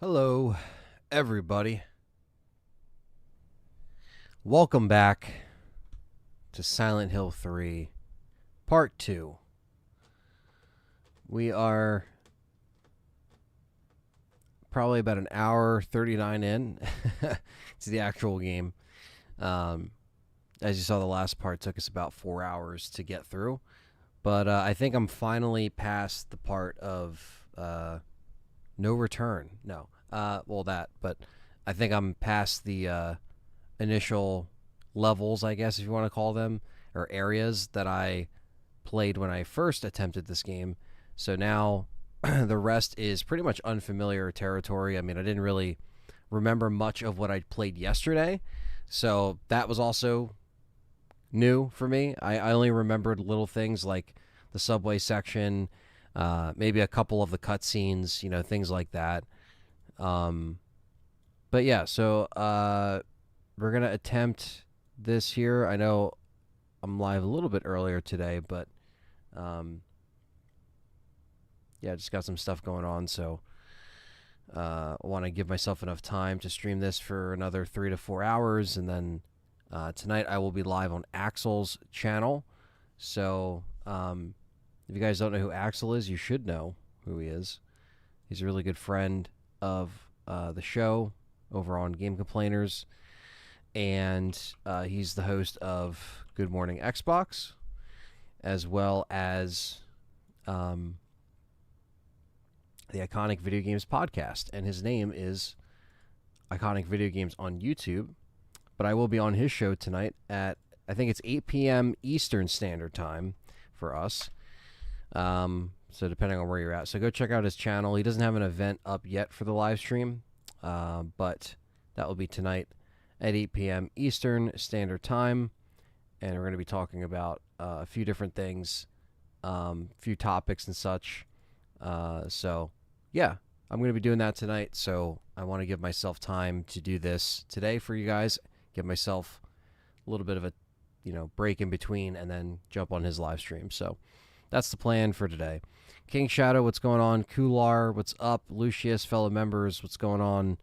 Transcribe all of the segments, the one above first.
Hello, everybody. Welcome back to Silent Hill 3, Part 2. We are probably about an hour 39 in to the actual game. As you saw, the last part took us about 4 hours to get through. But I think I'm finally past the part of no return. No. But I think I'm past the initial levels, I guess, if you want to call them, or areas that I played when I first attempted this game. So now the rest is pretty much unfamiliar territory. I mean, I didn't really remember much of what I played yesterday, so that was also new for me. I only remembered little things like the subway section, maybe a couple of the cutscenes, things like that. But yeah, so we're going to attempt this here. I know I'm live a little bit earlier today, but yeah, just got some stuff going on, so I want to give myself enough time to stream this for another 3 to 4 hours, and then tonight I will be live on Axel's channel. So if you guys don't know who Axel is, you should know who he is. He's a really good friend of the show over on Game Complainers, and he's the host of Good Morning Xbox, as well as the Iconic Video Games podcast, and his name is Iconic Video Games on YouTube. But I will be on his show tonight at, I think it's 8 p.m. Eastern Standard Time for us. So depending on where you're at. So go check out his channel. He doesn't have an event up yet for the live stream, but that will be tonight at 8 p.m. Eastern Standard Time. And we're going to be talking about a few different things, a few topics and such. So, yeah, I'm going to be doing that tonight. So I want to give myself time to do this today for you guys. Give myself a little bit of a, break in between, and then jump on his live stream. So that's the plan for today. King Shadow, what's going on? Kular, what's up? Lucius, fellow members, what's going on?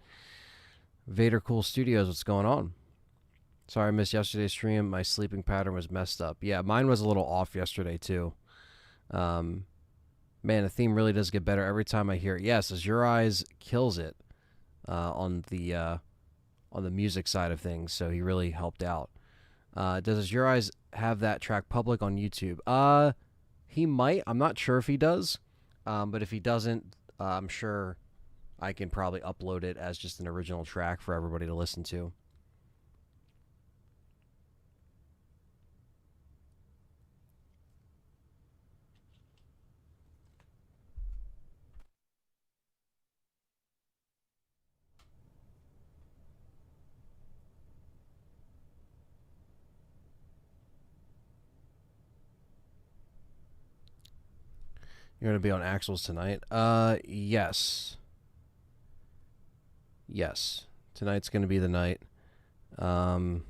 Vader Cool Studios, what's going on? Sorry I missed yesterday's stream. My sleeping pattern was messed up. Yeah, mine was a little off yesterday too. Man, the theme really does get better every time I hear it. Yes, as Your Eyes kills it on the music side of things, so he really helped out. Does Your Eyes have that track public on YouTube? He might. I'm not sure if he does, but if he doesn't, I'm sure I can probably upload it as just an original track for everybody to listen to. You're going to be on Axel's tonight? Yes. Yes. Tonight's going to be the night. And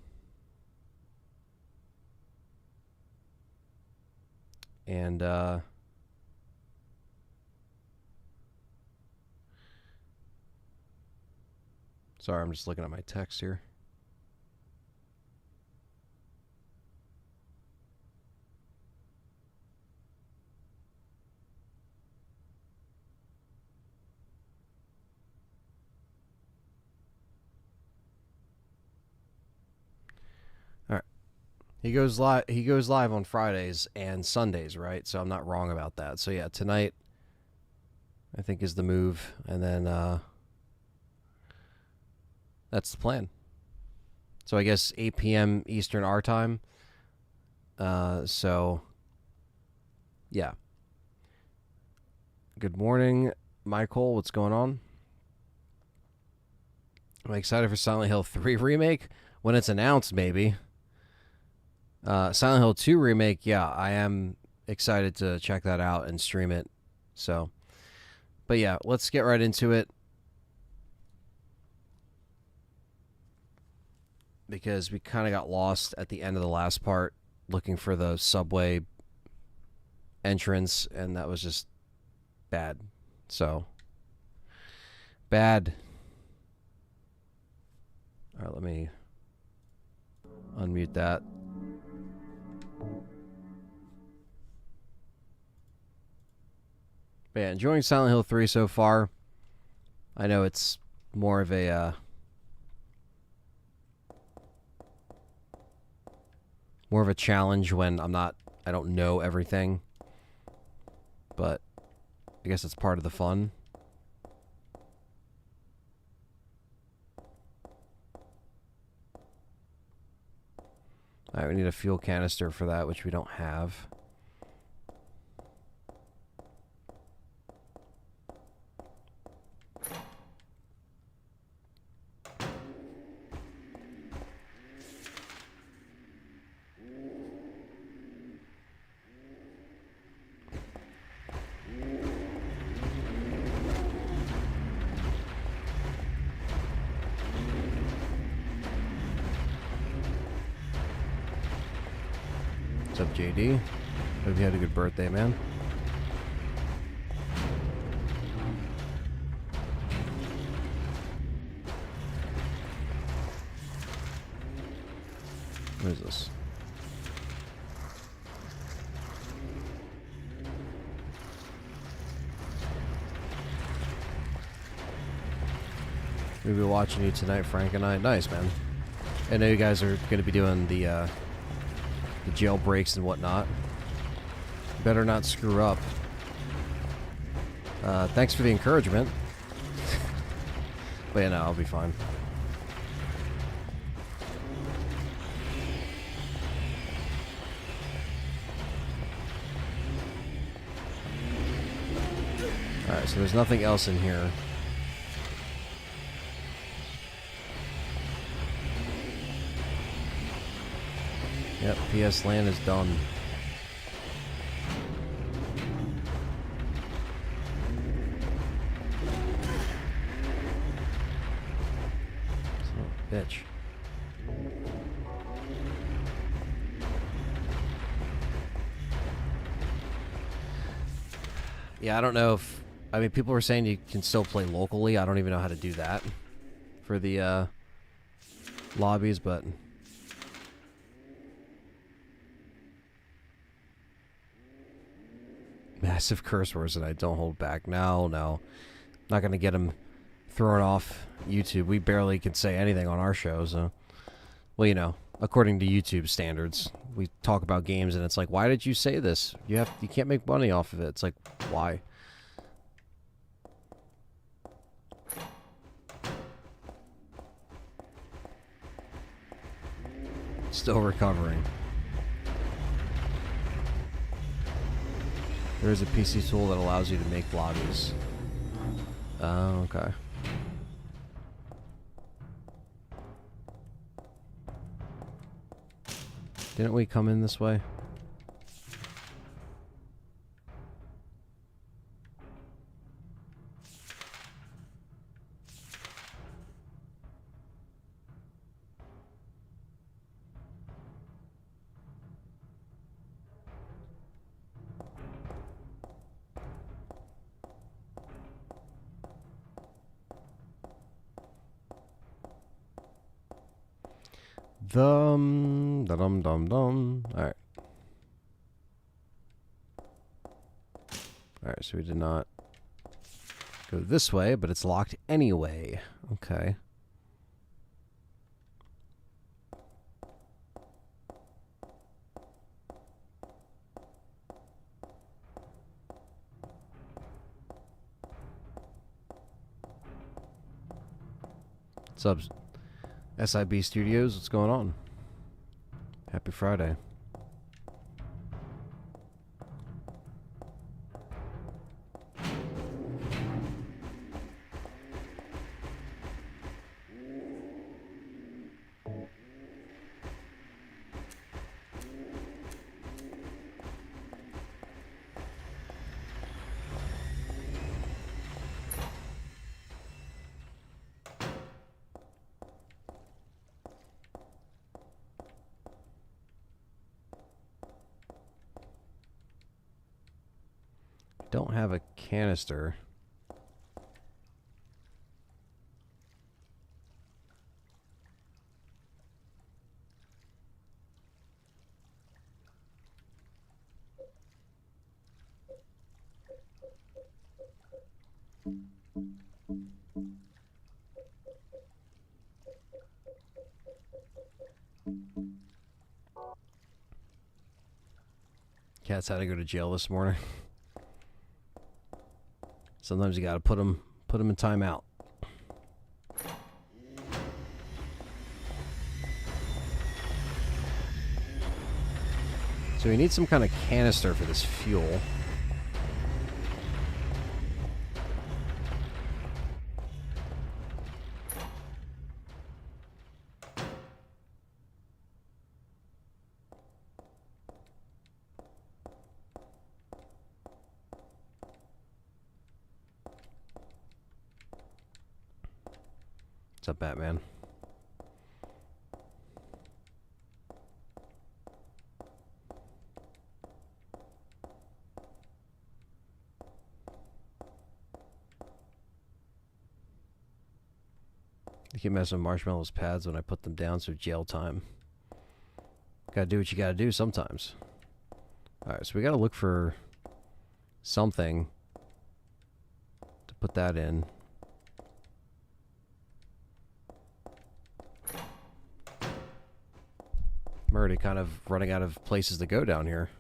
sorry, I'm just looking at my text here. He goes live on Fridays and Sundays, right? So I'm not wrong about that. So yeah, tonight I think is the move, and then that's the plan. So I guess 8 p.m. Eastern our time. So yeah. Good morning, Michael. What's going on? I'm excited for Silent Hill 3 remake when it's announced, maybe. Silent Hill 2 remake, yeah, I am excited to check that out and stream it. So, but yeah, let's get right into it, because we kind of got lost at the end of the last part looking for the subway entrance, and that was just bad. So, Bad. Alright, let me unmute that. But yeah, enjoying Silent Hill 3 so far. I know it's more of a challenge when I don't know everything. But I guess it's part of the fun. Alright, we need a fuel canister for that, which we don't have. What's up, JD? Hope you had a good birthday, man. What is this? We'll be watching you tonight, Frank and I. Nice, man. I know you guys are going to be doing the jailbreaks and whatnot. Better not screw up. Thanks for the encouragement. But yeah, no, I'll be fine. Alright, so there's nothing else in here. Yep, PS LAN is done. Bitch. Yeah, I don't know if... I mean, people were saying you can still play locally. I don't even know how to do that for the lobbies, but... Massive curse words that I don't hold back. No. Not going to get them thrown off YouTube. We barely can say anything on our show, so... Well, you know, according to YouTube standards, we talk about games and it's like, why did you say this? You can't make money off of it. It's like, why? Still recovering. There is a PC tool that allows you to make lobbies. Oh, okay. Didn't we come in this way? Dum-dum-dum-dum. Alright. Alright, so we did not go this way, but it's locked anyway. Okay. What's up, SIB Studios? What's going on? Happy Friday. Don't have a canister. Cats had to go to jail this morning. Sometimes you gotta put them in timeout. So we need some kind of canister for this fuel. What's up, Batman? I keep messing with Marshmallow's pads when I put them down, so jail time. Gotta do what you gotta do sometimes. Alright, so we gotta look for something to put that in. I'm already kind of running out of places to go down here.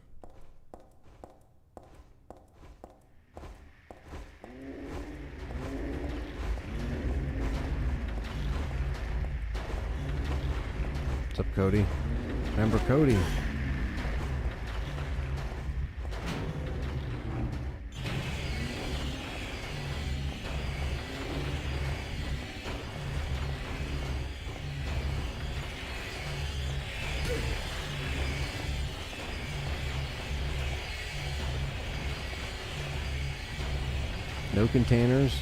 What's up, Cody? Remember Cody? No containers.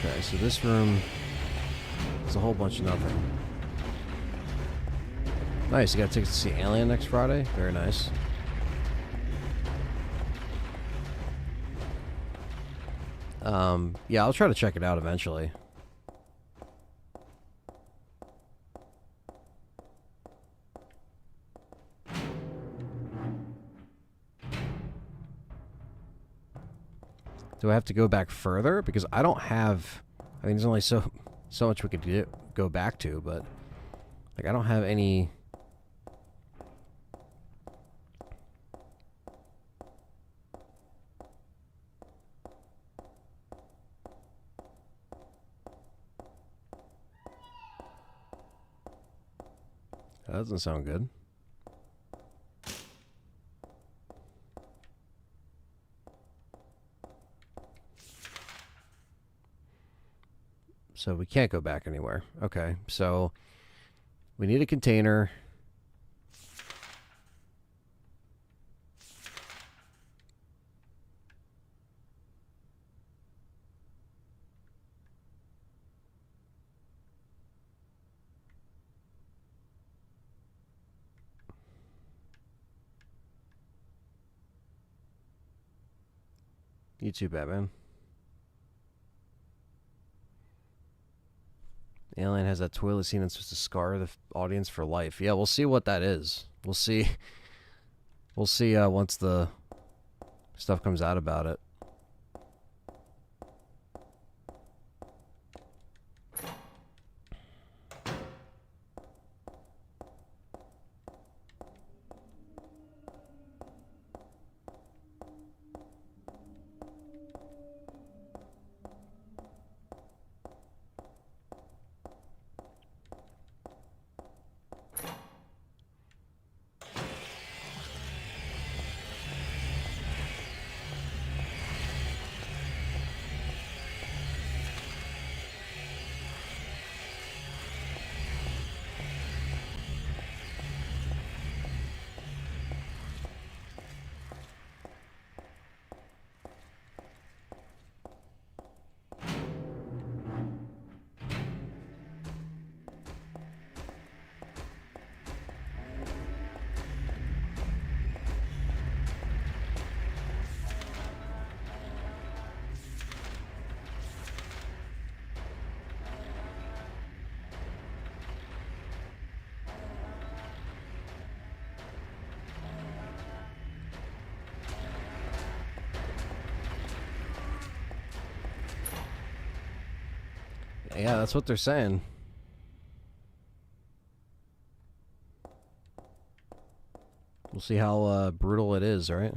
Okay, so this room is a whole bunch of nothing. Nice, you got tickets to see Alien next Friday? Very nice. Yeah, I'll try to check it out eventually. Do I have to go back further? Because I don't have... I mean, there's only so much we could go back to, but... Like, I don't have any... That doesn't sound good. So we can't go back anywhere. Okay, so we need a container. You too, Batman. Alien has that toilet scene that's supposed to scar the audience for life. Yeah, we'll see what that is. We'll see. We'll see once the stuff comes out about it. Yeah, that's what they're saying. We'll see how brutal it is, right?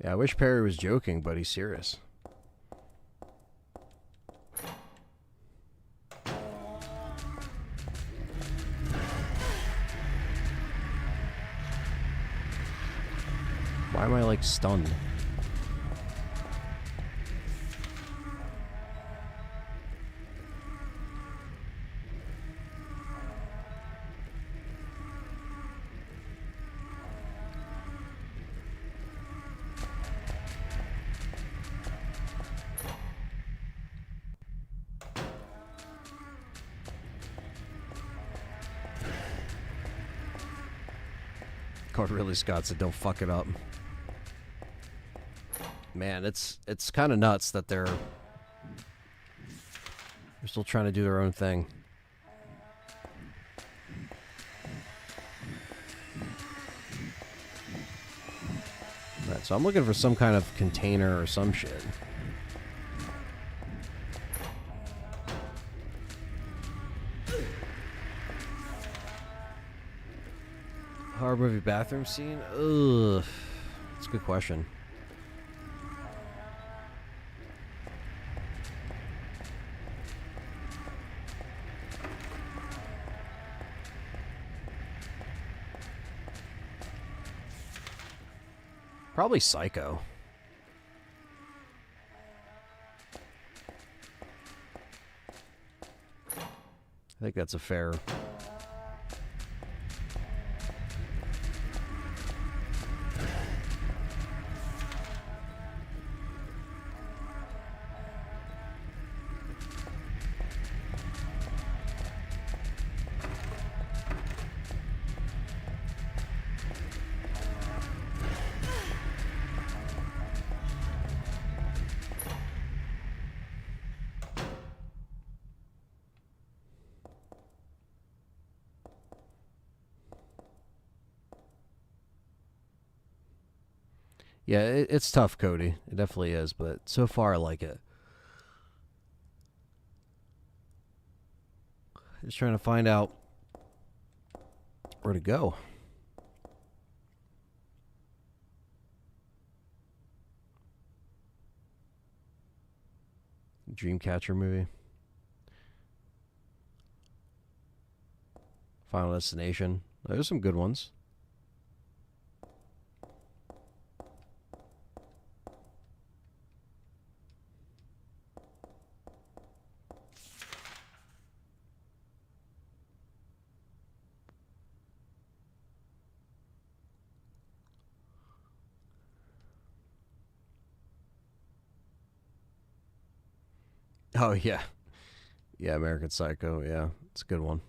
Yeah, I wish Perry was joking, but he's serious. Why am I, like, stunned? Card really Scott said, "Don't fuck it up." Man, it's kind of nuts that they're still trying to do their own thing. Alright, so I'm looking for some kind of container or some shit. Horror movie bathroom scene? Ugh. That's a good question. Probably Psycho. I think that's a fair... Yeah, it's tough, Cody. It definitely is, but so far I like it. Just trying to find out where to go. Dreamcatcher movie. Final Destination. There's some good ones. Oh, yeah. Yeah, American Psycho. Yeah, it's a good one.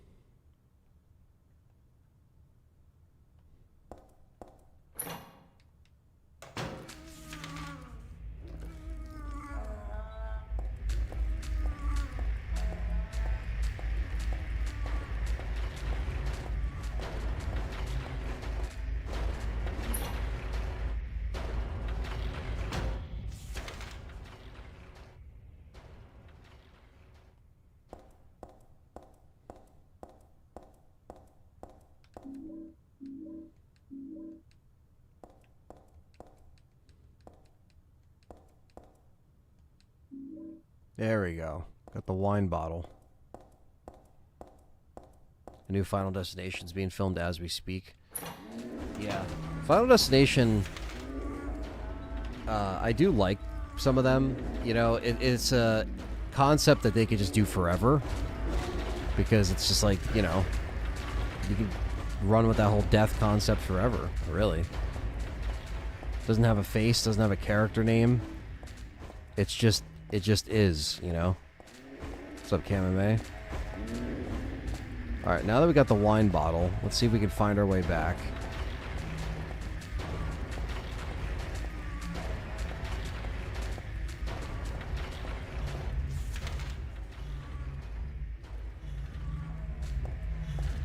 There we go. Got the wine bottle. A new Final Destination's being filmed as we speak. Yeah. Final Destination, I do like some of them. You know, it's a concept that they could just do forever. Because it's just like, you know, you can run with that whole death concept forever, really. Doesn't have a face, doesn't have a character name. It just is, you know. What's up, Cam and May? Alright, now that we got the wine bottle, let's see if we can find our way back.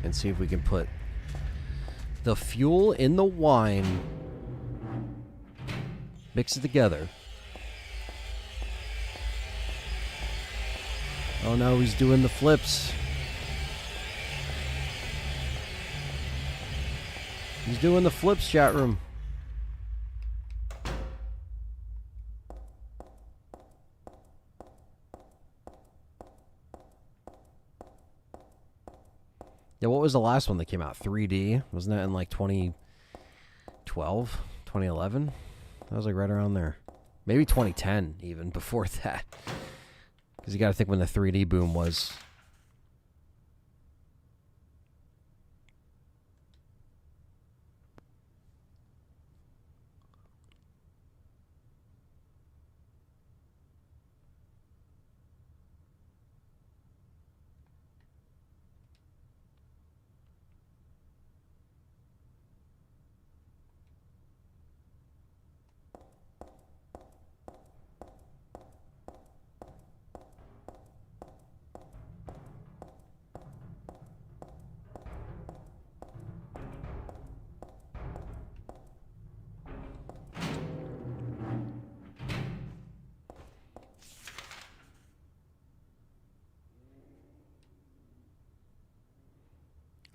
and see if we can put the fuel in the wine, mix it together. Oh no, he's doing the flips. He's doing the flips, chat room. Yeah, what was the last one that came out? 3D? Wasn't that in like 2012? 2011? That was like right around there. Maybe 2010 even, before that. Because you got to think when the 3D boom was.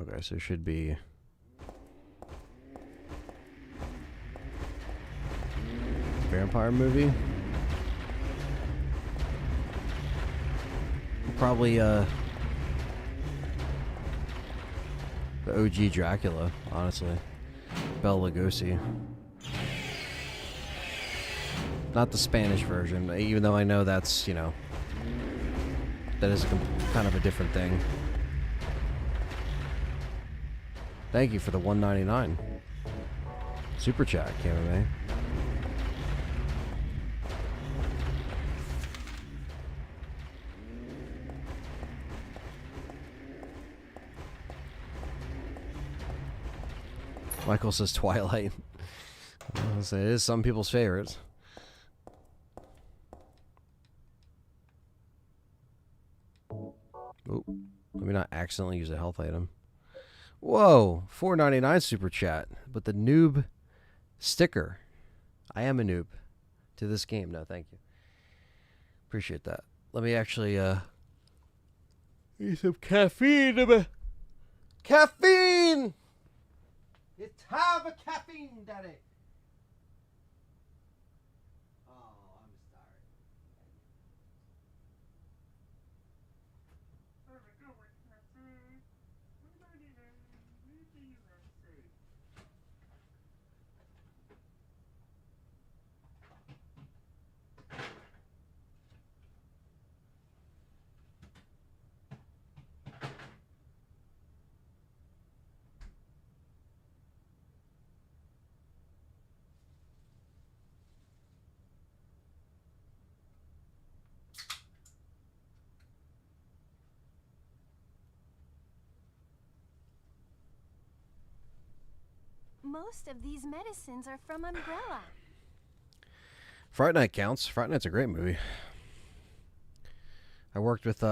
Okay, so it should be vampire movie. Probably the OG Dracula, honestly. Bela Lugosi. Not the Spanish version, even though I know that's, you know, that is kind of a different thing. Thank you for the $1.99 super chat, KMA. Michael says Twilight. It is some people's favorites. Oh, let me not accidentally use a health item. Whoa, $4.99 super chat, but the noob sticker. I am a noob to this game. No, thank you. Appreciate that. Let me actually need some caffeine. Caffeine! It's time for caffeine, daddy. Oh, I'm sorry. Most of these medicines are from Umbrella. Fright Night counts. Fright Night's a great movie. I worked with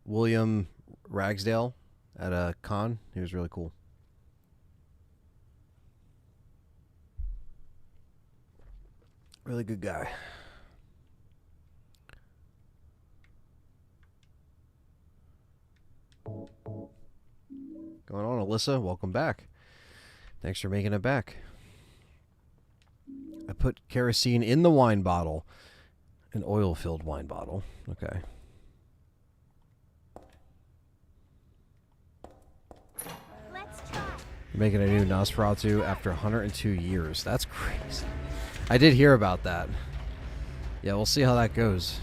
William Ragsdale at a con. He was really cool. Really good guy. Going on, Alyssa? Welcome back. Thanks for making it back. I put kerosene in the wine bottle. An oil-filled wine bottle. Okay. Let's try. Making a new Nosferatu after 102 years. That's crazy. I did hear about that. Yeah, we'll see how that goes.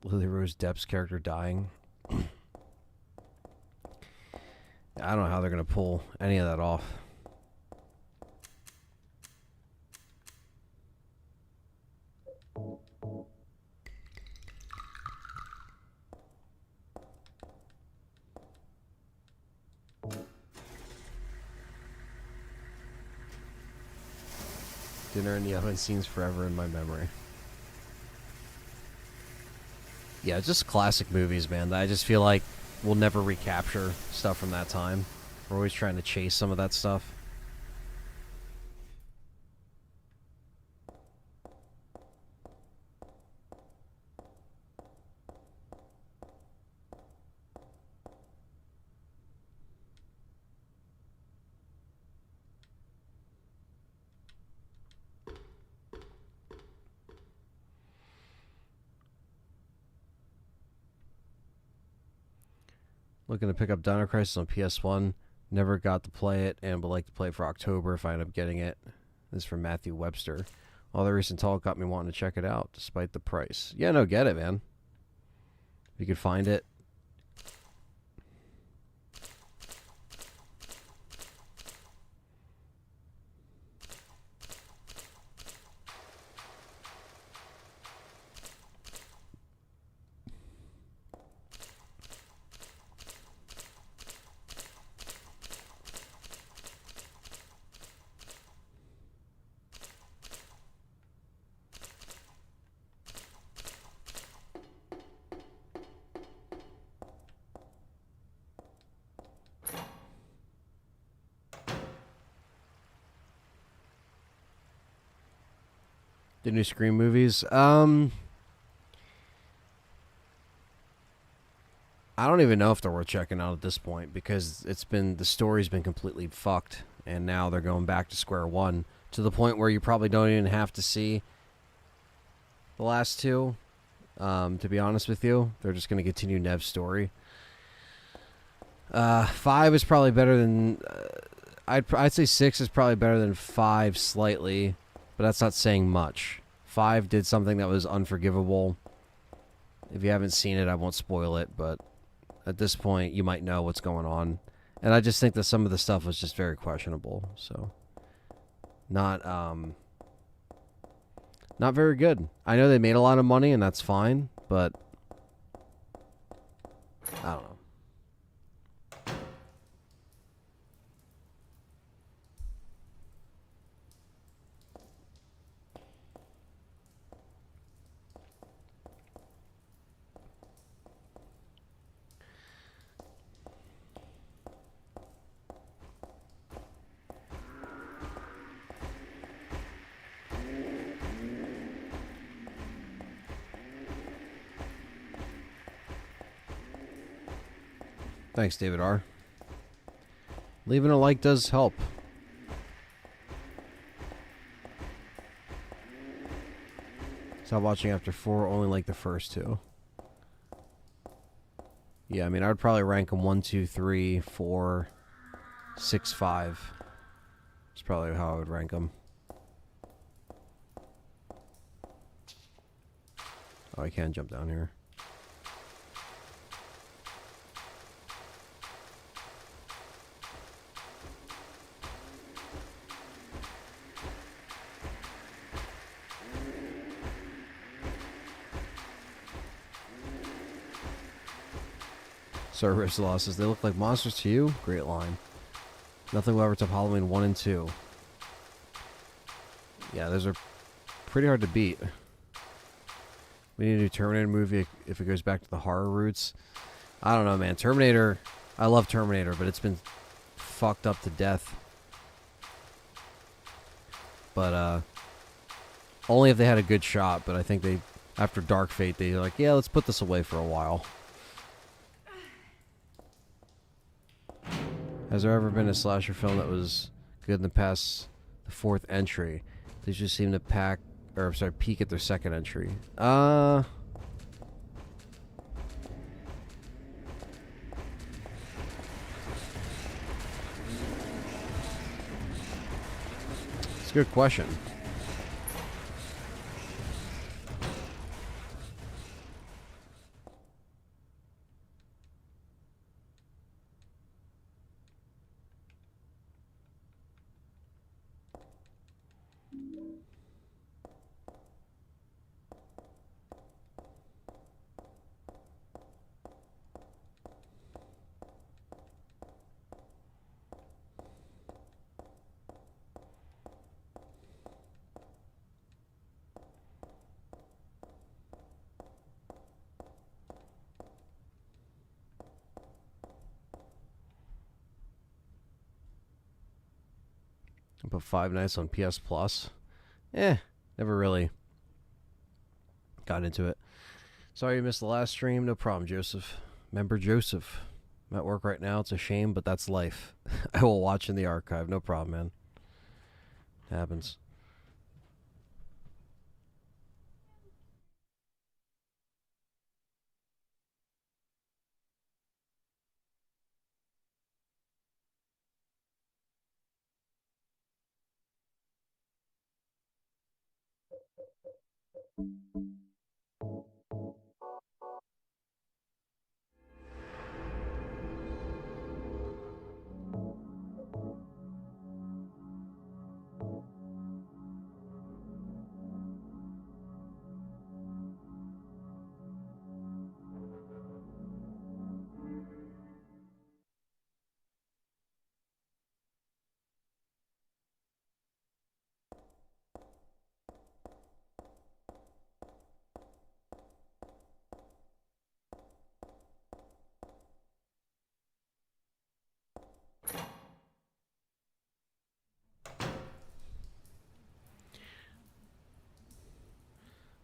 Lily Rose Depp's character dying. I don't know how they're going to pull any of that off. Dinner in the Oven scenes forever in my memory. Yeah, just classic movies, man. I just feel like we'll never recapture stuff from that time. We're always trying to chase some of that stuff. Looking to pick up Dino Crisis on PS1. Never got to play it and would like to play it for October if I end up getting it. This is from Matthew Webster. All the recent talk got me wanting to check it out, despite the price. Yeah, no, get it, man. If you could find it. The new Scream movies. I don't even know if they're worth checking out at this point because the story's been completely fucked, and now they're going back to square one to the point where you probably don't even have to see the last two. To be honest with you, they're just going to continue Nev's story. 5 is probably better than. I'd say 6 is probably better than 5 slightly, but that's not saying much. 5 did something that was unforgivable. If you haven't seen it, I won't spoil it, but at this point, you might know what's going on. And I just think that some of the stuff was just very questionable. So, not very good. I know they made a lot of money, and that's fine, but I don't know. Thanks, David R. Leaving a like does help. Stop watching after 4, only like the first 2. Yeah, I mean, I would probably rank them 1, 2, 3, 4, 6, 5. That's probably how I would rank them. Oh, I can't jump down here. Service losses. They look like monsters to you? Great line. Nothing will ever top Halloween 1 and 2. Yeah, those are pretty hard to beat. We need a new Terminator movie if it goes back to the horror roots. I don't know, man. Terminator, I love Terminator, but it's been fucked up to death. But, only if they had a good shot, but I think they, after Dark Fate, they're like, yeah, let's put this away for a while. Has there ever been a slasher film that was good in the past the 4th entry? They just seem to peak at their 2nd entry. It's a good question. I put Five Nights on PS Plus. Never really got into it. Sorry you missed the last stream. No problem, Joseph. Member Joseph. I'm at work right now. It's a shame, but that's life. I will watch in the archive. No problem, man. It happens.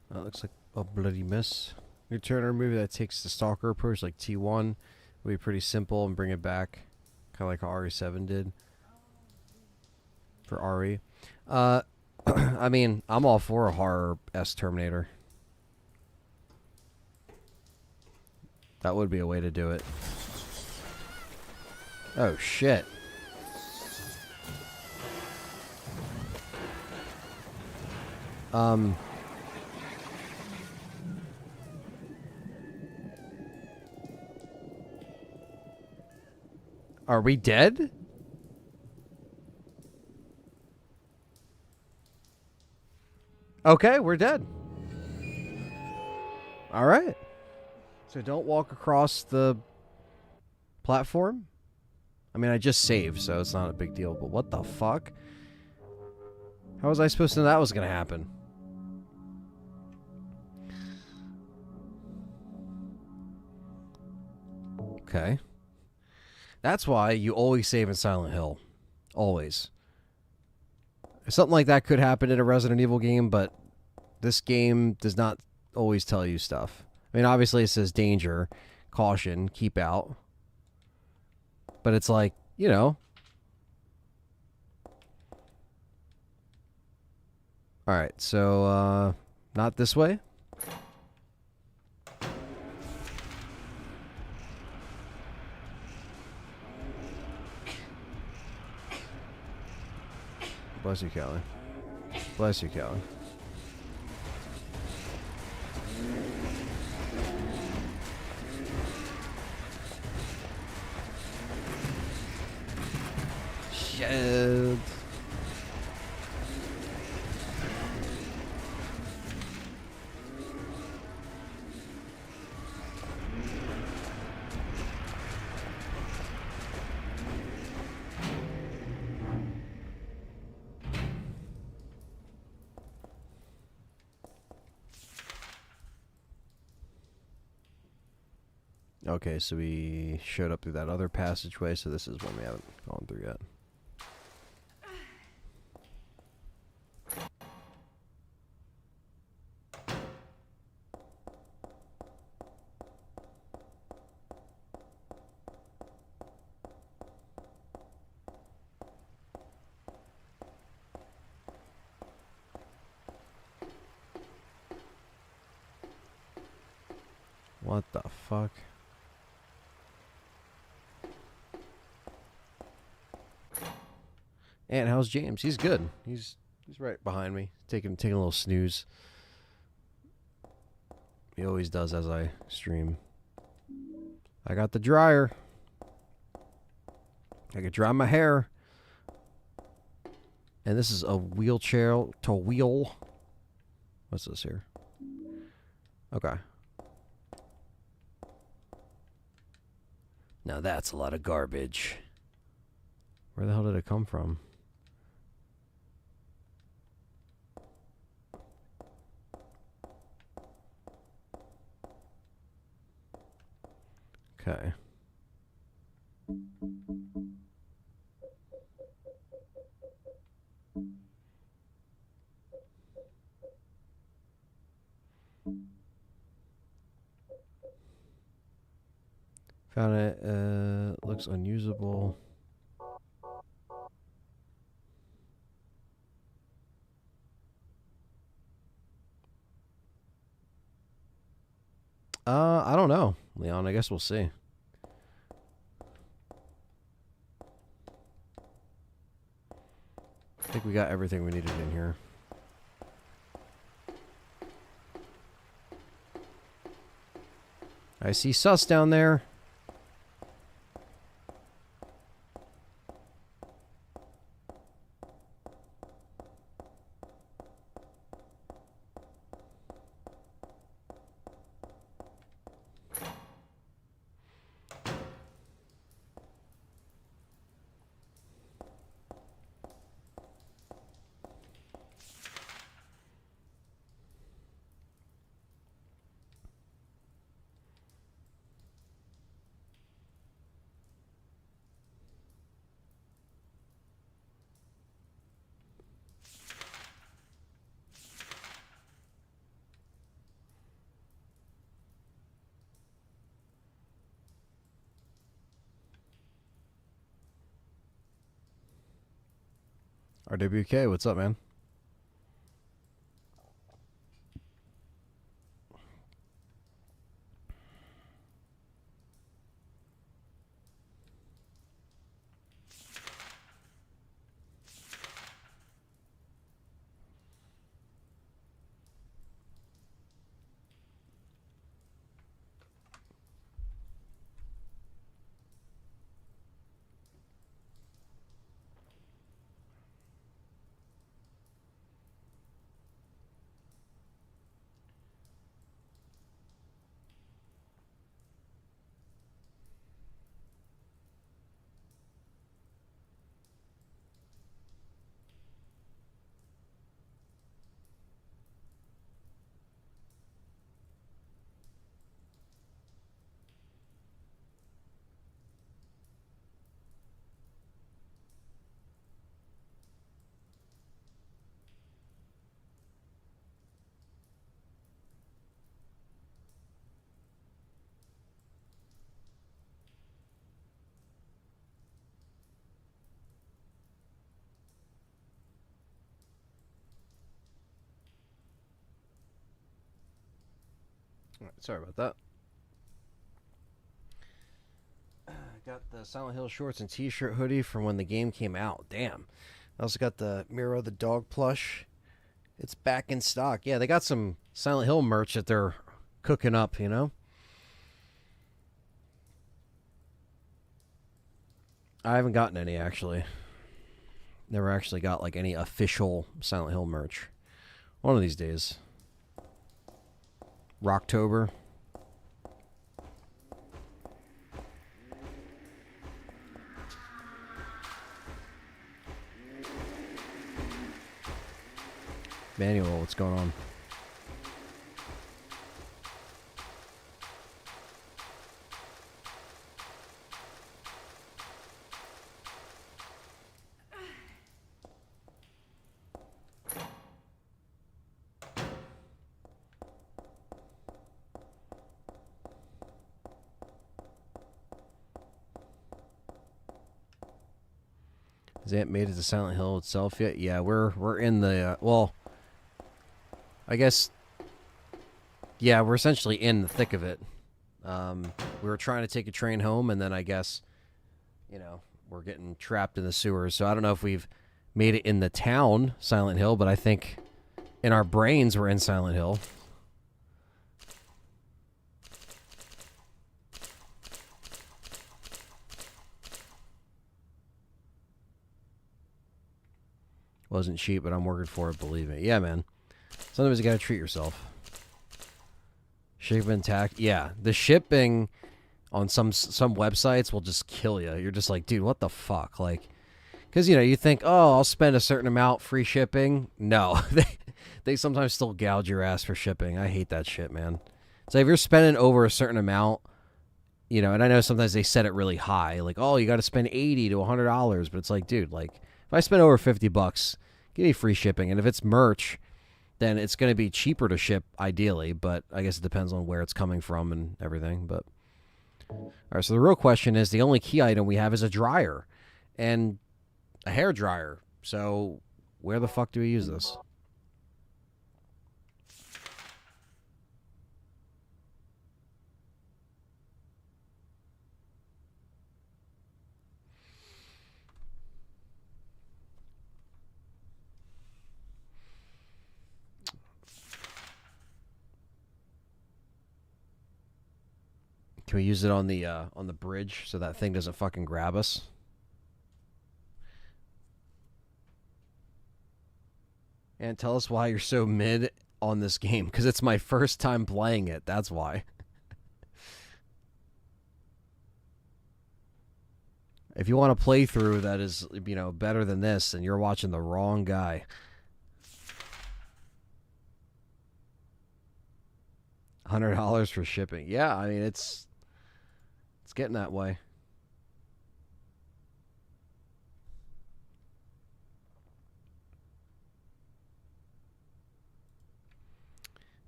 That looks like a bloody miss. New Turner movie that takes the Stalker approach like T1 would be pretty simple and bring it back. Kind of like how RE7 did. For RE. I mean, I'm all for a horror S Terminator. That would be a way to do it. Oh, shit. Are we dead? Okay, we're dead. All right. So don't walk across the platform. I mean, I just saved, so it's not a big deal. But what the fuck? How was I supposed to know that was going to happen? Okay. That's why you always save in Silent Hill. Always. Something like that could happen in a Resident Evil game, but this game does not always tell you stuff. I mean, obviously it says danger, caution, keep out. But it's like, you know. Alright, so, not this way. Bless you, Kelly. Bless you, Kelly. Shit. Okay, so we showed up through that other passageway, so this is one we haven't gone through yet. What the fuck? And how's James? He's good. He's right behind me, taking a little snooze. He always does as I stream. I got the dryer. I can dry my hair. And this is a wheelchair to wheel. What's this here? Okay. Now that's a lot of garbage. Where the hell did it come from? Okay. Kinda looks unusable. I don't know, Leon. I guess we'll see. I think we got everything we needed in here. I see sus down there. RWK, what's up, man? Sorry about that. Got the Silent Hill shorts and t-shirt hoodie from when the game came out. Damn. I also got the Miro the dog plush. It's back in stock. Yeah, they got some Silent Hill merch that they're cooking up, you know? I haven't gotten any, actually. Never actually got, like, any official Silent Hill merch. One of these days. Rocktober. Manuel, what's going on? Has Ant made it to Silent Hill itself yet? Yeah, we're in the well, I guess. Yeah, we're essentially in the thick of it. We were trying to take a train home, and then I guess, you know, we're getting trapped in the sewers. So I don't know if we've made it in the town, Silent Hill, but I think in our brains we're in Silent Hill. Wasn't cheap, but I'm working for it, believe me. Yeah, man. Sometimes you gotta treat yourself. Shipping tax. Yeah, the shipping on some websites will just kill you. You're just like, dude, what the fuck? Like, because, you know, you think, oh, I'll spend a certain amount free shipping. No, they sometimes still gouge your ass for shipping. I hate that shit, man. So if you're spending over a certain amount, you know, and I know sometimes they set it really high, like, oh, you got to spend $80 to $100, but it's like, dude, like, if I spend over $50, give me free shipping, and if it's merch, then it's going to be cheaper to ship, ideally, but I guess it depends on where it's coming from and everything, but All right, so the real question is, the only key item we have is a dryer and a hair dryer. So where the fuck do we use this? Can we use it on the bridge so that thing doesn't fucking grab us? And tell us why you're so mid on this game, because it's my first time playing it. That's why. If you want a playthrough that is, better than this, then you're watching the wrong guy. $100 for shipping. Yeah, I mean, it's getting that way.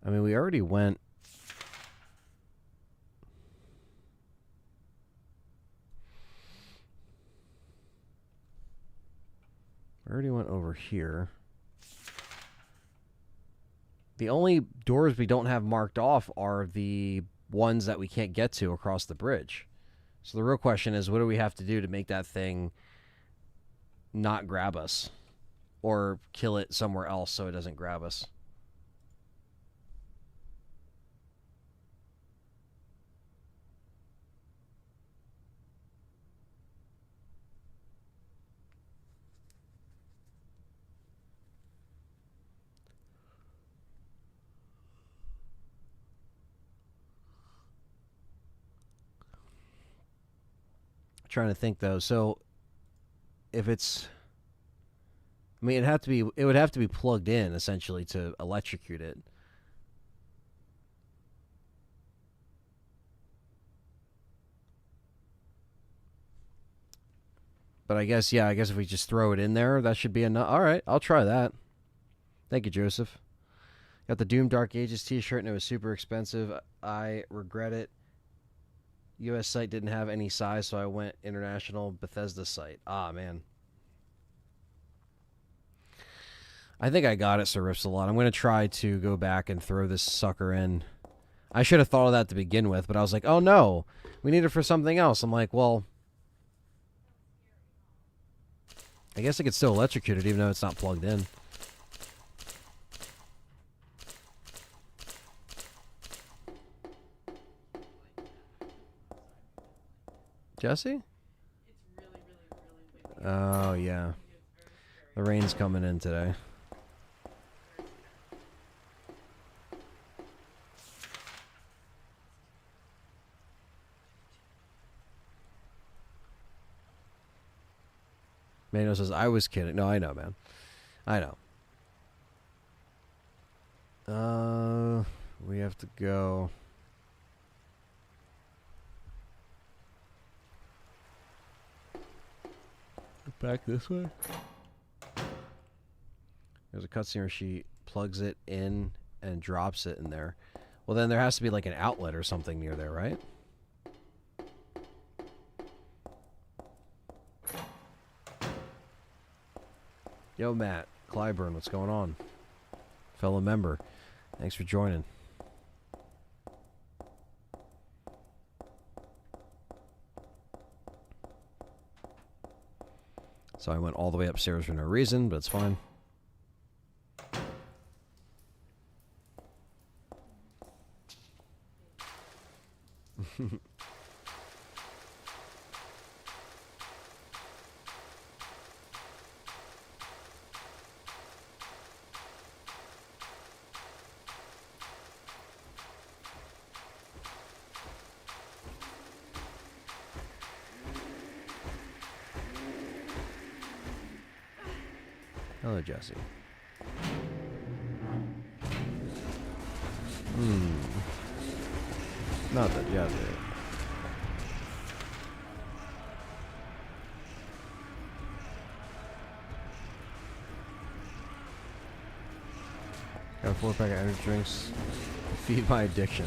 I mean, we already went. Over here. The only doors we don't have marked off are the ones that we can't get to across the bridge. So the real question is, what do we have to do to make that thing not grab us? Or kill it somewhere else so it doesn't grab us? Trying to think though. So if it's, I mean, it would have to be plugged in essentially to electrocute it. But I guess if we just throw it in there, that should be enough. All right, I'll try that. Thank you, Joseph. Got the Doom Dark Ages t-shirt and it was super expensive. I regret it. U.S. site didn't have any size, so I went international Bethesda site. Ah, man. I think I got it, Sir Ripsalot. I'm going to try to go back and throw this sucker in. I should have thought of that to begin with, but I was like, oh no, we need it for something else. I'm like, well, I guess I could still electrocute it even though it's not plugged in. Jesse? Oh, yeah. The rain's coming in today. Mano says, I was kidding. No, I know, man. I know. We have to go. Back this way. There's a cutscene where she plugs it in and drops it in there. Well, then there has to be like an outlet or something near there, right? Yo, Matt Clyburn, what's going on? Fellow member, thanks for joining. So I went all the way upstairs for no reason, but it's fine. Hello, Jesse. Not that Jesse. Got a 4-pack of energy drinks to feed my addiction.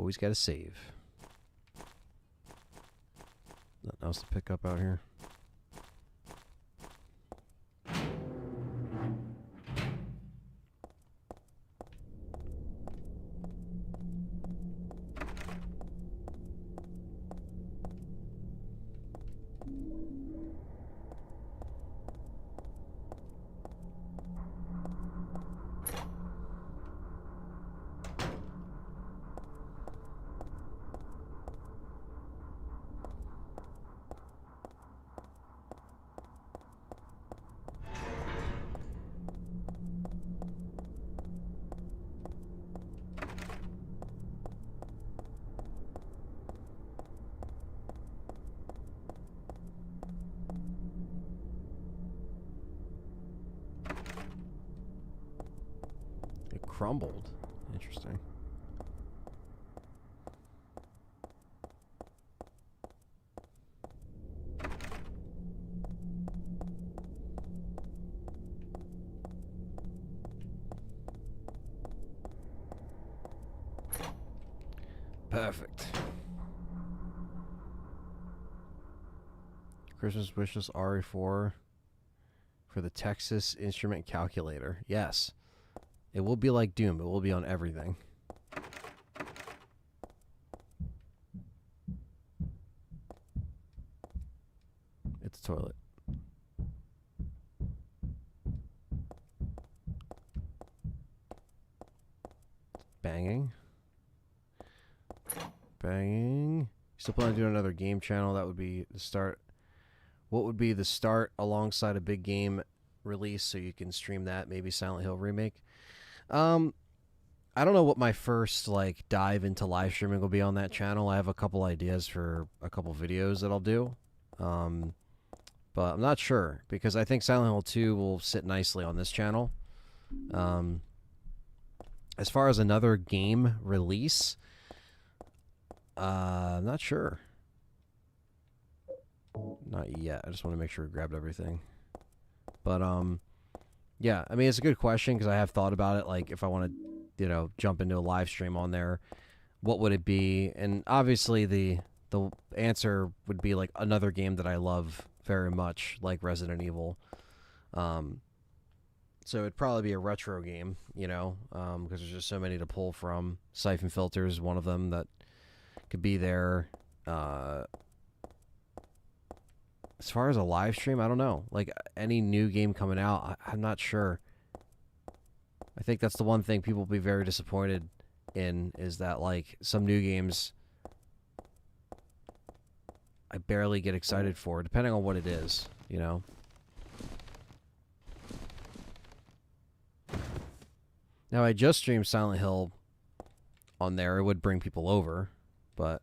Always got to save. Nothing else to pick up out here. It crumbled. Interesting. Perfect. Christmas wishes RE4 for the Texas Instrument Calculator. Yes. It will be like Doom. It will be on everything. It's a toilet. Banging. Banging. Still planning to do another game channel. That would be the start. What would be the start alongside a big game release so you can stream that? Maybe Silent Hill Remake. I don't know what my first like dive into live streaming will be on that channel. I have a couple ideas for a couple videos that I'll do. But I'm not sure because I think Silent Hill 2 will sit nicely on this channel. As far as another game release, I'm not sure. Not yet. I just want to make sure we grabbed everything. But yeah, I mean it's a good question because I have thought about it. Like if I want to, you know, jump into a live stream on there, what would it be? And obviously the answer would be like another game that I love very much, like Resident Evil. So it'd probably be a retro game, you know, because there's just so many to pull from. Siphon Filter is one of them that could be there. As far as a live stream, I don't know. Like any new game coming out, I'm not sure. I think that's the one thing people will be very disappointed in is that like some new games I barely get excited for, depending on what it is, you know. Now I just streamed Silent Hill on there. It would bring people over, but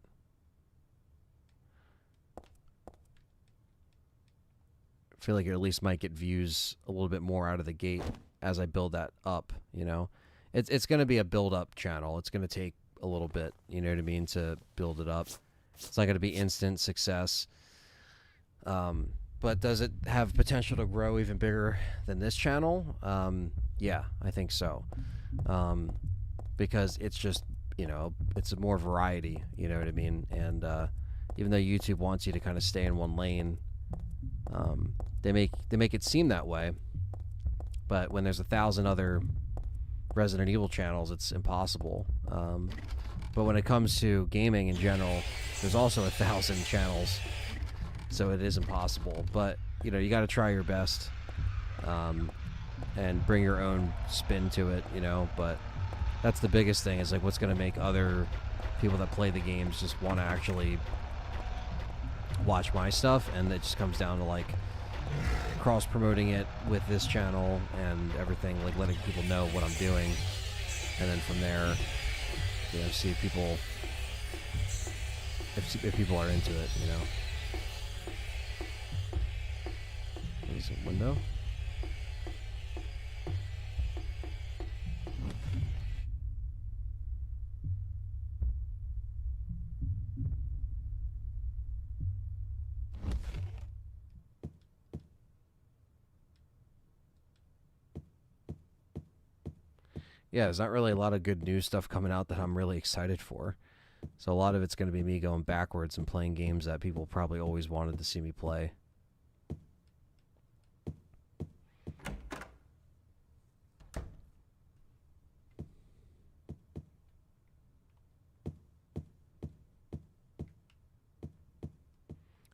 I feel like it at least might get views a little bit more out of the gate as I build that up, you know. It's going to be a build-up channel. It's going to take a little bit, you know what I mean, to build it up. It's not going to be instant success. But does it have potential to grow even bigger than this channel? Yeah, I think so. Because it's just, you know, it's more variety, you know what I mean? And even though YouTube wants you to kind of stay in one lane, they make it seem that way. But when there's 1,000 other Resident Evil channels, it's impossible. But when it comes to gaming in general, there's also 1,000 channels, so it is impossible. But you know, you got to try your best and bring your own spin to it, you know. But that's the biggest thing, is like what's going to make other people that play the games just want to actually watch my stuff. And it just comes down to like cross promoting it with this channel and everything, like letting people know what I'm doing, and then from there, you know, see if people are into it, you know. There's a window. Yeah, there's not really a lot of good news stuff coming out that I'm really excited for. So a lot of it's going to be me going backwards and playing games that people probably always wanted to see me play.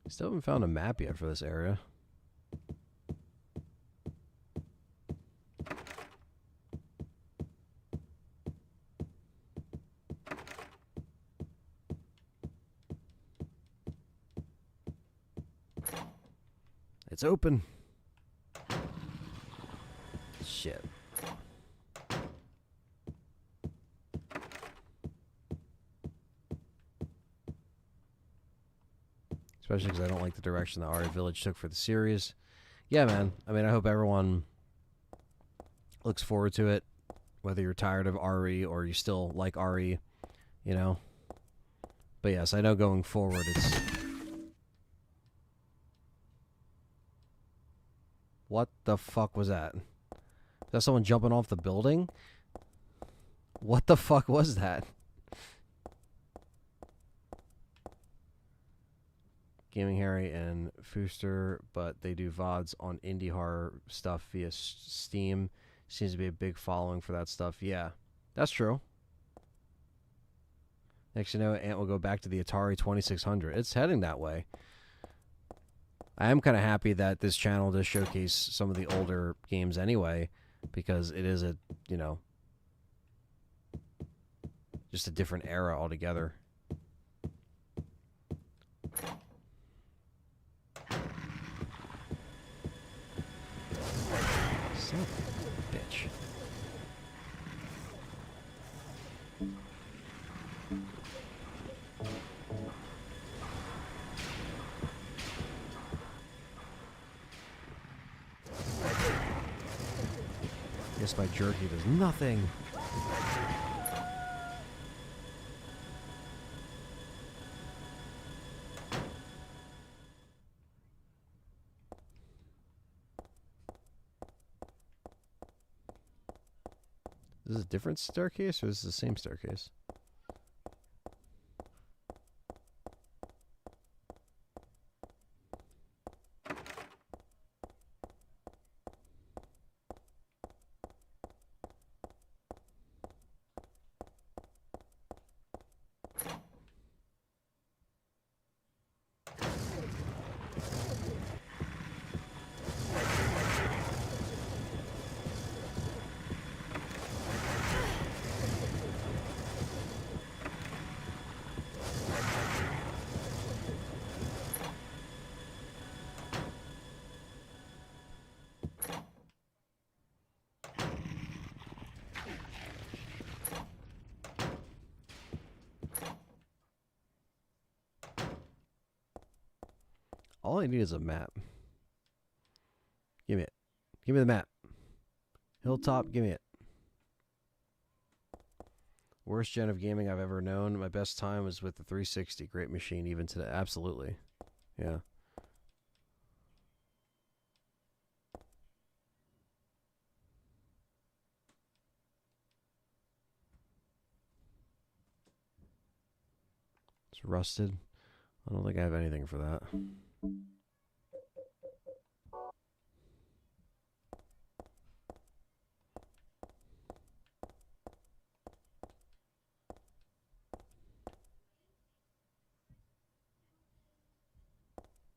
Still haven't found a map yet for this area. It's open. Shit. Especially because I don't like the direction the RE Village took for the series. Yeah, man. I mean, I hope everyone looks forward to it. Whether you're tired of RE or you still like RE, you know. But yes, I know going forward it's... What the fuck was that? Is that someone jumping off the building? What the fuck was that? Gaming Harry and Fooster, but they do VODs on indie horror stuff via Steam. Seems to be a big following for that stuff. Yeah, that's true. Next you know, Ant will go back to the Atari 2600. It's heading that way. I am kind of happy that this channel does showcase some of the older games anyway, because it is a, you know, just a different era altogether. Son of a bitch. Guess my jerky does nothing. Is this a different staircase or is this the same staircase? All I need is a map. Give me it. Give me the map. Hilltop, give me it. Worst gen of gaming I've ever known. My best time was with the 360. Great machine even today. Absolutely. Yeah. It's rusted. I don't think I have anything for that.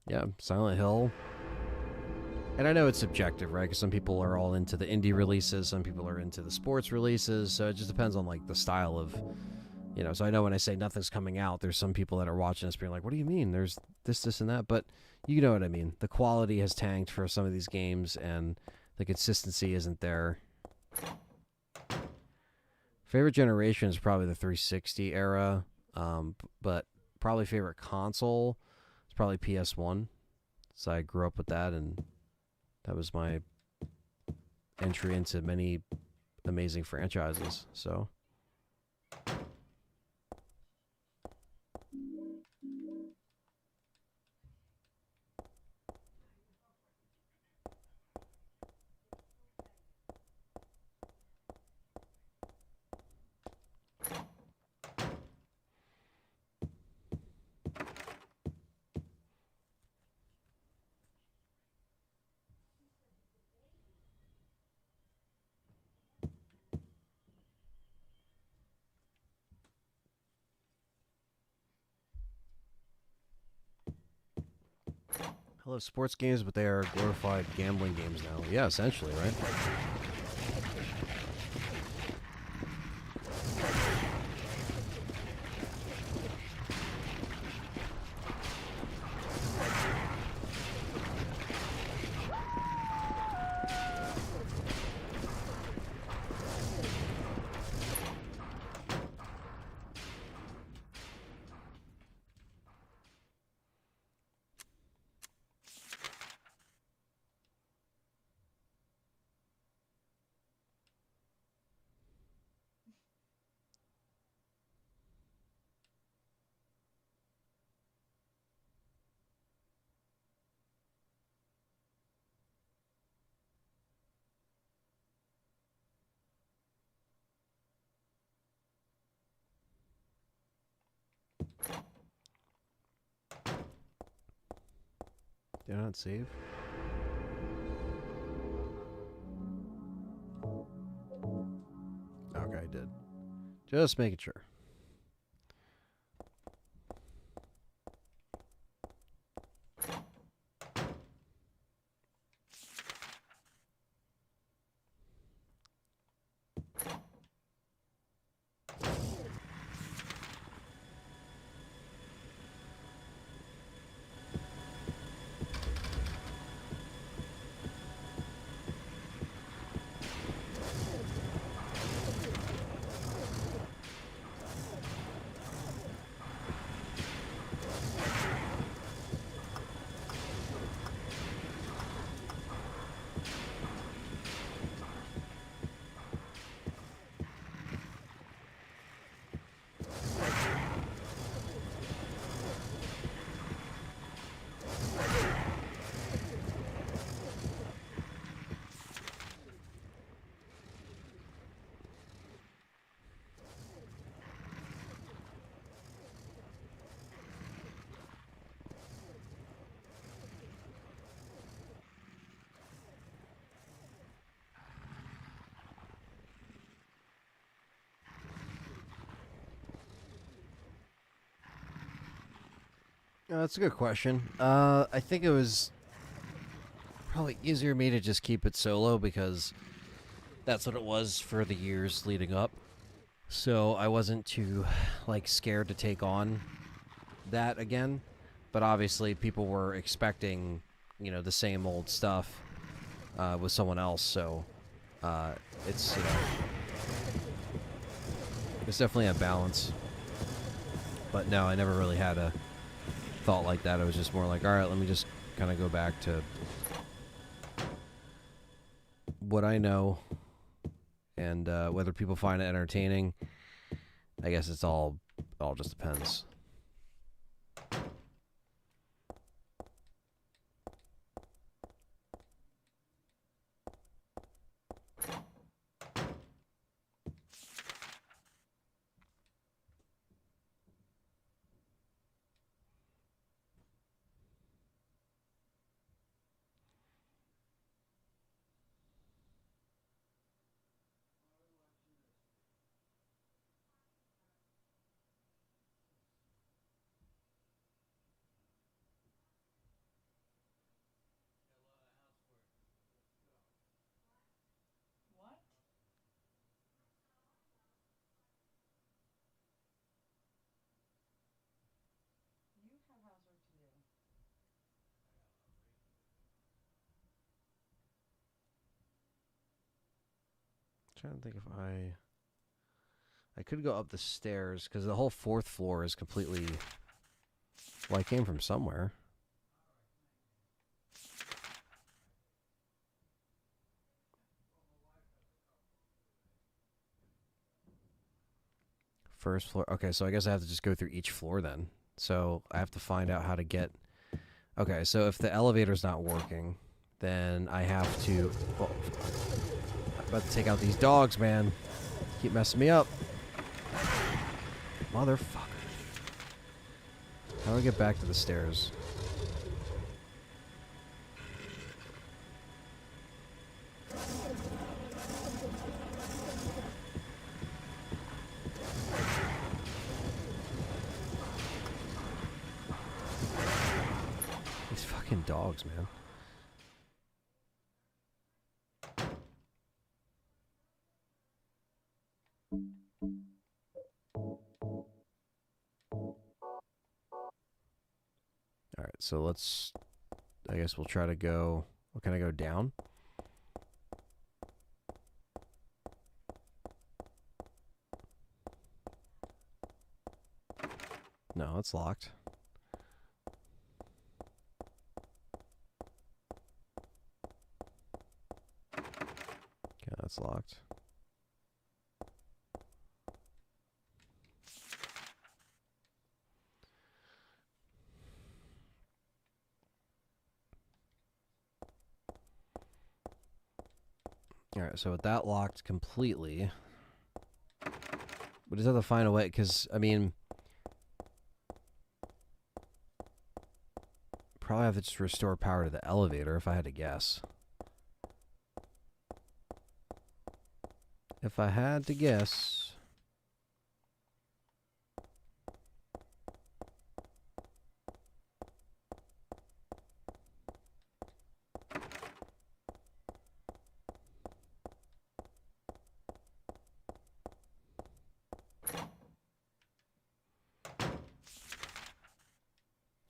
Yeah, Silent Hill. And I know it's subjective, right? Because some people are all into the indie releases, some people are into the sports releases, so it just depends on like the style of, you know. So I know when I say nothing's coming out, there's some people that are watching this being like, "What do you mean? There's this, and that." But you know what I mean. The quality has tanked for some of these games, and the consistency isn't there. Favorite generation is probably the 360 era, but probably favorite console is probably PS1. So I grew up with that, and that was my entry into many amazing franchises. So I love sports games, but they are glorified gambling games now. Yeah, essentially, right? Did I not save? Okay, I did. Just making sure. That's a good question. I think it was probably easier for me to just keep it solo because that's what it was for the years leading up. So I wasn't too like scared to take on that again. But obviously people were expecting, you know, the same old stuff with someone else. So it's, you know, it's definitely a balance. But no, I never really had a thought like that. It was just more like, all right, let me just kind of go back to what I know, and whether people find it entertaining, I guess it all just depends. What? You have housework to do. Trying to think if I could go up the stairs because the whole fourth floor is completely. Well, I came from somewhere. First floor. Okay, so I guess I have to just go through each floor then. So I have to find out how to get. Okay, so if the elevator's not working, then I have to. Oh, I'm about to take out these dogs, man. Keep messing me up. Motherfucker. How do I get back to the stairs? These fucking Fucking dogs, man. Alright, so let's... I guess we'll try to go... What, can I go down? No, it's locked. Okay, that's locked. Alright, so with that locked completely, we just have to find a way, because, I mean, probably have to just restore power to the elevator if I had to guess. If I had to guess...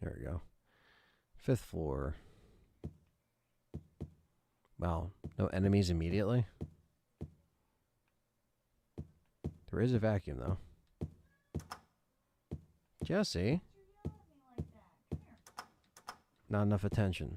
There we go. 5th floor. Wow, no enemies immediately? There is a vacuum, though. Jesse? Not enough attention.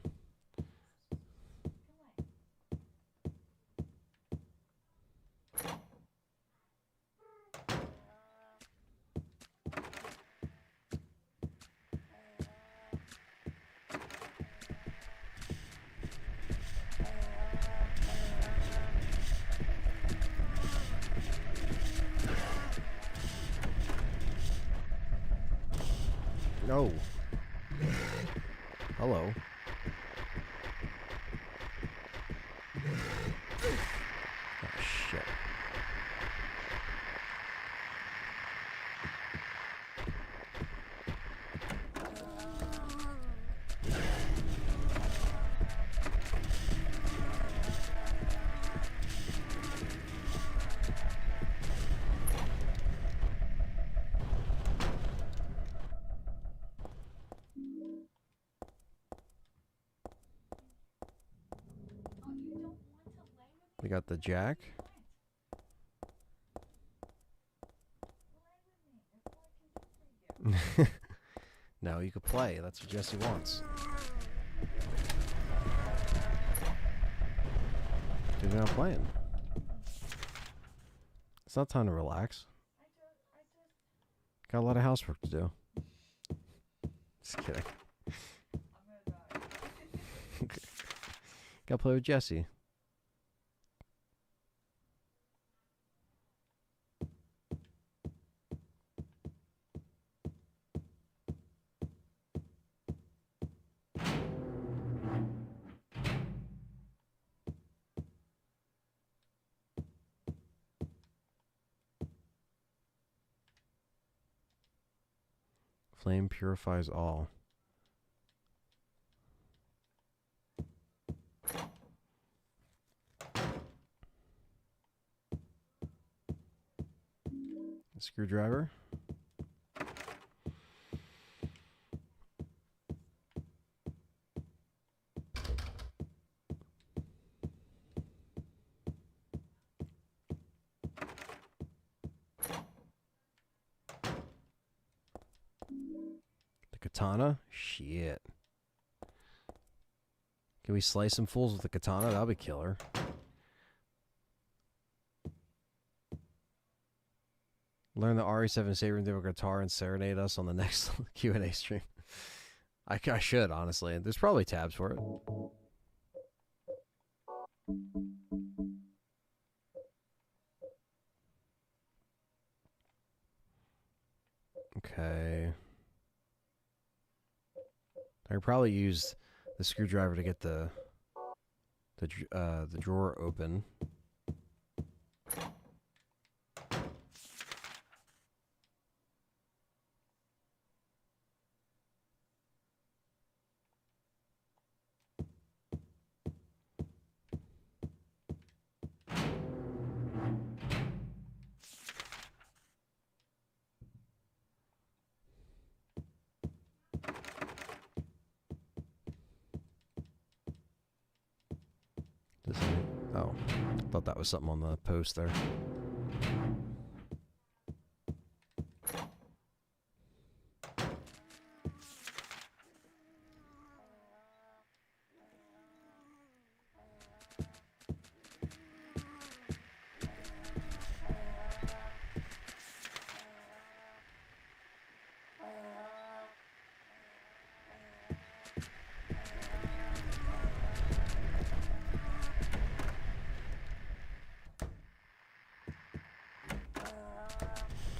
No. Hello. Oh, shit. We got the jack. No, you could play. That's what Jesse wants. Dude, we're not playing. It's not time to relax. Got a lot of housework to do. Just kidding. Gotta play with Jesse. Flame purifies all. Screwdriver. The katana? Shit. Can we slice some fools with the katana? That'll be killer. Learn the RE7 saber and guitar and serenade us on the next Q&A stream. I should, honestly. There's probably tabs for it. Okay. I could probably use the screwdriver to get the drawer open. Oh, thought that was something on the post there.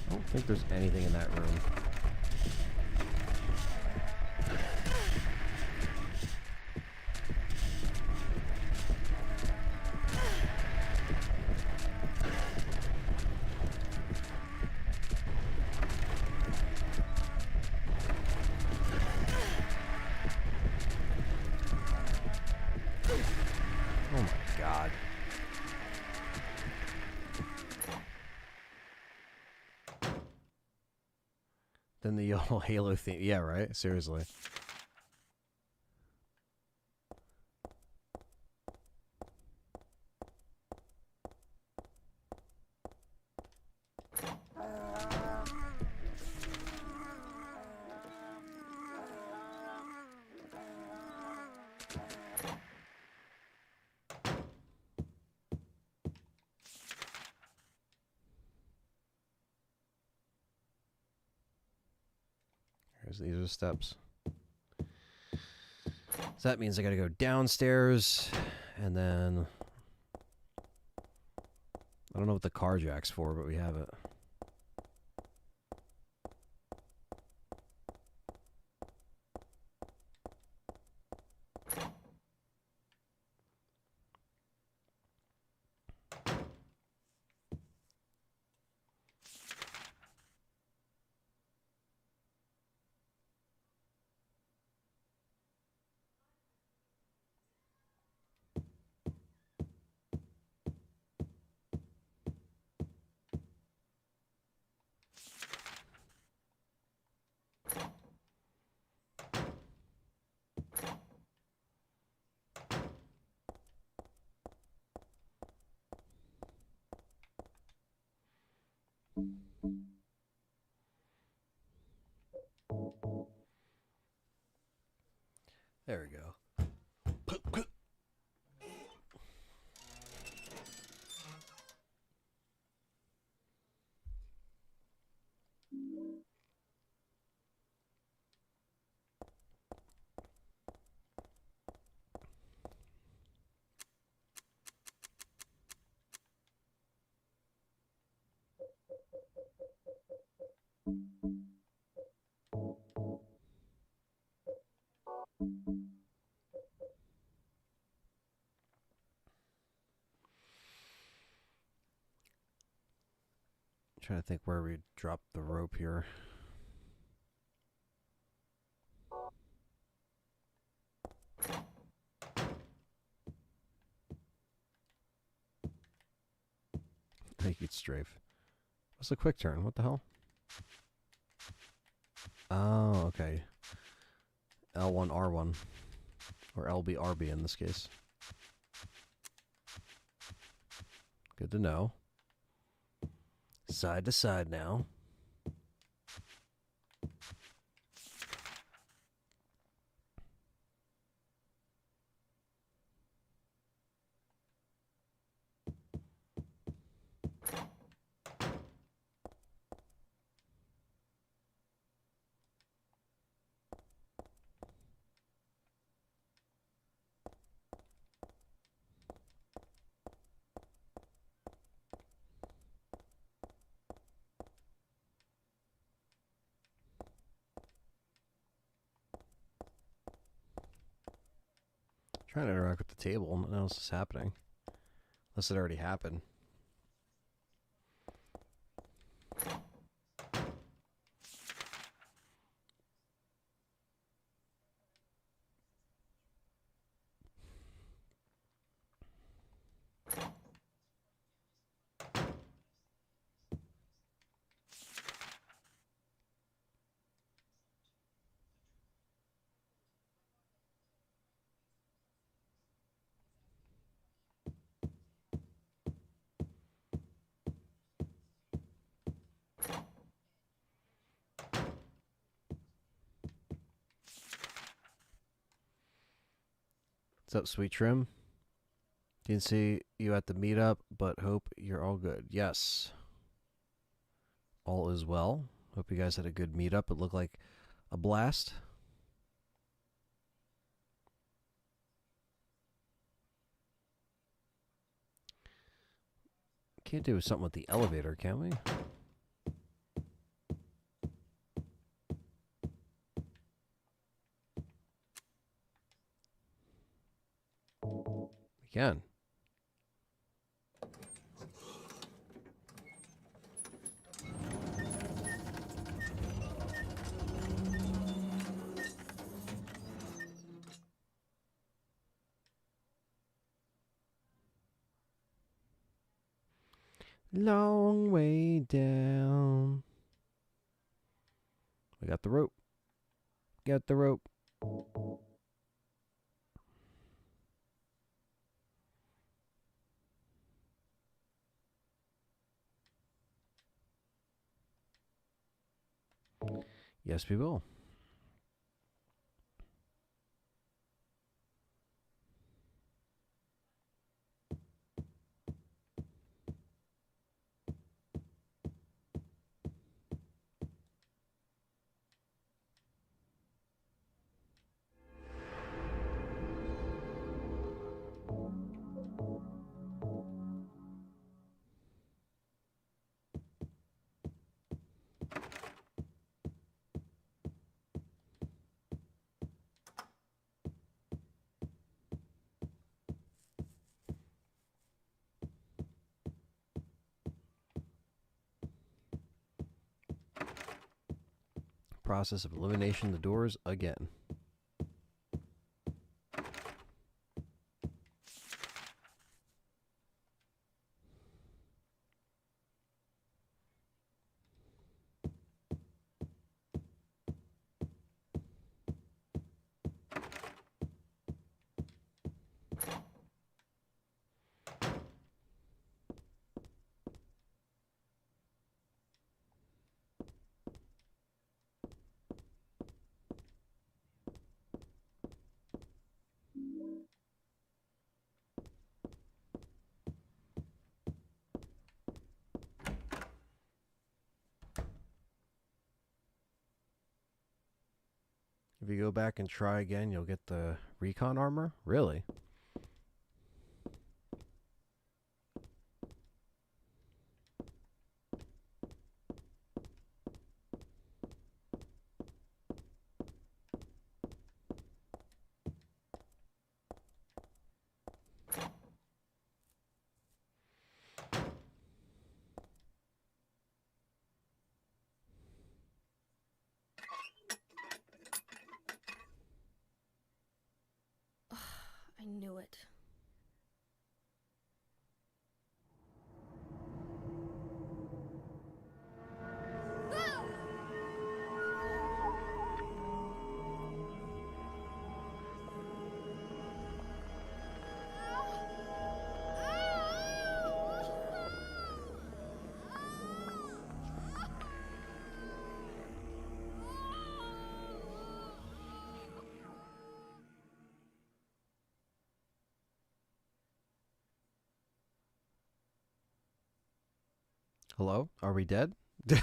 I don't think there's anything in that room. Oh my god. Then the whole Halo theme. Yeah, right? Seriously. These are the steps. So that means I gotta go downstairs, and then I don't know what the car jack's for, but we have it. There we go. Trying to think where we drop the rope here. Thank you, Strafe. What's a quick turn? What the hell? Oh, okay. L1, R1. Or LB, RB in this case. Good to know. Side to side now. Trying to interact with the table. Nothing else is happening. Unless it already happened. What's up, Sweet Trim? Didn't see you at the meetup, but hope you're all good. Yes. All is well. Hope you guys had a good meetup. It looked like a blast. Can't do something with the elevator, can we? We can. Long way down. We got the rope. Got the rope. Yes, we will. Process of elimination the doors again. If you go back and try again, you'll get the recon armor? Really? I knew it. Hello? Are we dead? It's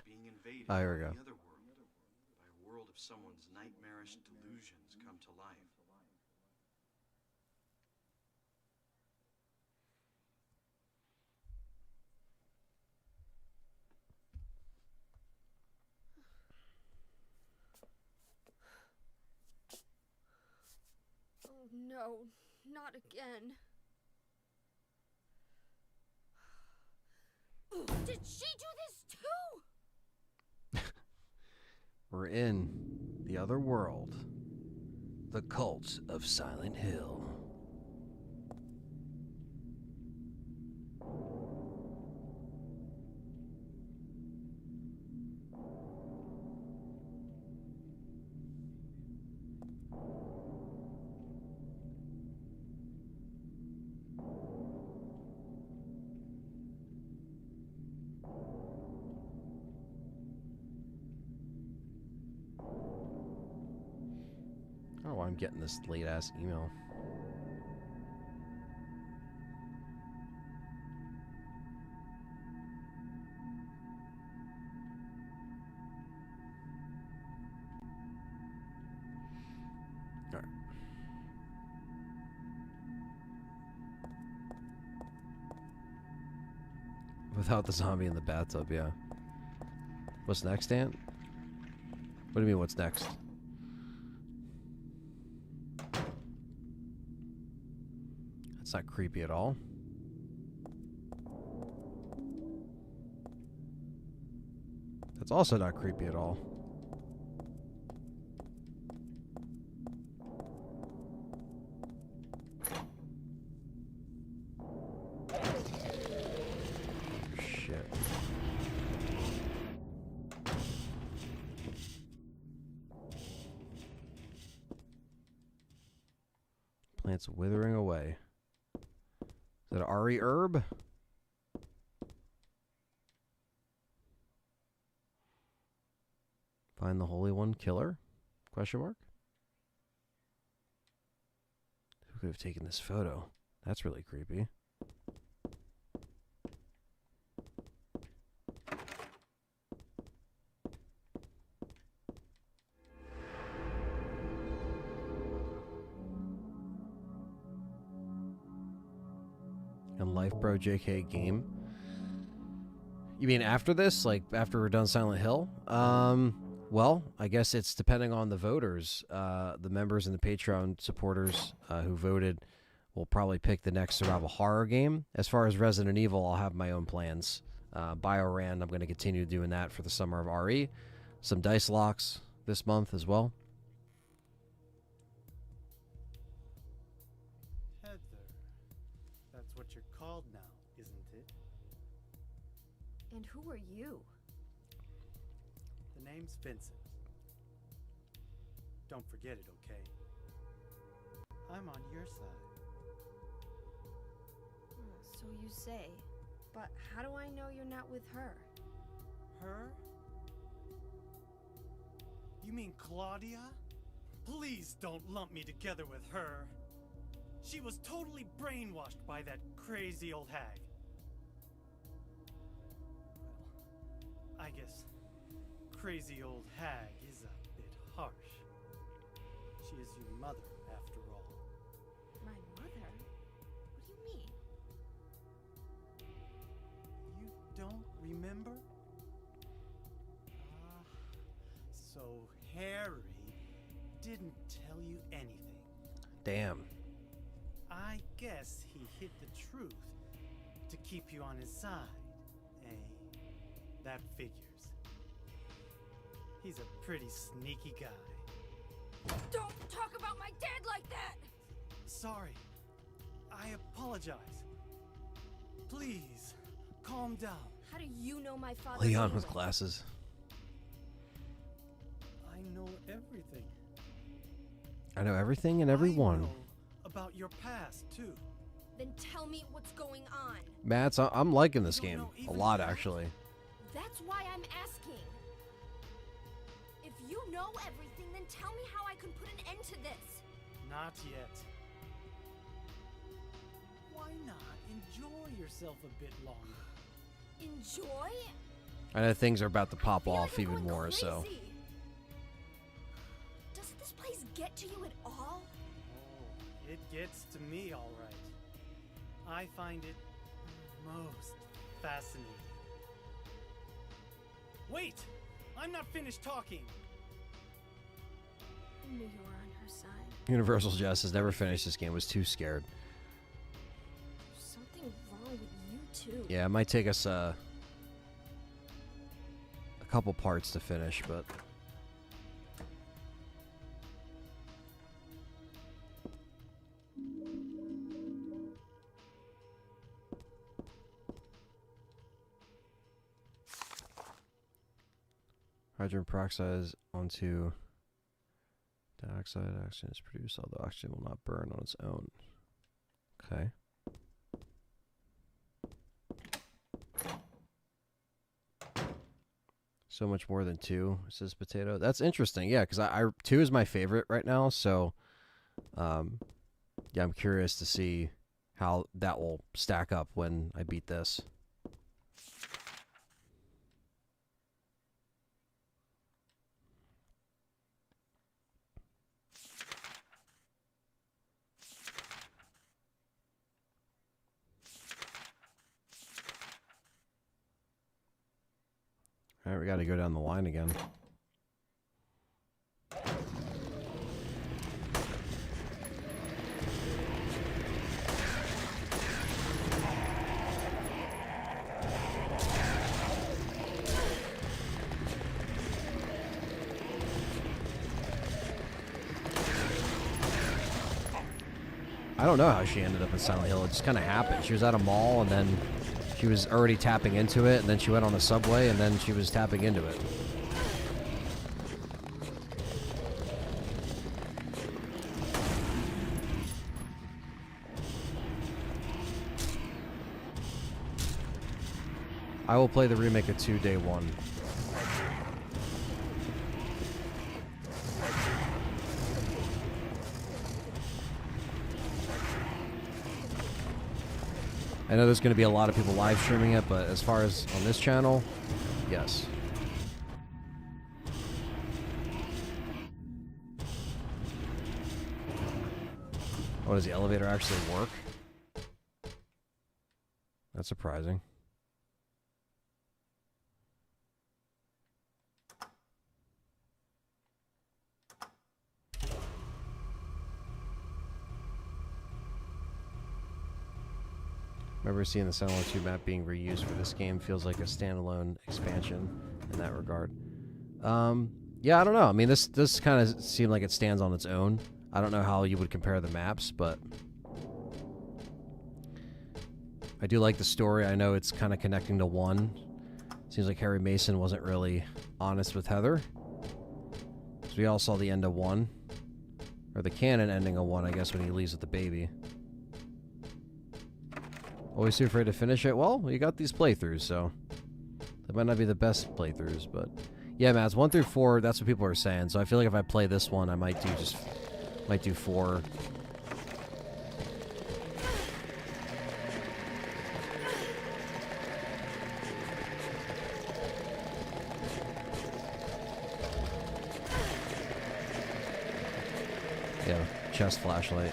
being invaded Oh, here by we go. the other world, by a world of someone's nightmarish delusions come to life. Oh no, not again. Did she do this too? We're in the other world. The cult of Silent Hill. I don't know why I'm getting this late ass email. Without the zombie in the bathtub, yeah. What's next, Dan? What do you mean, what's next? That's not creepy at all. That's also not creepy at all. Shit. Plants withering away. Is that an RE herb? Find the Holy One killer? Question mark? Who could have taken this photo? That's really creepy. And Life Bro JK game. You mean after this? Like after we're done Silent Hill? Well, I guess it's depending on the voters. The members and the Patreon supporters who voted will probably pick the next survival horror game. As far as Resident Evil, I'll have my own plans. BioRand, I'm going to continue doing that for the summer of RE. Some dice locks this month as well. Heather. That's what you're called now, isn't it? And who are you? The name's Vincent. Don't forget it, okay? I'm on your side. So you say. But how do I know you're not with her? Her? You mean Claudia? Please don't lump me together with her. She was totally brainwashed by that crazy old hag. Well, I guess crazy old hag is a bit harsh. She is your mother, after all. My mother? What do you mean? You don't remember? So Harry didn't tell you anything. Damn. I guess he hid the truth to keep you on his side. Eh? That figures. He's a pretty sneaky guy. Don't talk about my dad like that! Sorry. I apologize. Please, calm down. How do you know my father? Leon with anyway? glasses. I know everything. I know everything and I everyone. know about your past, too. Then tell me what's going on. Mats, I'm liking this You don't game know a even lot, that? actually. That's why I'm asking. If you know everything, then tell me how I can put an end to this. Not yet. Why not enjoy yourself a bit longer? Enjoy? I know things are about to pop I feel off like I'm even going more, so. crazy. Doesn't this place get to you at all? Oh, it gets to me, all right. I find it most fascinating. Wait! I'm not finished talking! I knew you were on her side. Universal Justice never finished this game, was too scared. There's something wrong with you too. Yeah, it might take us a couple parts to finish, but hydrogen peroxide onto dioxide. Oxygen is produced, although oxygen will not burn on its own. Okay. So much more than 2, says Potato. That's interesting, yeah, because I 2 is my favorite right now, so yeah, I'm curious to see how that will stack up when I beat this. Alright, we gotta go down the line again. I don't know how she ended up in Silent Hill. It just kind of happened. She was at a mall, and then she was already tapping into it, and then she went on a subway, and then she was tapping into it. I will play the remake of 2 day 1. I know there's going to be a lot of people live streaming it, but as far as on this channel, yes. Oh, does the elevator actually work? That's surprising. Remember seeing the Silent Hill 2 map being reused for this game. Feels like a standalone expansion in that regard. Yeah, I don't know. I mean, this kind of seemed like it stands on its own. I don't know how you would compare the maps, but I do like the story. I know it's kind of connecting to 1. Seems like Harry Mason wasn't really honest with Heather. So we all saw the end of 1. Or the canon ending of 1, I guess, when he leaves with the baby. Always too afraid to finish it? Well, you got these playthroughs, so they might not be the best playthroughs, but yeah, man, it's 1 through 4. That's what people are saying. So I feel like if I play this one, I might do 4. Yeah, chest flashlight.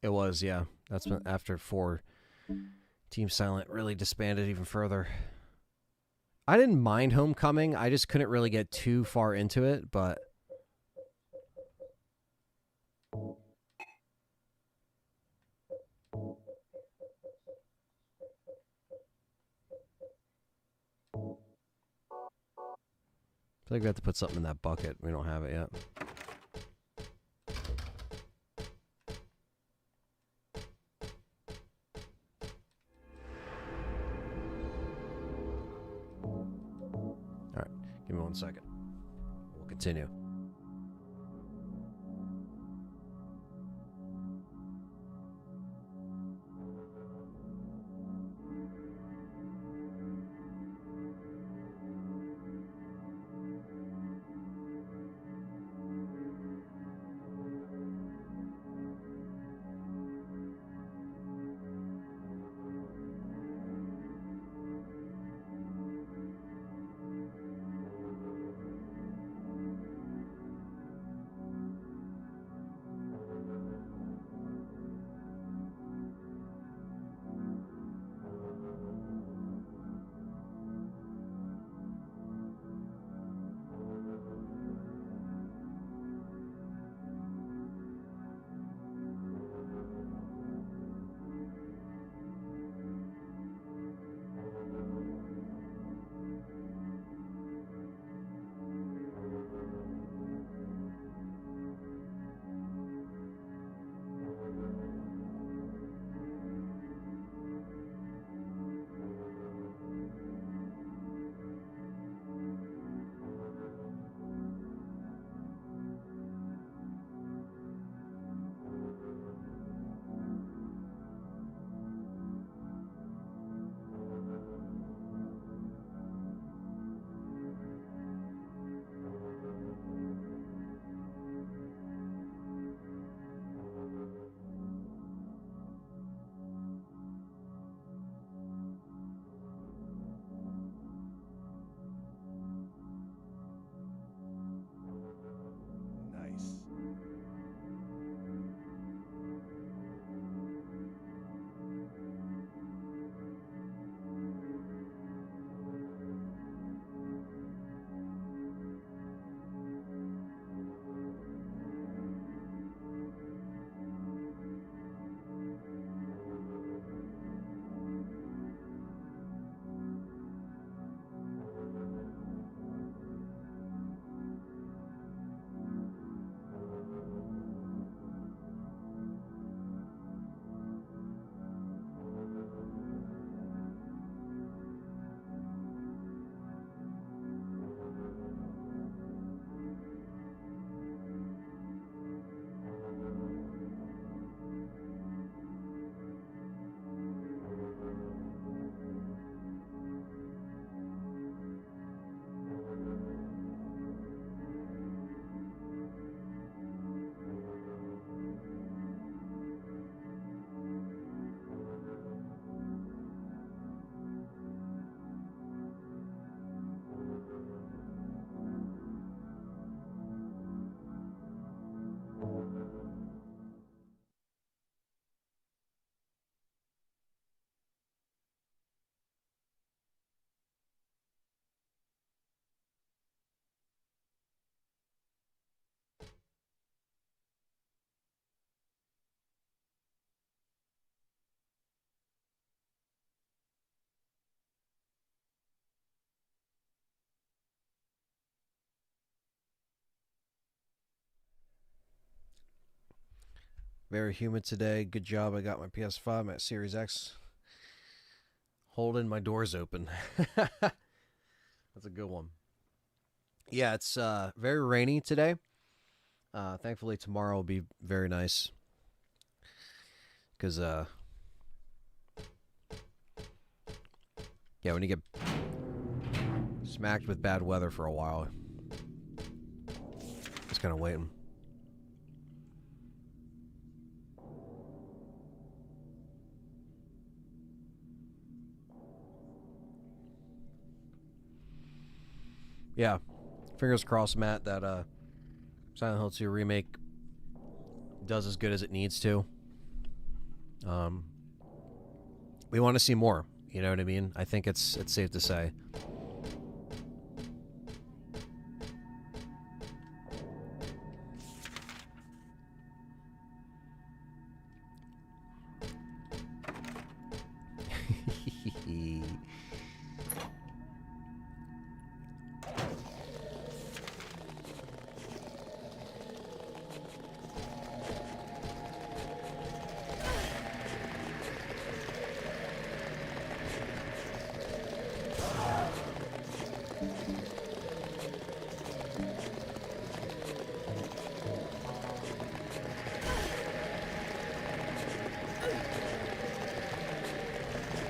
It was, yeah. That's when, after 4, Team Silent really disbanded even further. I didn't mind Homecoming. I just couldn't really get too far into it, but I feel like we have to put something in that bucket. We don't have it yet. Alright, give me 1 second. We'll continue. Very humid today. Good job. I got my PS5, my Series X. Holding my doors open. That's a good one. Yeah, it's very rainy today. Thankfully, tomorrow will be very nice. Because, yeah, when you get smacked with bad weather for a while, just kind of waiting. Yeah, fingers crossed, Matt, that Silent Hill 2 remake does as good as it needs to. We want to see more. You know what I mean? I think it's safe to say.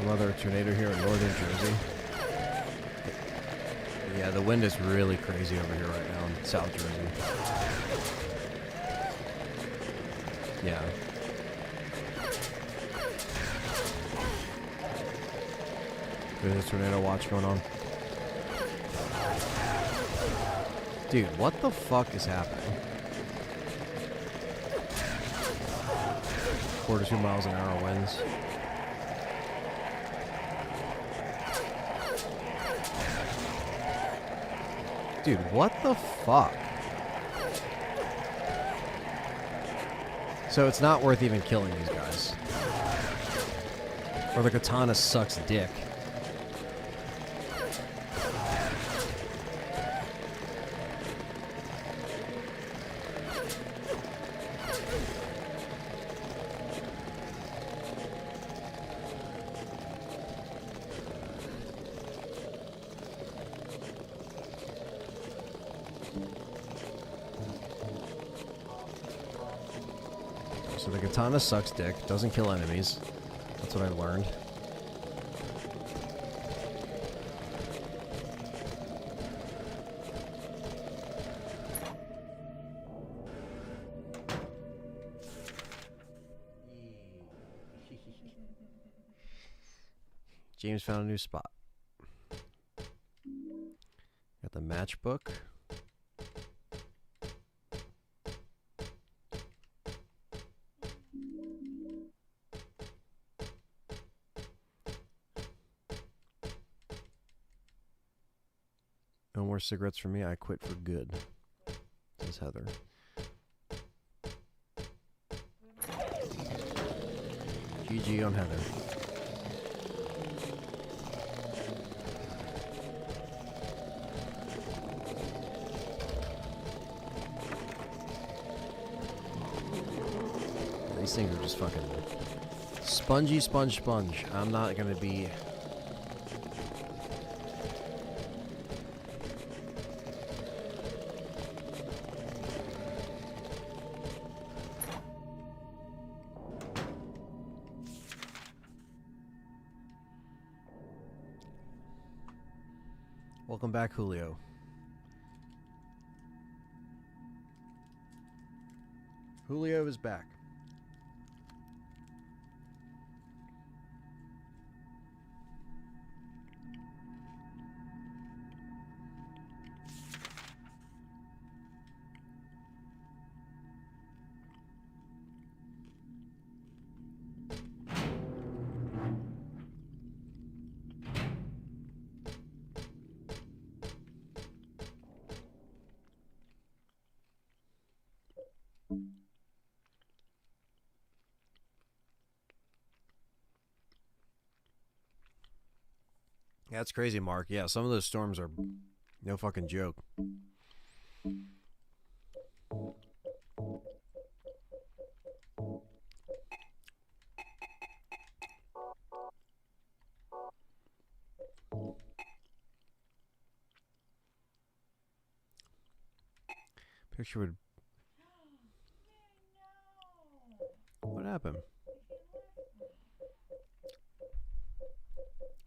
Another tornado here in northern Jersey. Yeah, the wind is really crazy over here right now in South Jersey. Yeah. There's a tornado watch going on. Dude, what the fuck is happening? 42 miles an hour winds. Dude, what the fuck? So it's not worth even killing these guys. Or the katana sucks dick. So the katana sucks dick, doesn't kill enemies. That's what I learned. James found a new spot. Got the matchbook. No more cigarettes for me. I quit for good, says Heather. GG on Heather. These things are just fucking spongy, sponge. I'm not gonna be... Welcome back, Julio. Julio is back. Yeah, that's crazy, Mark. Yeah, some of those storms are no fucking joke. Picture would. What happened?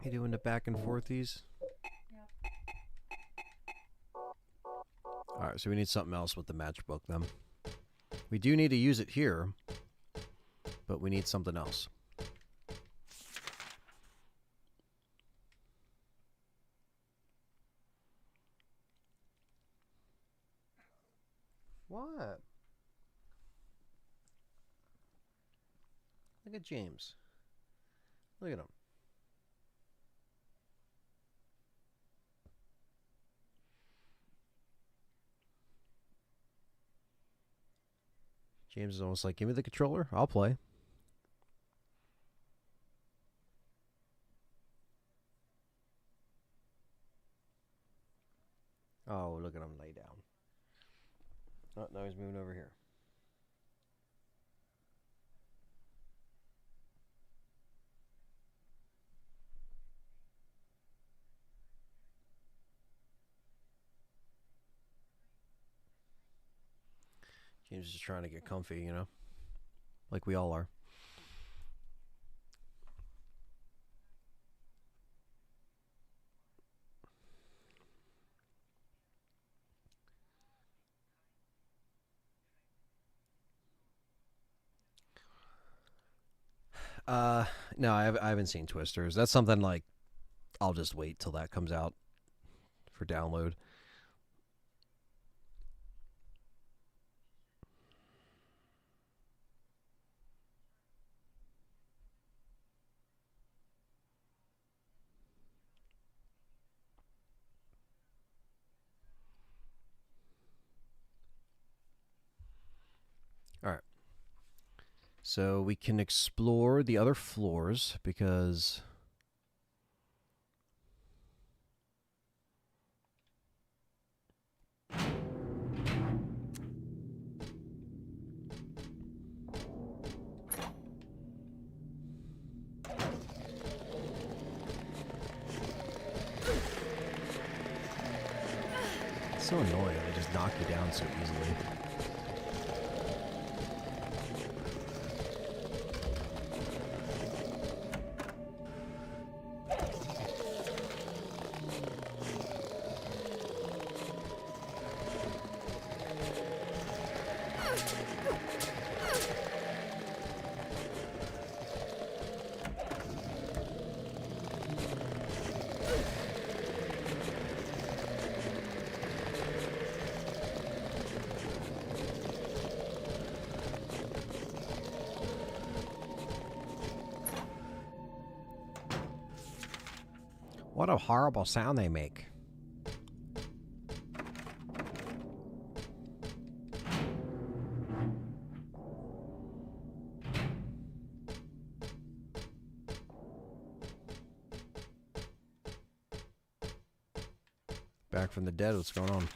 You doing the back and forthies? Alright, so we need something else with the matchbook then. We do need to use it here, but we need something else. What? Look at James. Look at him. James is almost like, give me the controller, I'll play. Oh, look at him lay down. Oh, now he's moving over here. James is just trying to get comfy, you know? Like we all are. No, I haven't seen Twisters. That's something like I'll just wait till that comes out for download. All right. So we can explore the other floors because it's so annoying. They just knock you down so easily. What a horrible sound they make. Back from the dead, what's going on?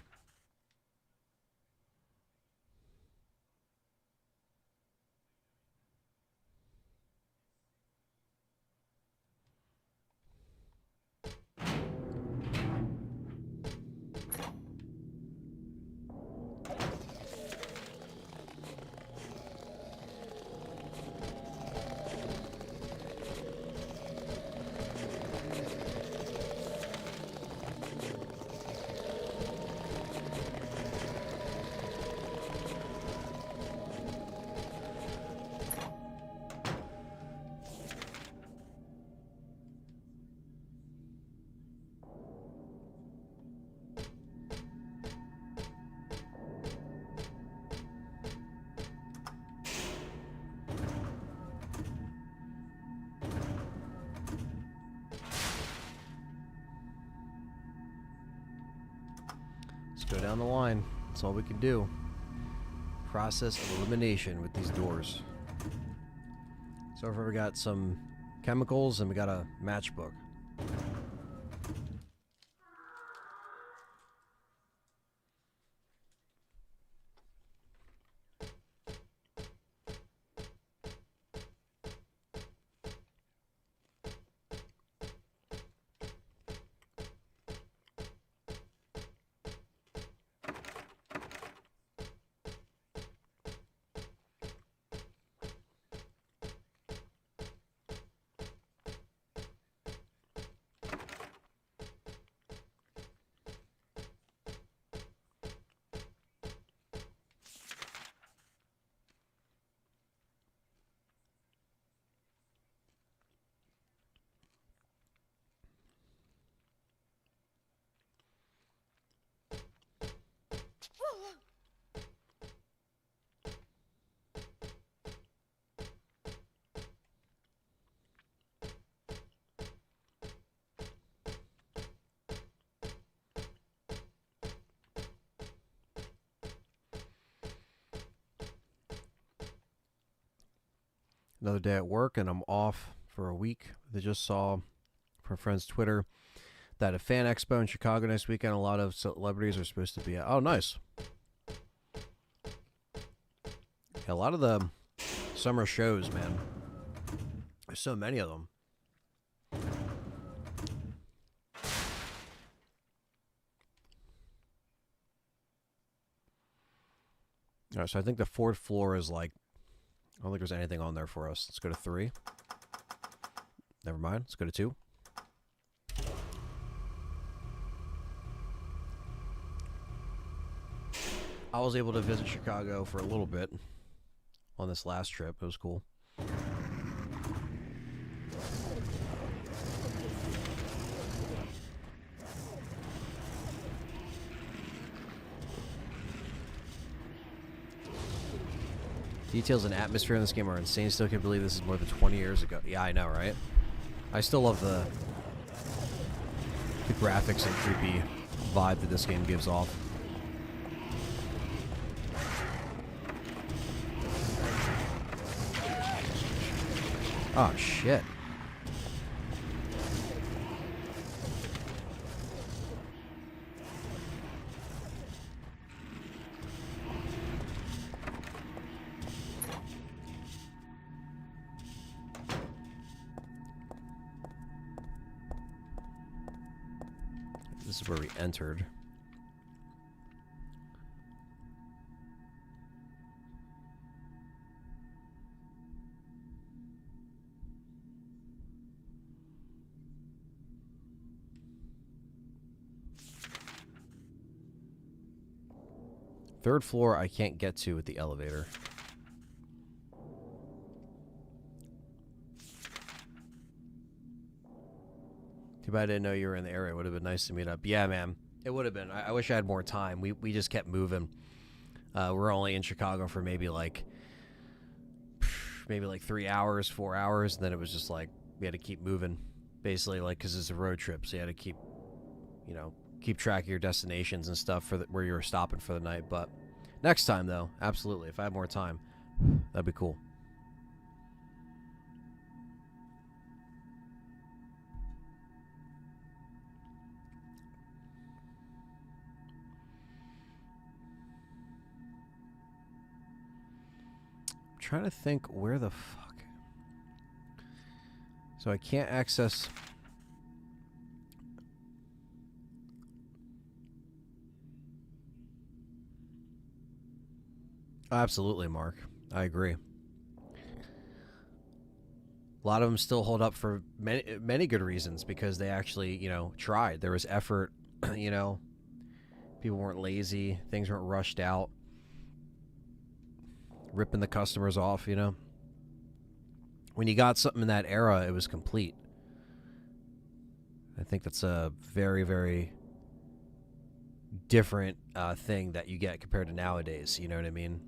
Let's go down the line. That's all we can do. Process of elimination with these doors. So far we got some chemicals and we got a matchbook. Another day at work, and I'm off for a week. They just saw from friend's Twitter that a fan expo in Chicago next weekend. A lot of celebrities are supposed to be at. Oh, nice. Yeah, a lot of the summer shows, man. There's so many of them. All right, so I think the fourth floor is like, I don't think there's anything on there for us. Let's go to 3. Never mind. Let's go to 2. I was able to visit Chicago for a little bit on this last trip. It was cool. Details and atmosphere in this game are insane. Still can't believe this is more than 20 years ago. Yeah, I know, right? I still love the graphics and creepy vibe that this game gives off. Oh, shit. This is where we entered. Third floor I can't get to with the elevator. Too bad I didn't know you were in the area. It would have been nice to meet up. Yeah, man. It would have been. I wish I had more time. We just kept moving. We're only in Chicago for maybe like 3 hours, 4 hours, and then it was just like we had to keep moving, basically, like because it's a road trip, so you had to keep, keep track of your destinations and stuff for where you were stopping for the night. But next time, though, absolutely, if I had more time, that'd be cool. Trying to think where the fuck. So I can't access. Absolutely, Mark. I agree. A lot of them still hold up for many good reasons because they actually, tried. There was effort, people weren't lazy, things weren't rushed out. Ripping the customers off, When you got something in that era, it was complete. I think that's a very, very different thing that you get compared to nowadays. You know what I mean?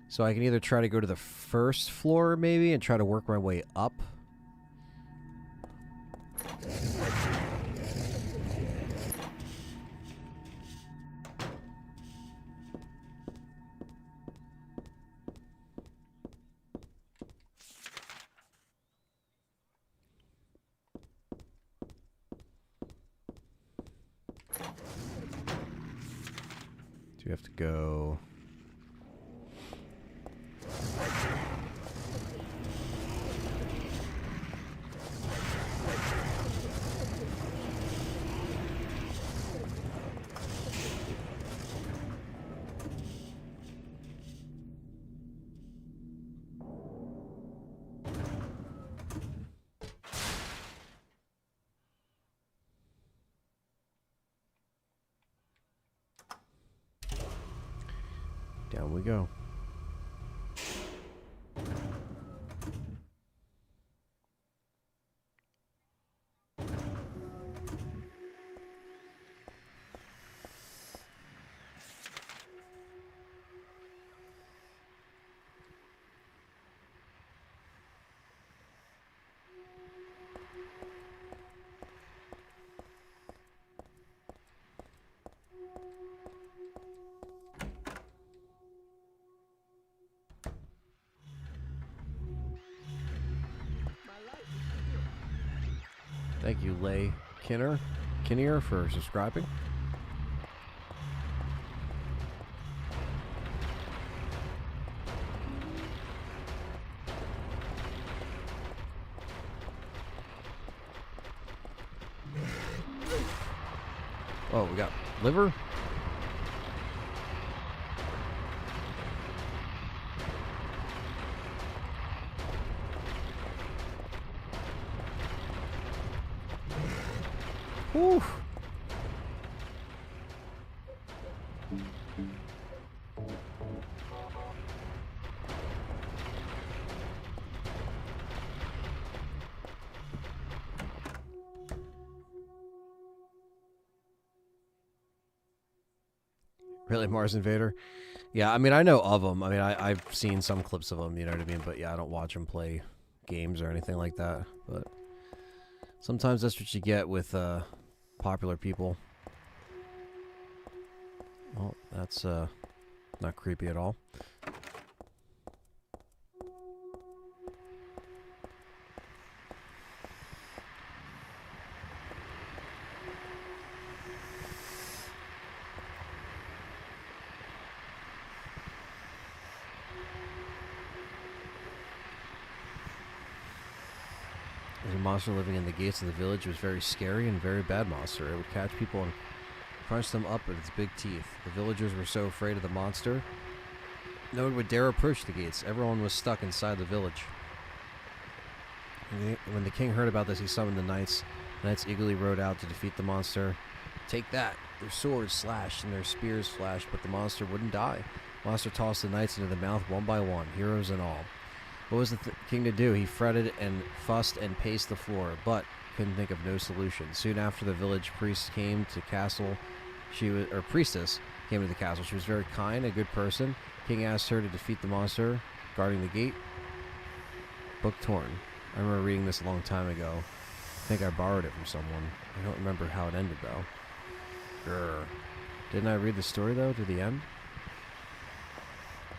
So I can either try to go to the first floor, maybe, and try to work my way up. Do you have to go? Down we go. Thank you, Lay Kinnear, for subscribing. Oh, we got liver. Whew. Really, Mars Invader? Yeah, I mean, I know of them. I mean, I've seen some clips of them, you know what I mean? But yeah, I don't watch them play games or anything like that. But sometimes that's what you get with popular people. Well, that's not creepy at all. There's a monster living in the gates of the village. It was very scary and very bad monster. It would catch people and crunch them up with its big teeth. The villagers were so afraid of the monster, no one would dare approach the gates. Everyone was stuck inside the village. When the king heard about this, he summoned the knights. The knights eagerly rode out to defeat the monster. Take that! Their swords slashed and their spears flashed, but the monster wouldn't die. The monster tossed the knights into the mouth one by one, heroes and all. What was the king to do? He fretted and fussed and paced the floor, but couldn't think of no solution. Soon after, the village priest came to castle. Priestess came to the castle. She was very kind, a good person. King asked her to defeat the monster guarding the gate. Book torn. I remember reading this a long time ago. I think I borrowed it from someone. I don't remember how it ended, though. Grr. Didn't I read the story, though, to the end?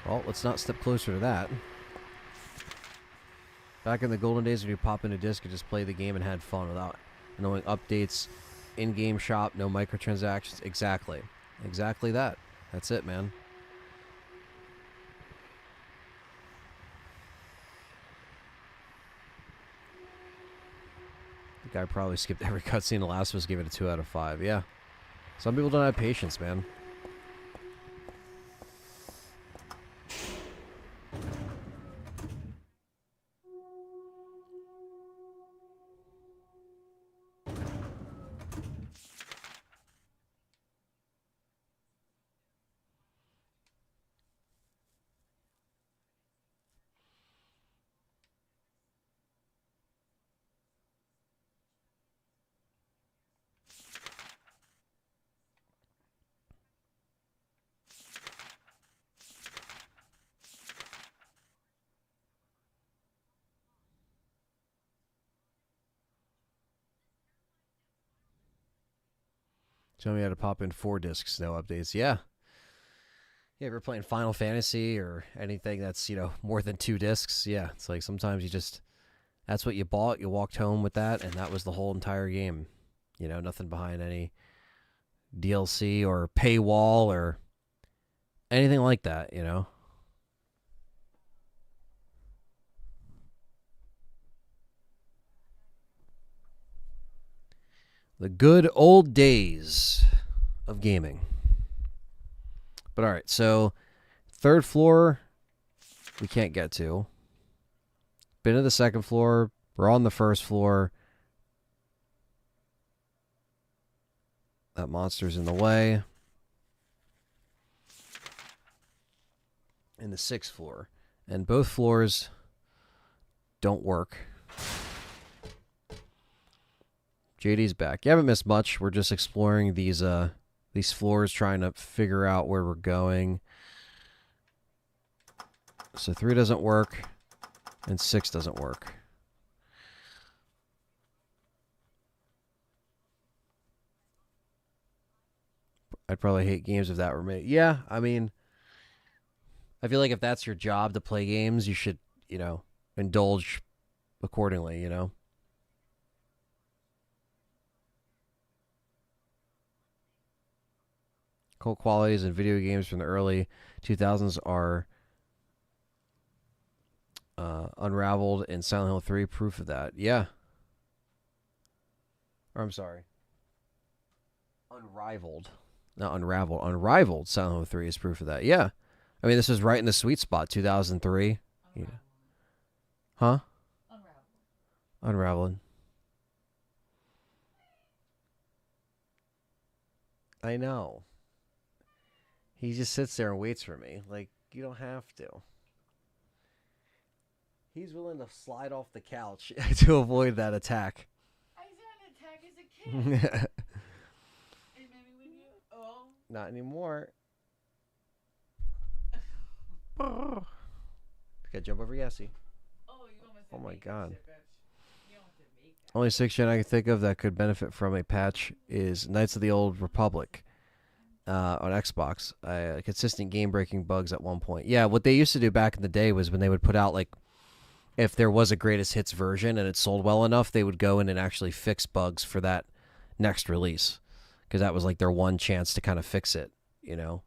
Well, let's not step closer to that. Back in the golden days when you pop in a disc and just play the game and had fun without knowing updates, in-game shop, no microtransactions. Exactly. Exactly that. That's it, man. The guy probably skipped every cutscene. The last was giving it a 2 out of 5. Yeah. Some people don't have patience, man. Show me how to pop in 4 discs, no updates. Yeah. Yeah, if you're playing Final Fantasy or anything that's, more than 2 discs, yeah. It's like sometimes you just, that's what you bought, you walked home with that, and that was the whole entire game. Nothing behind any DLC or paywall or anything like that, The good old days of gaming. But all right, so 3rd floor, we can't get to. Been to the 2nd floor. We're on the 1st floor. That monster's in the way. In the 6th floor. And both floors don't work. JD's back. You haven't missed much. We're just exploring these floors, trying to figure out where we're going. So 3 doesn't work, and 6 doesn't work. I'd probably hate games if that were me. Yeah, I mean, I feel like if that's your job to play games, you should, indulge accordingly, Cult qualities in video games from the early 2000s are unraveled in Silent Hill 3. Proof of that. Yeah. Or I'm sorry. Unrivaled. Not unraveled. Unrivaled Silent Hill 3 is proof of that. Yeah. I mean, this was right in the sweet spot, 2003. Yeah. Huh? Unraveled. I know. He just sits there and waits for me. Like, you don't have to. He's willing to slide off the couch to avoid that attack. I saw an attack as a kid. And maybe when you... Oh. Not anymore. Gotta jump over Yessie. Oh, you almost Oh my make God. that bitch. You almost did make that. Only 6-gen I can think of that could benefit from a patch is Knights of the Old Republic on Xbox. Consistent game-breaking bugs at one point. Yeah, what they used to do back in the day was when they would put out, like, if there was a greatest hits version and it sold well enough, they would go in and actually fix bugs for that next release. Because that was, like, their one chance to kind of fix it, you know?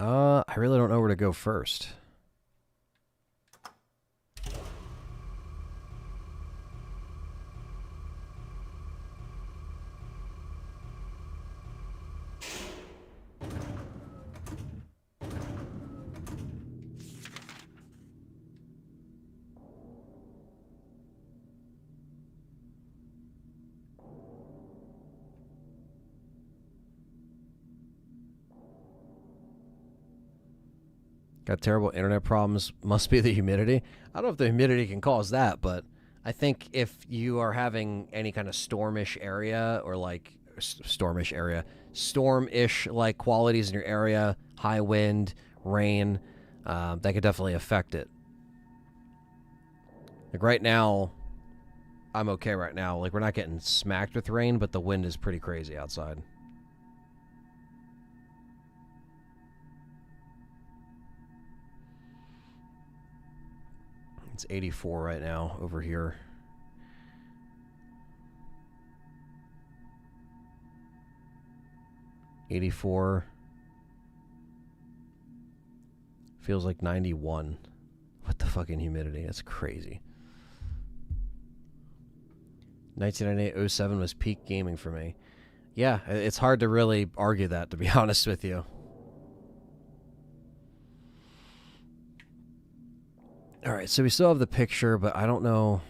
I really don't know where to go first. Got terrible internet problems. Must be the humidity. I don't know if the humidity can cause that, but I think if you are having any kind of stormish area or like stormish like qualities in your area, high wind, rain, that could definitely affect it. Like right now, I'm okay right now. Like we're not getting smacked with rain, but the wind is pretty crazy outside. It's 84 right now over here. $84 feels like 91. What the fucking humidity? That's crazy. 1998-07 was peak gaming for me. Yeah, it's hard to really argue that, to be honest with you. All right, so we still have the picture, but I don't know.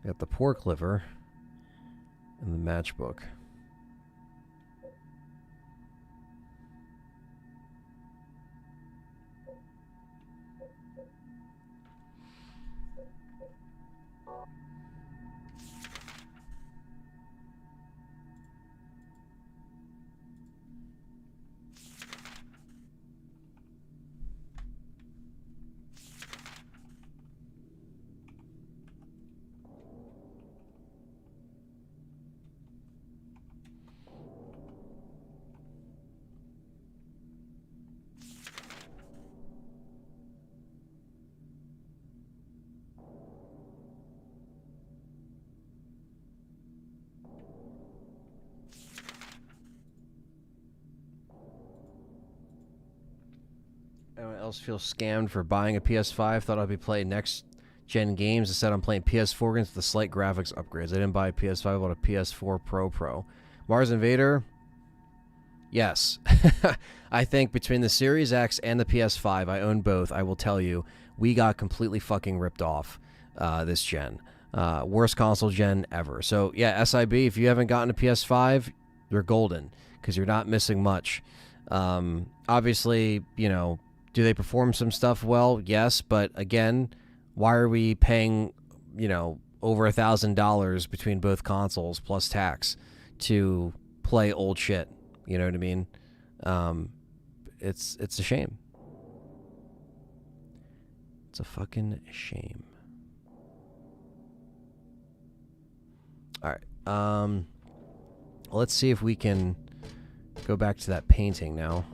Got the pork liver and the matchbook. Anyone else feel scammed for buying a PS5? Thought I'd be playing next-gen games. Instead, I'm playing PS4 games with the slight graphics upgrades. I didn't buy a PS5, I bought a PS4 Pro. Mars Invader? Yes. I think between the Series X and the PS5, I own both, I will tell you, we got completely fucking ripped off this gen. Worst console gen ever. So, yeah, SIB, if you haven't gotten a PS5, you're golden, because you're not missing much. Obviously, you know, do they perform some stuff well? Yes, but again, why are we paying, you know, over $1,000 between both consoles plus tax to play old shit? You know what I mean? It's a shame. It's a fucking shame. Alright, let's see if we can go back to that painting now.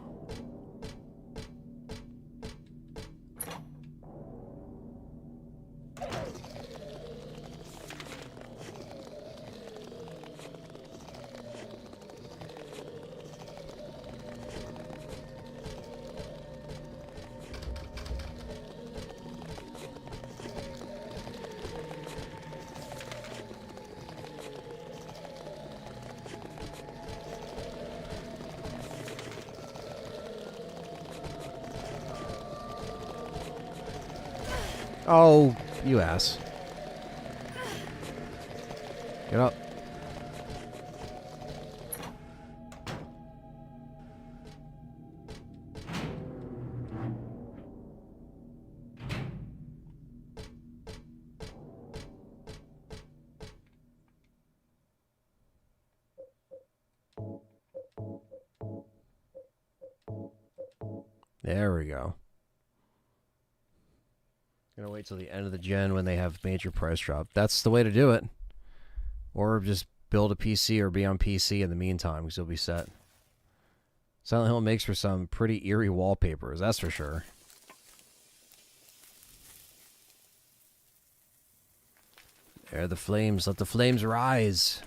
Oh, you ass. Get up. There we go. Gonna wait till the end of the gen when they have major price drop. That's the way to do it. Or just build a PC or be on PC in the meantime, because you'll be set. Silent Hill makes for some pretty eerie wallpapers, that's for sure. There are the flames. Let the flames rise.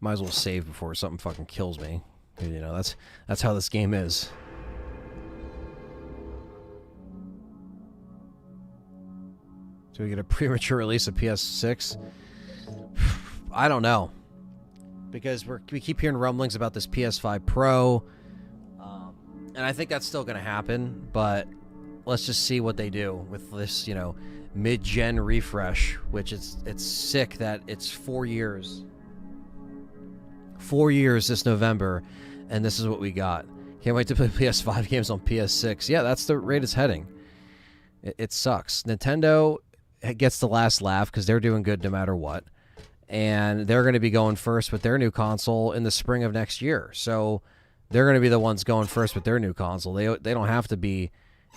Might as well save before something fucking kills me. You know, that's how this game is. Do we get a premature release of PS6? I don't know. Because we keep hearing rumblings about this PS5 Pro. And I think that's still going to happen. But let's just see what they do with this, you know, mid-gen refresh. Which it's sick that it's 4 years. 4 years this November, and this is what we got. Can't wait to play PS5 games on PS6. Yeah, that's the rate it's heading. It sucks. Nintendo gets the last laugh because they're doing good no matter what. And they're going to be going first with their new console in the spring of next year. So they're going to be the ones going first with their new console. They don't have to be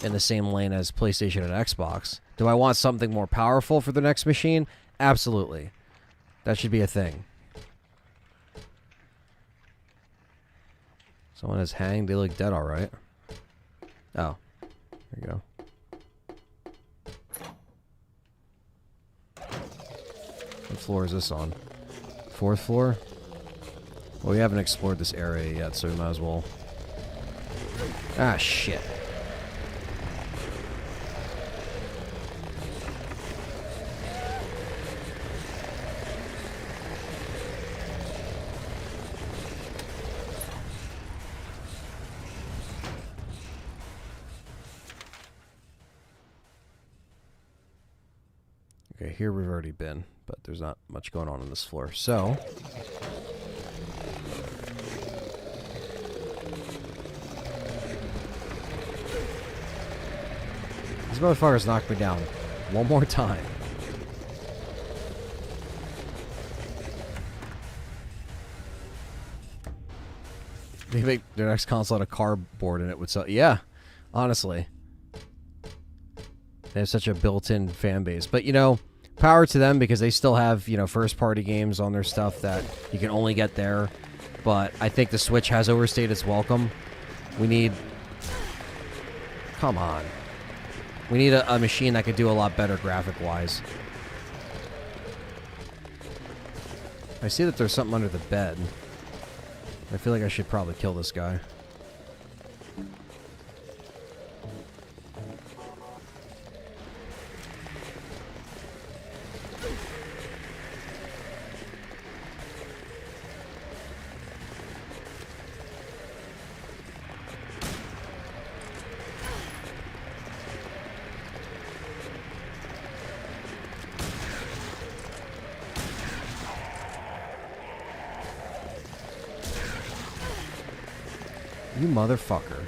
in the same lane as PlayStation and Xbox. Do I want something more powerful for the next machine? Absolutely. That should be a thing. Someone is hanged. They look dead, all right. Oh, there you go. What floor is this on? 4th floor? Well, we haven't explored this area yet, so we might as well. Ah, shit. Okay, here we've already been, but there's not much going on this floor. So, these motherfuckers knocked me down one more time. They make their next console out of cardboard and it would sell. Yeah, honestly. They have such a built-in fan base. But, you know, power to them because they still have, you know, first-party games on their stuff that you can only get there. But I think the Switch has overstayed its welcome. We need... Come on. We need a machine that could do a lot better graphic-wise. I see that there's something under the bed. I feel like I should probably kill this guy. You motherfucker.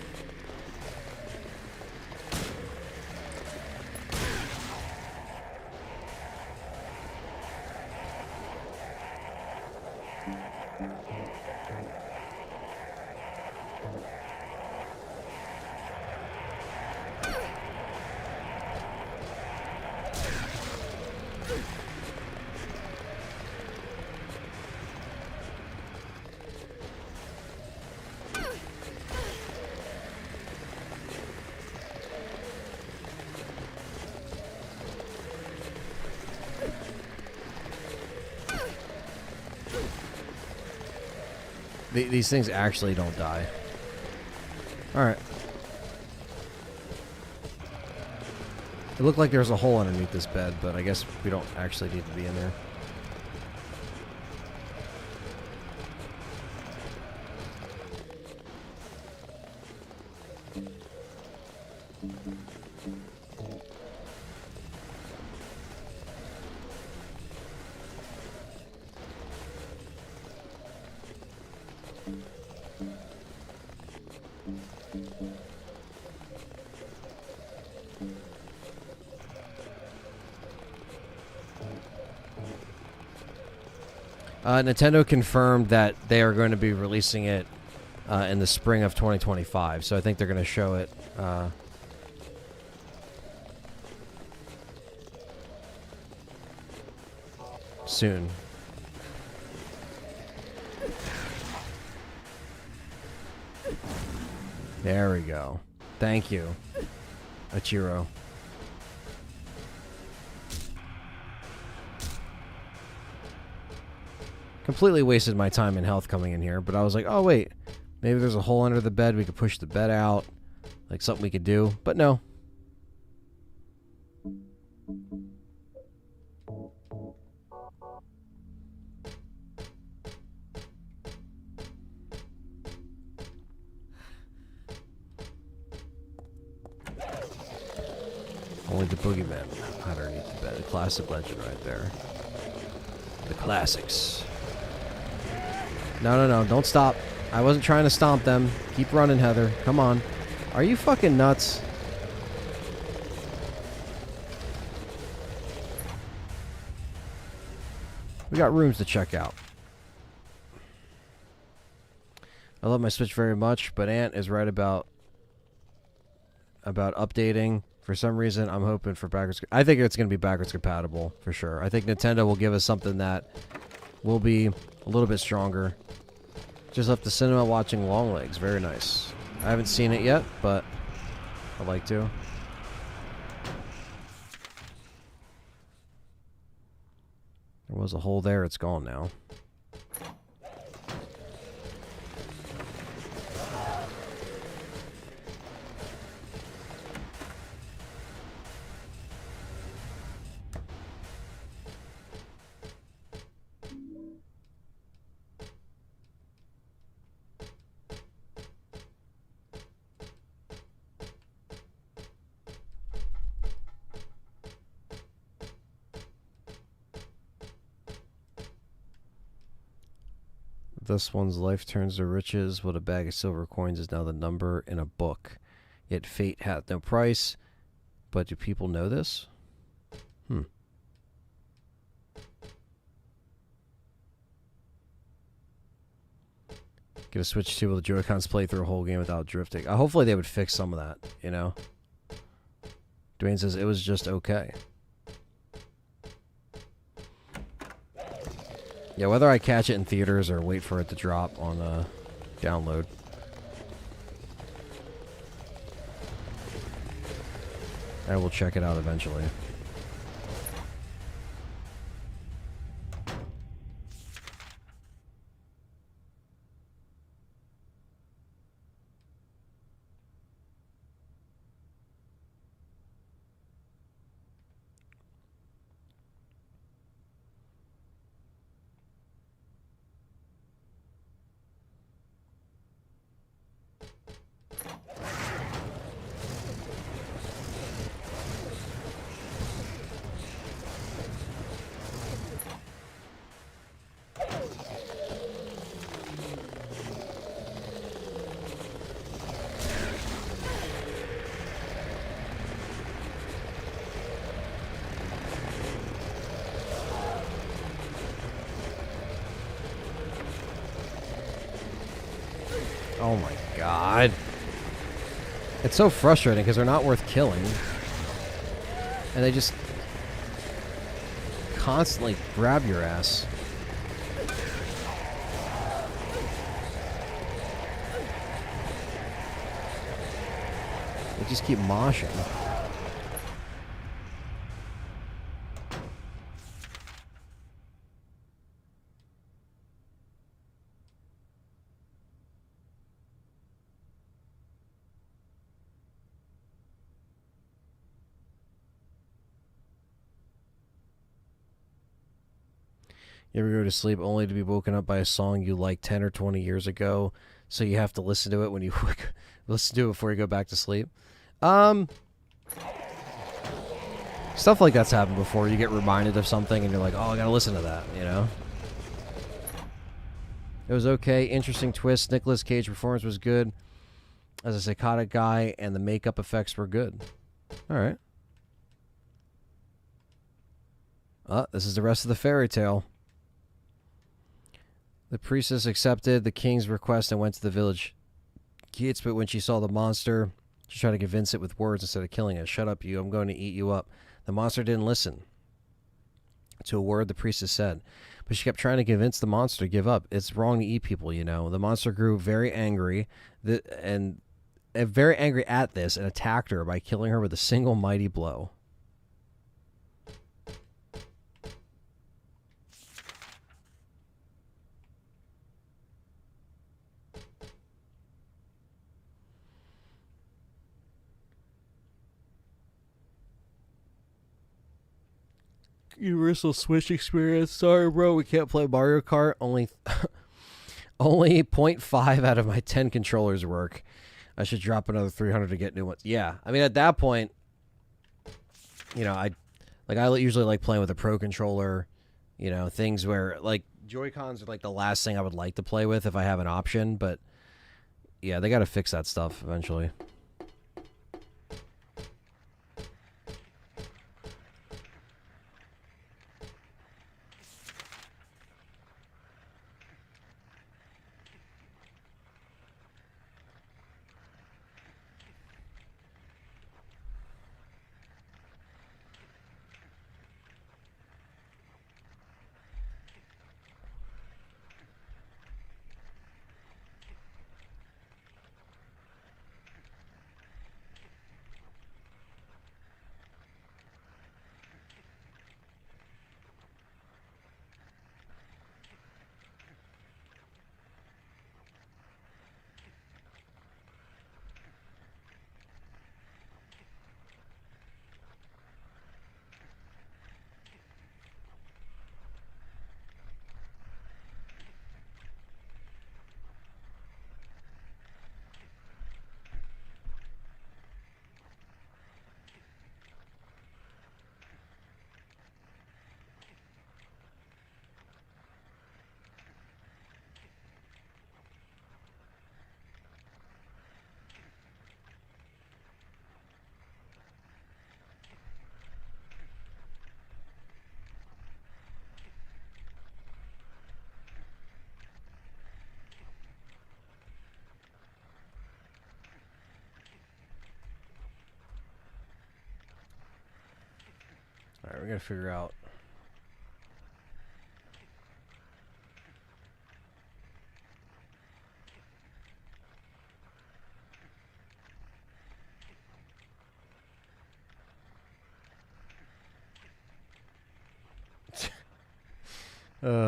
These things actually don't die. Alright. It looked like there was a hole underneath this bed, but I guess we don't actually need to be in there. Nintendo confirmed that they are going to be releasing it in the spring of 2025, so I think they're going to show it soon. There we go. Thank you, Ichiro. Completely wasted my time and health coming in here, but I was like, oh wait, maybe there's a hole under the bed, we could push the bed out, like something we could do, but no. Only the boogeyman underneath the bed. A classic legend right there. The classics. No, don't stop. I wasn't trying to stomp them. Keep running, Heather. Come on. Are you fucking nuts? We got rooms to check out. I love my Switch very much, but Ant is right about updating. For some reason, I'm hoping for backwards. I think it's going to be backwards compatible for sure. I think Nintendo will give us something that will be a little bit stronger. Just left the cinema watching Long Legs. Very nice. I haven't seen it yet, but I'd like to. There was a hole there. It's gone now. This one's life turns to riches. What a bag of silver coins is now the number in a book. Yet fate hath no price. But do people know this? Get a Switch 2 with the Joy-Cons play through a whole game without drifting. Hopefully they would fix some of that, you know? Dwayne says it was just okay. Yeah, whether I catch it in theaters or wait for it to drop on download. I will check it out eventually. Oh my god. It's so frustrating because they're not worth killing. And they just constantly grab your ass. They just keep moshing. You ever go to sleep only to be woken up by a song you liked 10 or 20 years ago, so you have to listen to it when you listen to it before you go back to sleep? Stuff like that's happened before. You get reminded of something and you're like, oh, I gotta listen to that, you know? It was okay. Interesting twist. Nicolas Cage performance was good as a psychotic guy, and the makeup effects were good. All right. This is the rest of the fairy tale. The priestess accepted the king's request and went to the village gates, but when she saw the monster, she tried to convince it with words instead of killing it. Shut up, you. I'm going to eat you up. The monster didn't listen to a word the priestess said, but she kept trying to convince the monster to give up. It's wrong to eat people, you know. The monster grew very angry and very angry at this and attacked her by killing her with a single mighty blow. Universal Switch experience. Sorry, bro, we can't play Mario Kart. Only 0.5 out of my 10 controllers work. I should drop another 300 to get new ones. Yeah, I mean, at that point, you know, I usually like playing with a pro controller. You know, things where like Joy-Cons are like the last thing I would like to play with if I have an option. But yeah, they got to fix that stuff eventually. All right, we gotta figure out.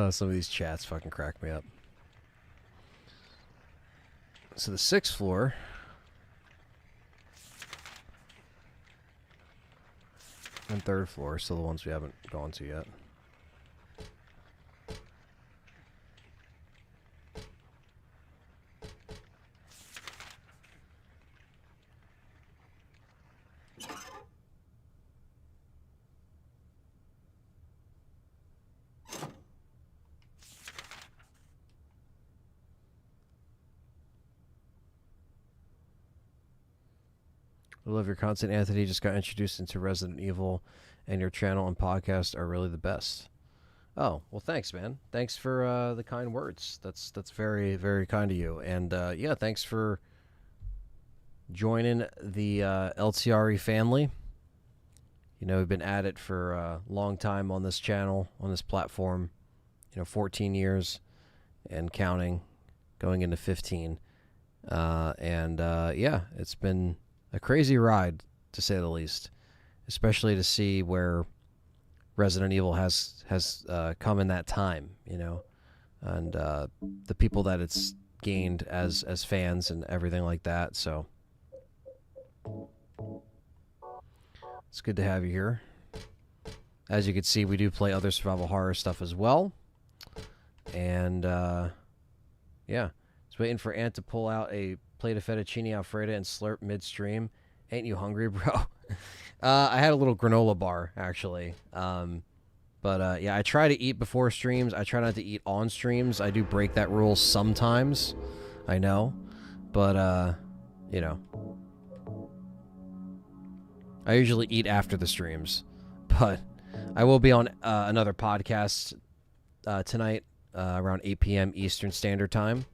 Some of these chats fucking crack me up. So the 6th floor. And 3rd floor, still the ones we haven't gone to yet. I love your content, Anthony. Just got introduced into Resident Evil, and your channel and podcast are really the best. Oh, well, thanks, man. Thanks for the kind words. That's very, very kind of you. And yeah, thanks for joining the LTRE family. You know, we've been at it for a long time on this channel, on this platform. 14 years and counting, going into 15. Yeah, it's been a crazy ride, to say the least, especially to see where Resident Evil has come in that time, and the people that it's gained as fans and everything like that. So it's good to have you here. As you can see, we do play other survival horror stuff as well. And yeah, just waiting for Ant to pull out a plate of fettuccine alfredo and slurp midstream. Ain't you hungry, bro? I had a little granola bar, actually. Yeah, I try to eat before streams. I try not to eat on streams. I do break that rule sometimes, I know. But, I usually eat after the streams. But I will be on another podcast tonight around 8 p.m. Eastern Standard Time.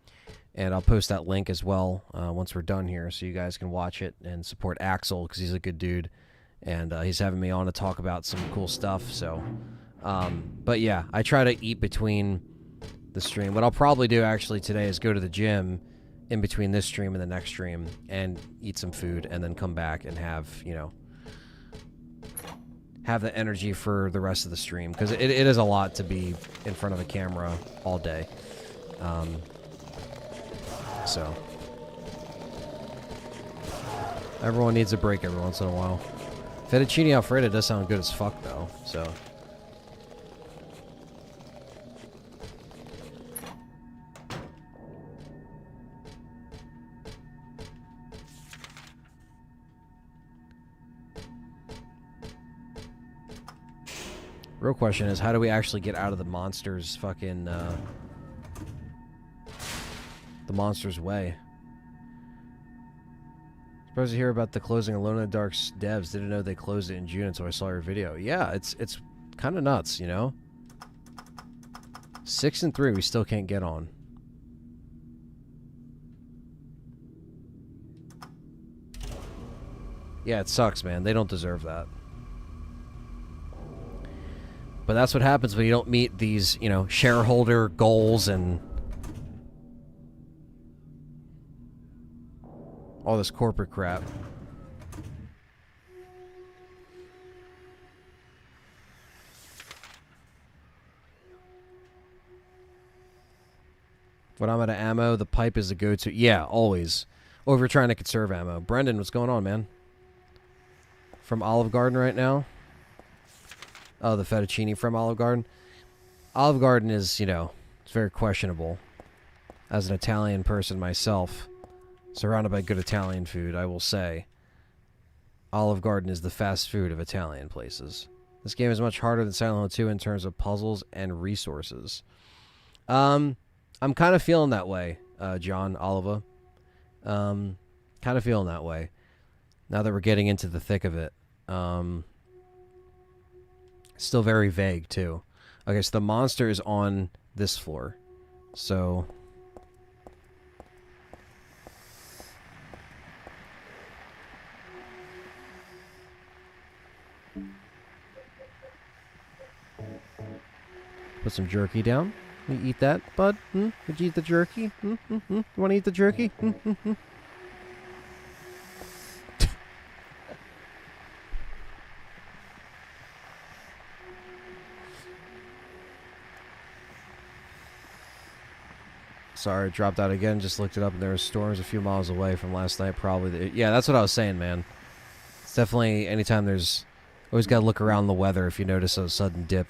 And I'll post that link as well once we're done here so you guys can watch it and support Axel because he's a good dude. And he's having me on to talk about some cool stuff. So, but yeah, I try to eat between the stream. What I'll probably do actually today is go to the gym in between this stream and the next stream and eat some food and then come back and have, have the energy for the rest of the stream because it is a lot to be in front of a camera all day. So everyone needs a break every once in a while. Fettuccine Alfredo does sound good as fuck though, so. Real question is, how do we actually get out of the monster's fucking, the monster's way? Surprised to hear about the closing Alone in the Dark's devs. Didn't know they closed it in June until I saw your video. Yeah, it's kind of nuts, 6 and 3 we still can't get on. Yeah, it sucks, man. They don't deserve that. But that's what happens when you don't meet these, shareholder goals and all this corporate crap. When I'm out of ammo, the pipe is the go-to. Yeah, always. Or if you're trying to conserve ammo. Brendan, what's going on, man? From Olive Garden right now? Oh, the fettuccine from Olive Garden? Olive Garden is, it's very questionable. As an Italian person myself, surrounded by good Italian food, I will say Olive Garden is the fast food of Italian places. This game is much harder than Silent Hill 2 in terms of puzzles and resources. I'm kind of feeling that way, John, Oliva. Kind of feeling that way. Now that we're getting into the thick of it. Still very vague, too. Okay, so the monster is on this floor. So put some jerky down. You eat that, bud? Would you eat the jerky? You want to eat the jerky? Sorry, it dropped out again. Just looked it up, and there were storms a few miles away from last night. Probably. Yeah, that's what I was saying, man. It's definitely anytime there's... Always got to look around the weather if you notice a sudden dip.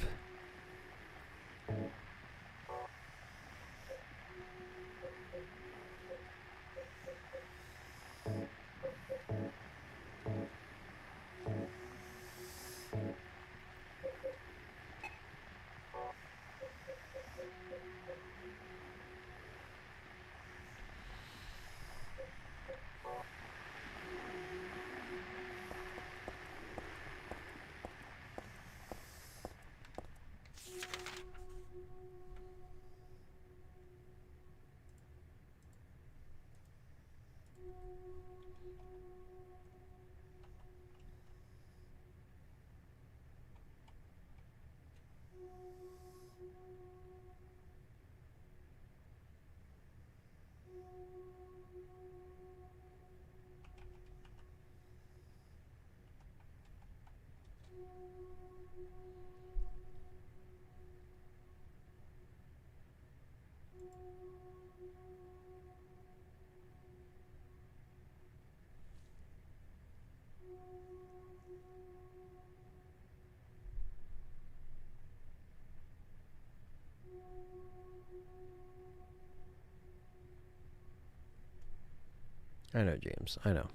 I know, James. I know.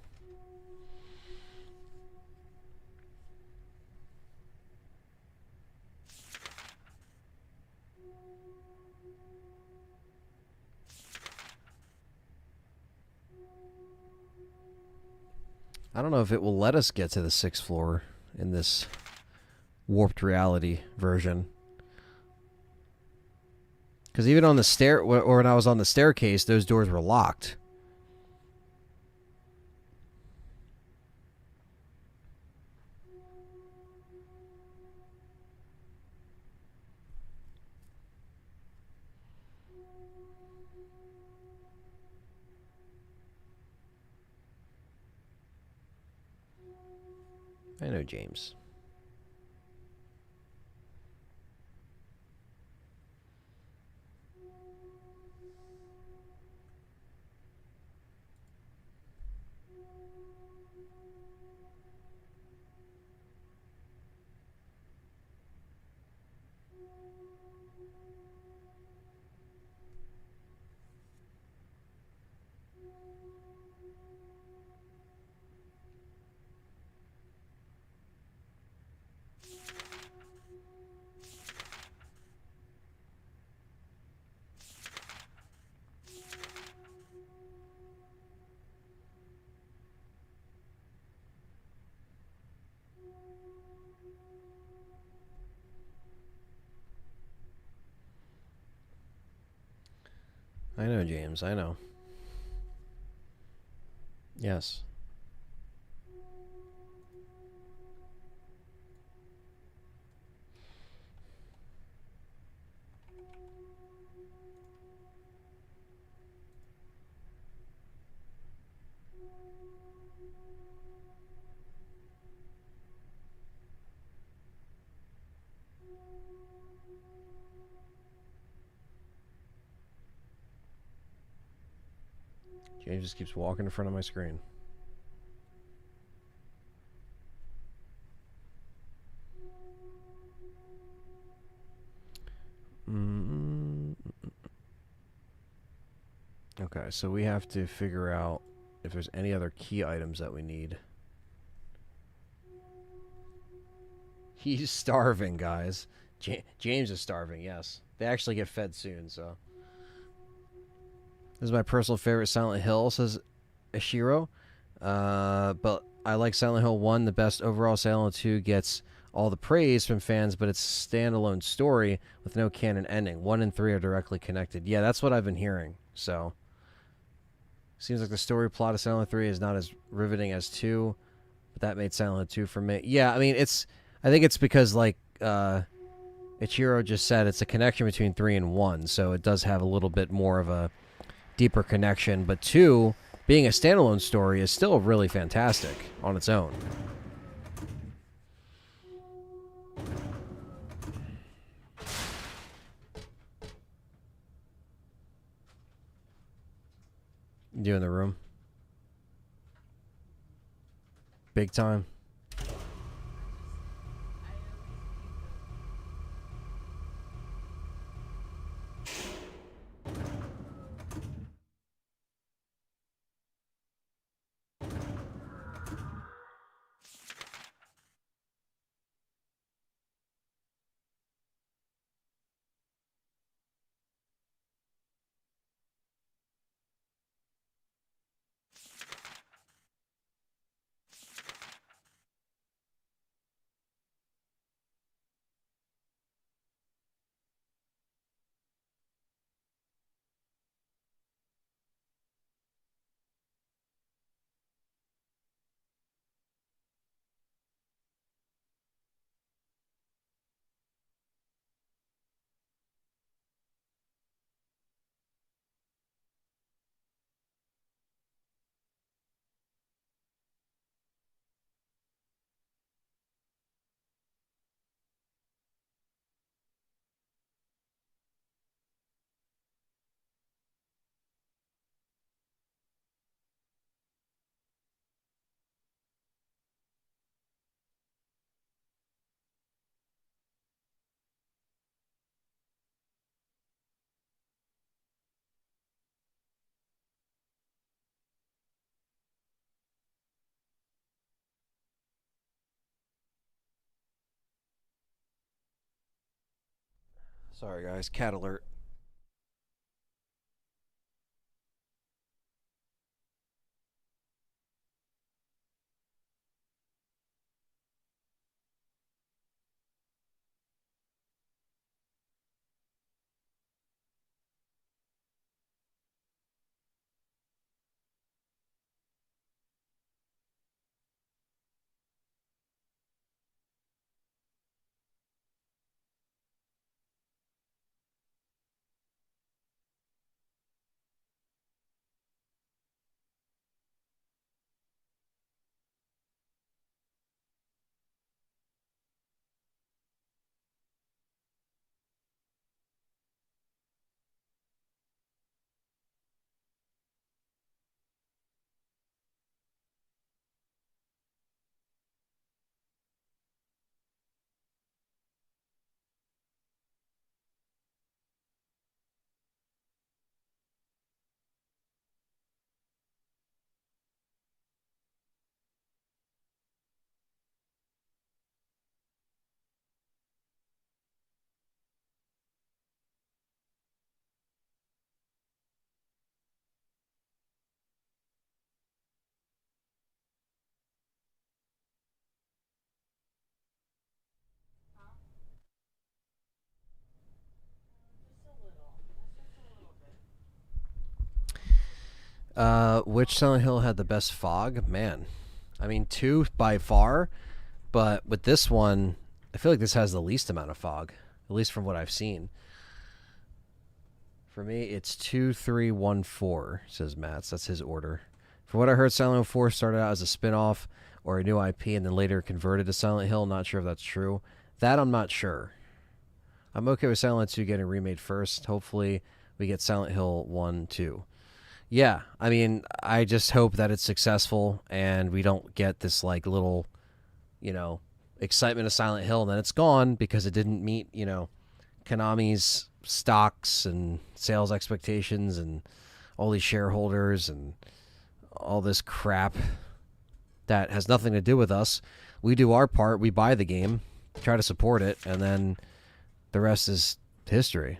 I don't know if it will let us get to the 6th floor in this warped reality version. Because even on the stair, or when I was on the staircase, those doors were locked. I know, James. I know, James. I know. Yes. James just keeps walking in front of my screen. Okay, so we have to figure out if there's any other key items that we need. He's starving, guys. James is starving, yes. They actually get fed soon, so. This is my personal favorite Silent Hill, says Ishiro. But I like Silent Hill 1 the best overall. Silent Hill 2 gets all the praise from fans, but it's a standalone story with no canon ending. 1 and 3 are directly connected. Yeah, that's what I've been hearing. So, seems like the story plot of Silent Hill 3 is not as riveting as 2, but that made Silent Hill 2 for me. Yeah, I mean, I think it's because, like, Ichiro just said, it's a connection between 3 and 1, so it does have a little bit more of a deeper connection, but 2, being a standalone story, is still really fantastic on its own. You in the room? Big time. Sorry, guys. Cat alert. Which Silent Hill had the best fog? Man, I mean, 2 by far, but with this one, I feel like this has the least amount of fog, at least from what I've seen. For me, it's 2314, says Matt's. That's his order. From what I heard, Silent Hill 4 started out as a spin-off or a new IP and then later converted to Silent Hill. Not sure if that's true. That I'm not sure. I'm okay with Silent Hill 2 getting remade first. Hopefully, we get Silent Hill 1 too. Yeah, I mean, I just hope that it's successful and we don't get this like little, excitement of Silent Hill and then it's gone because it didn't meet, Konami's stocks and sales expectations and all these shareholders and all this crap that has nothing to do with us. We do our part, we buy the game, try to support it, and then the rest is history.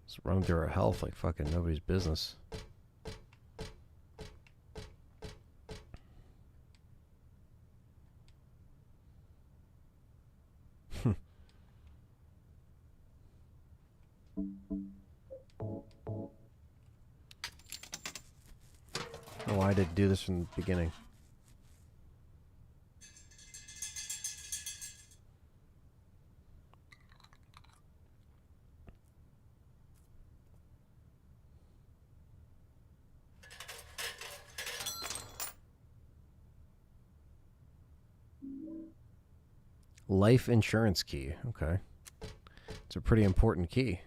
Just running through our health like fucking nobody's business. Oh, I did do this from the beginning. Life insurance key. Okay. It's a pretty important key.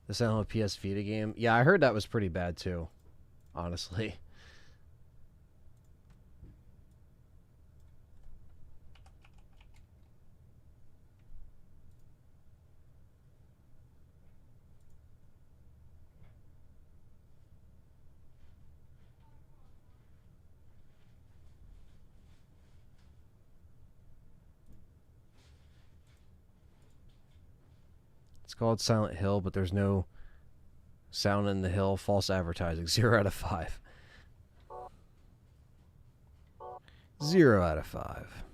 The Silent Hill PS Vita game. Yeah, I heard that was pretty bad too, honestly. It's called Silent Hill, but there's no sound in the hill. False advertising. 0 out of 5. 0 out of 5.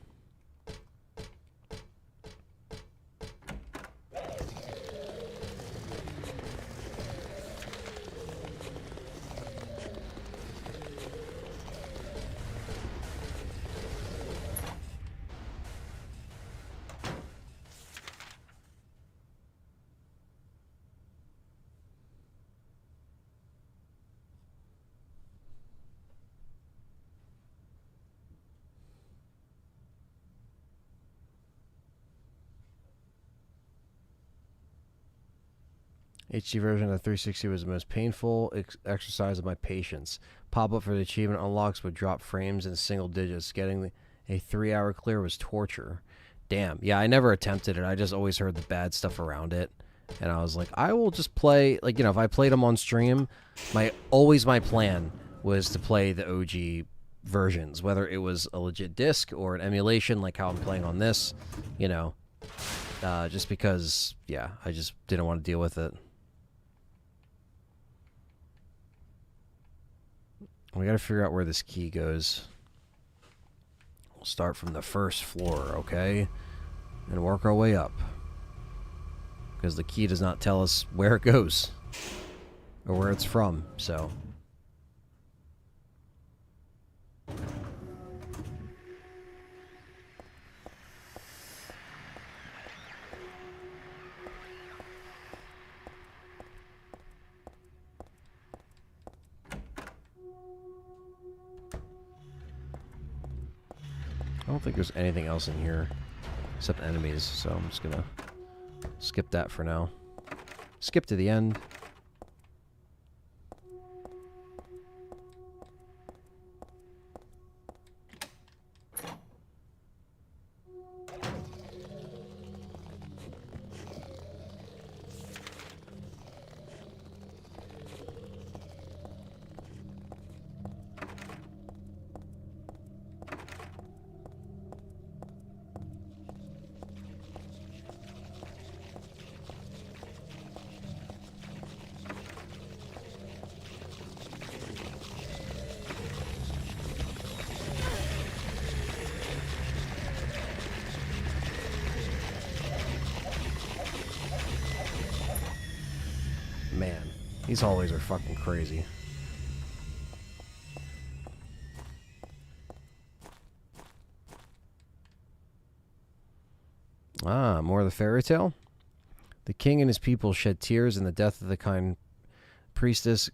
HD version of the 360 was the most painful exercise of my patience. Pop-up for the achievement unlocks would drop frames in single digits. Getting a 3-hour clear was torture. Damn. Yeah, I never attempted it. I just always heard the bad stuff around it. And I was like, I will just play, like, you know, if I played them on stream, my plan was to play the OG versions, whether it was a legit disc or an emulation, like how I'm playing on this, you know, just because, yeah, I just didn't want to deal with it. We got to figure out where this key goes. We'll start from the first floor, okay? And work our way up. Because the key does not tell us where it goes. Or where it's from, so... I don't think there's anything else in here except enemies, so I'm just gonna skip that for now. Skip to the end. Man, these hallways are fucking crazy. Ah, more of the fairy tale? The king and his people shed tears in the death of the kind priestess.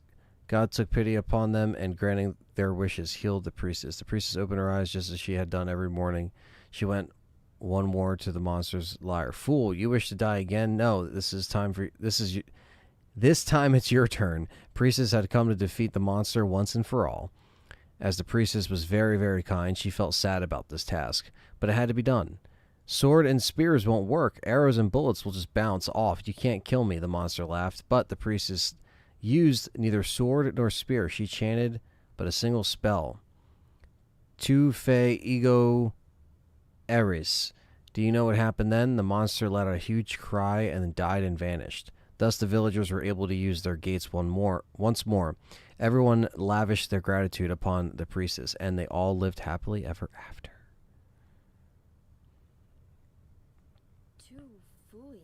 God took pity upon them and, granting their wishes, healed the priestess. The priestess opened her eyes just as she had done every morning. She went one more to the monster's lyre. Fool, you wish to die again? No, this time it's your turn. Priestess had come to defeat the monster once and for all. As the priestess was very, very kind, she felt sad about this task, but it had to be done. Sword and spears won't work. Arrows and bullets will just bounce off. You can't kill me, the monster laughed. But the priestess used neither sword nor spear. She chanted but a single spell. Tu fe ego eris. Do you know what happened then? The monster let out a huge cry and then died and vanished. Thus the villagers were able to use their gates once more. Everyone lavished their gratitude upon the priestess, and they all lived happily ever after. Tu fui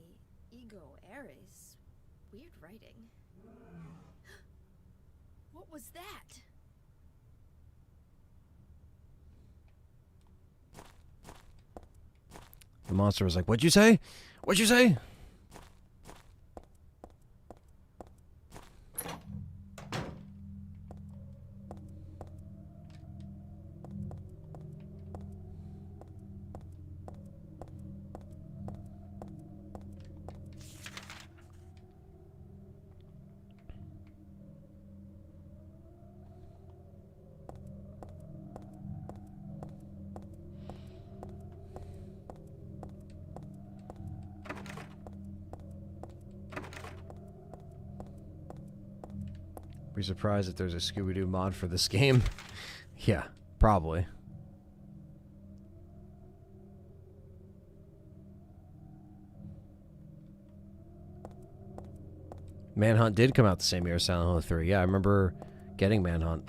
ego eris. Weird writing. What was that? The monster was like, "What'd you say? What'd you say?" Be surprised if there's a Scooby-Doo mod for this game. Yeah, probably. Manhunt did come out the same year as Silent Hill 3. Yeah, I remember getting Manhunt.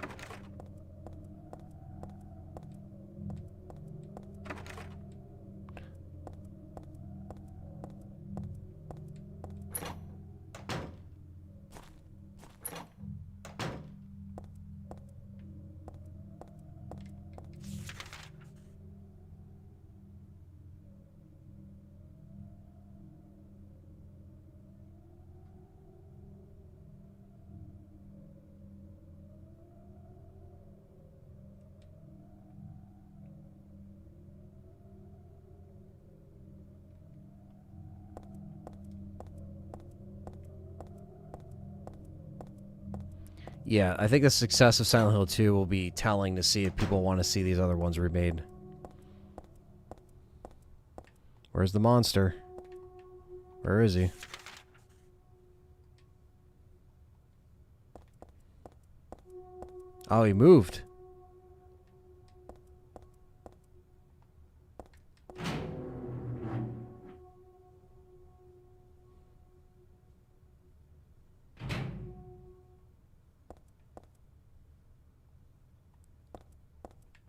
Yeah, I think the success of Silent Hill 2 will be telling to see if people want to see these other ones remade. Where's the monster? Where is he? Oh, he moved.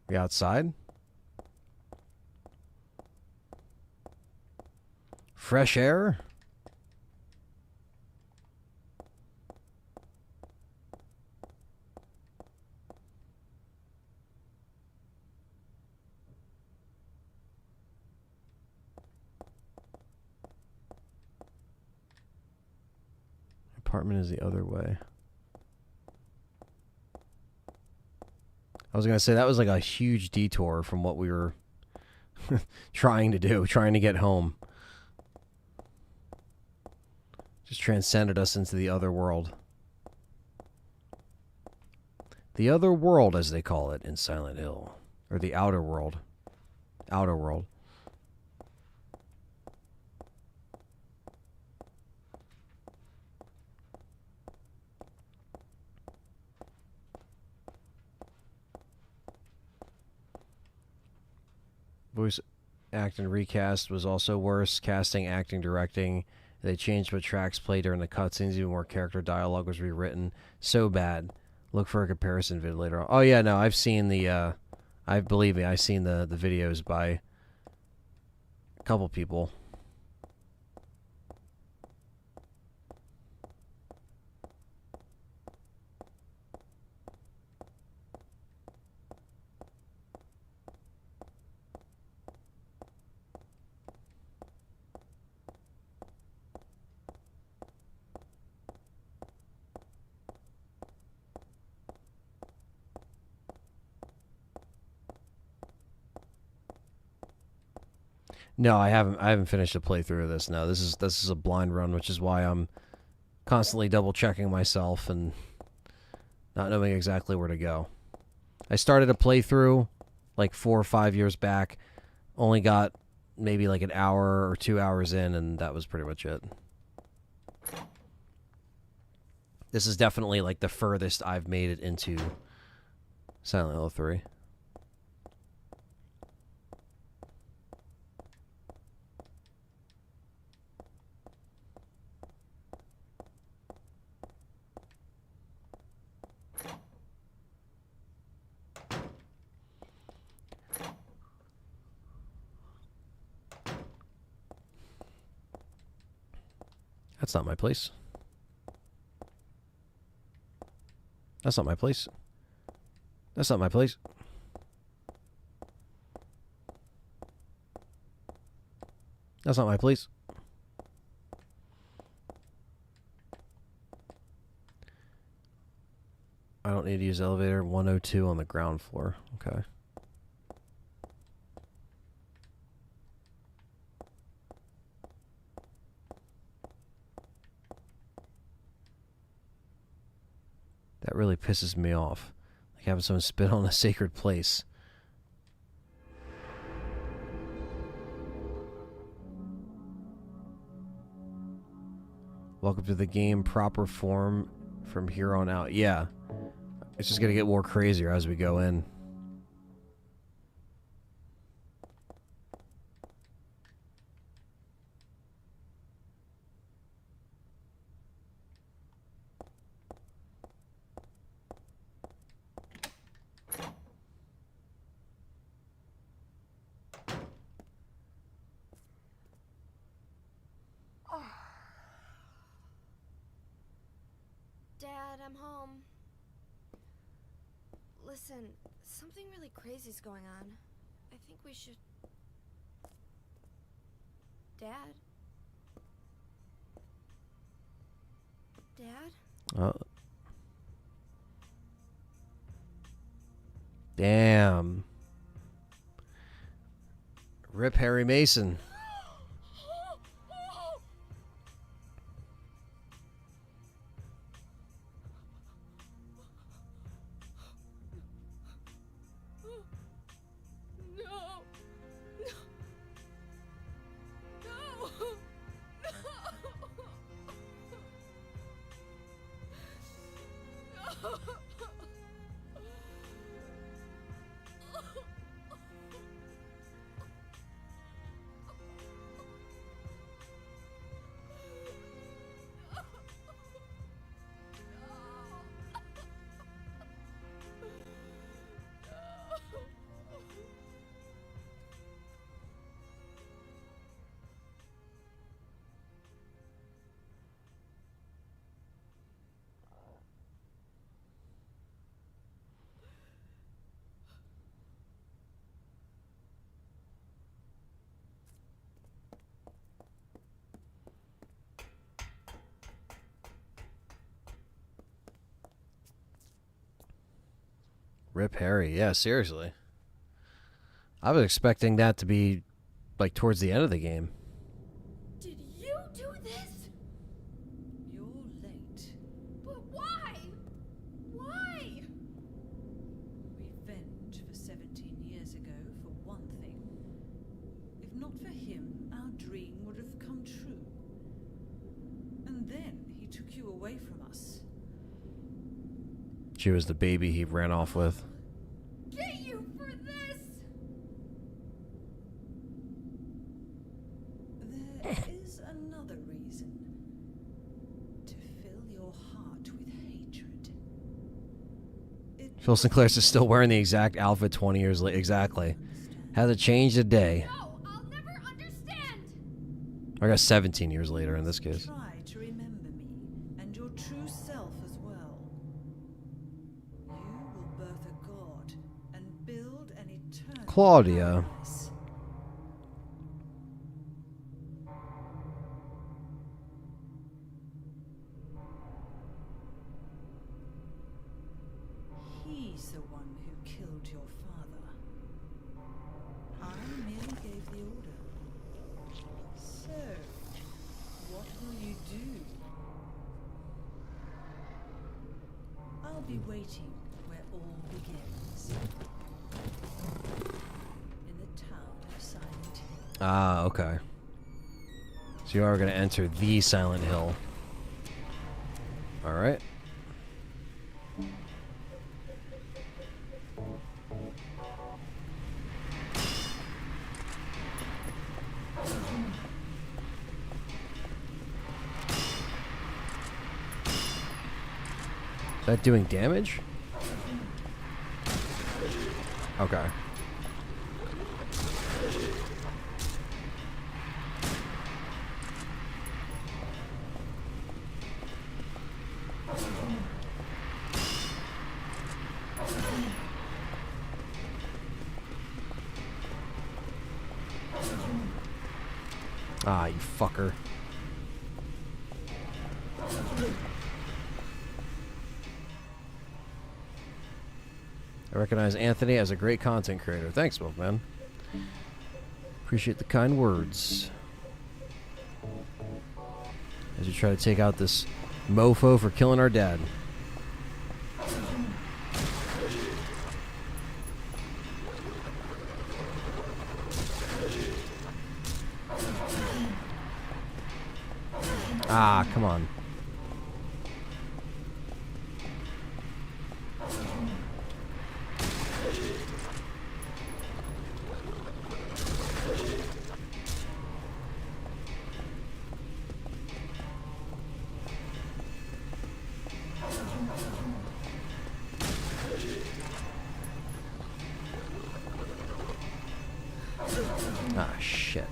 We outside? Fresh air? Apartment is the other way. I was going to say that was like a huge detour from what we were trying to do, trying to get home. Just transcended us into the other world. The other world, as they call it in Silent Hill. Or the outer world. Outer world. Voice acting recast was also worse. Casting, acting, directing. They changed what tracks play during the cutscenes. Even more character dialogue was rewritten. So bad. Look for a comparison vid later on. Oh yeah, no, I've seen the believe me, I've seen the videos by a couple people. No, I haven't finished a playthrough of this. No, this is a blind run, which is why I'm constantly double checking myself and not knowing exactly where to go. I started a playthrough like 4 or 5 years back, only got maybe like an hour or 2 hours in, and that was pretty much it. This is definitely like the furthest I've made it into Silent Hill 3. That's not my place. That's not my place. That's not my place. That's not my place. I don't need to use elevator. 102 on the ground floor. Okay. That really pisses me off. Like having someone spit on a sacred place. Welcome to the game proper form from here on out. Yeah. It's just going to get more crazier as we go in. Dad, I'm home. Listen, something really crazy's going on. I think we should... Dad? Dad? Oh. Damn. Rip Harry Mason. Rip Harry. Yeah, seriously. I was expecting that to be like towards the end of the game. Did you do this? You're late. But why? Why? Revenge for 17 years ago, for one thing. If not for him, our dream would have come true. And then he took you away from us. She was the baby he ran off with. Get you for this! There is another reason. To fill your heart with hatred. Phil Sinclair's is still wearing the exact outfit 20 years later. Exactly. Hasn't changed a day. No, I'll never understand! I guess 17 years later in this case. Try to remember me and your true self as well. You will birth a god and build an eternal Claudia. paradise. He's the one who killed your father. I merely gave the order. So, what will you do? I'll be waiting where all begins. In the town of Silent Hill. Ah, okay. So you are going to enter the Silent Hill. Alright. Is that doing damage? Okay. Ah, you fucker. I recognize Anthony as a great content creator. Thanks, Wolf, man. Appreciate the kind words. As you try to take out this mofo for killing our dad. Ah, come on. Ah, shit.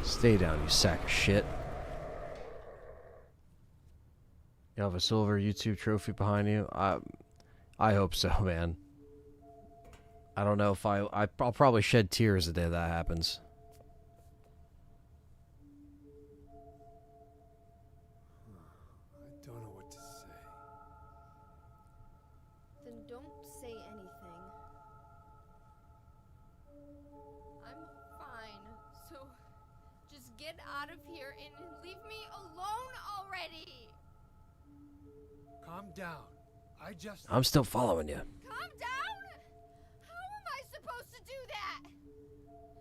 Stay down, you sack of shit. You have a silver YouTube trophy behind you? I hope so, man. I don't know if I'll probably shed tears the day that happens. I don't know what to say. Then don't say anything. I'm out of here and leave me alone already. Calm down. I'm still following you. Calm down? How am I supposed to do that?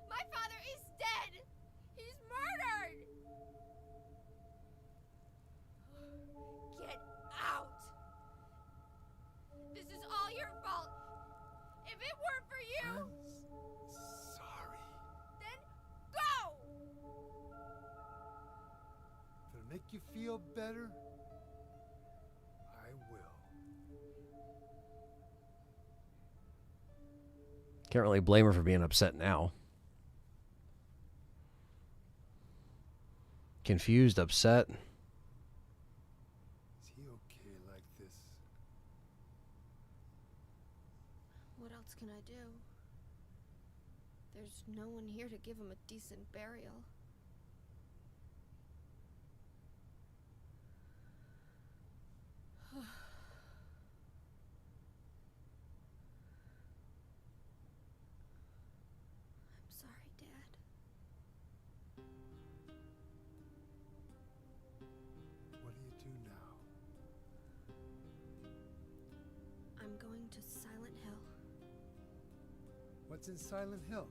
My father is dead. He's murdered. Get out. This is all your fault. If it weren't for you, I'm sorry. then go. If it'll make you feel better, I will. Can't really blame her for being upset now. Confused, upset. Is he okay like this? What else can I do? There's no one here to give him a decent burial. I'm sorry, Dad. What do you do now? I'm going to Silent Hill. What's in Silent Hill?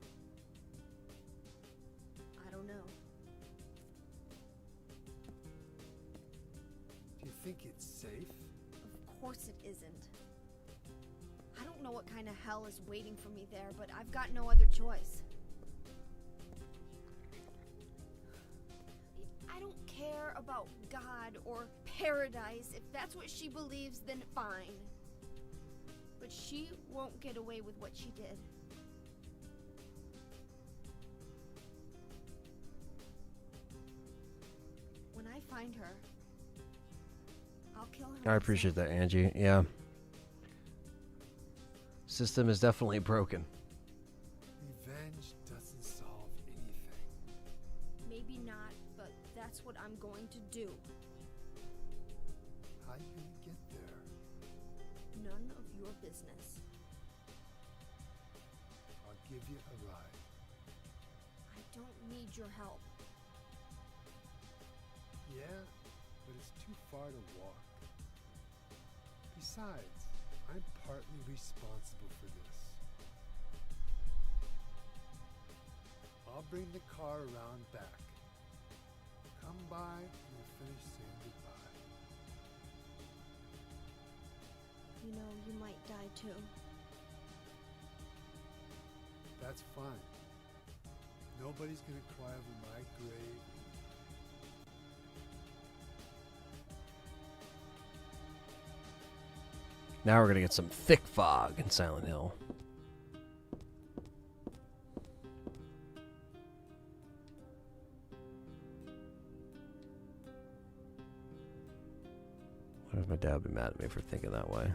I don't know. Do you think it's safe? Of course it isn't. I don't know what kind of hell is waiting for me there, but I've got no other choice. I don't care about God or paradise. If that's what she believes, then fine. But she won't get away with what she did. When I find her, I'll kill her. I appreciate that, Angie. Yeah. System is definitely broken. Revenge doesn't solve anything. Maybe not, but that's what I'm going to do. How you gonna get there? None of your business. I'll give you a ride. I don't need your help. Yeah, but it's too far to walk. Besides, I'm partly responsible for this. I'll bring the car around back. Come by and we'll finish saying goodbye. You know, you might die too. That's fine. Nobody's gonna cry over my grave. Now we're going to get some thick fog in Silent Hill. What if my dad would be mad at me for thinking that way?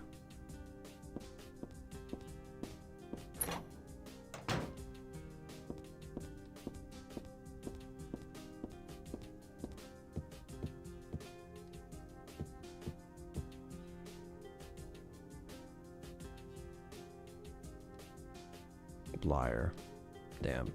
Liar. Damn.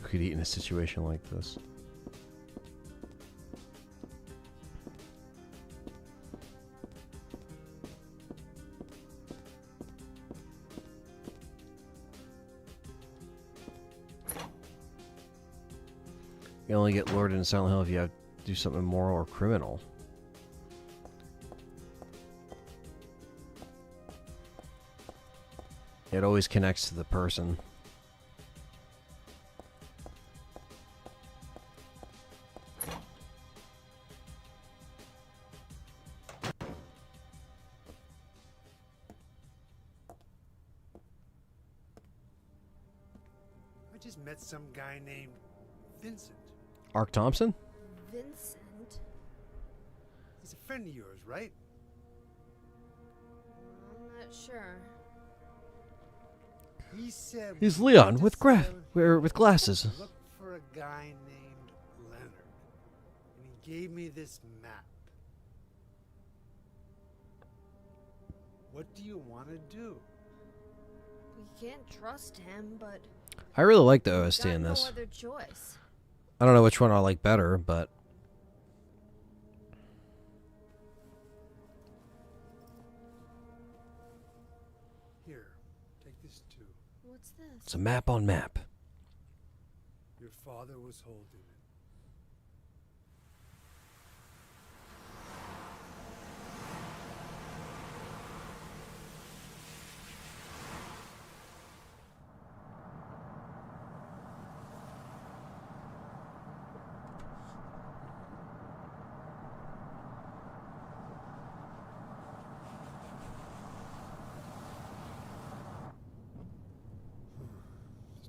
Who could eat in a situation like this? You only get lured into Silent Hill if you have to do something immoral or criminal. It always connects to the person. I just met some guy named Vincent. Ark Thompson? Vincent? He's a friend of yours, right? I'm not sure. He said He's we Leon went to with with glasses. Look for a guy named Leonard. And he gave me this map. What do you want to do? We can't trust him, but I really like the we've OST got in no this. other choice. I don't know which one I like better, but Here, take this too. What's this? it's a map on map. Your father was holding it.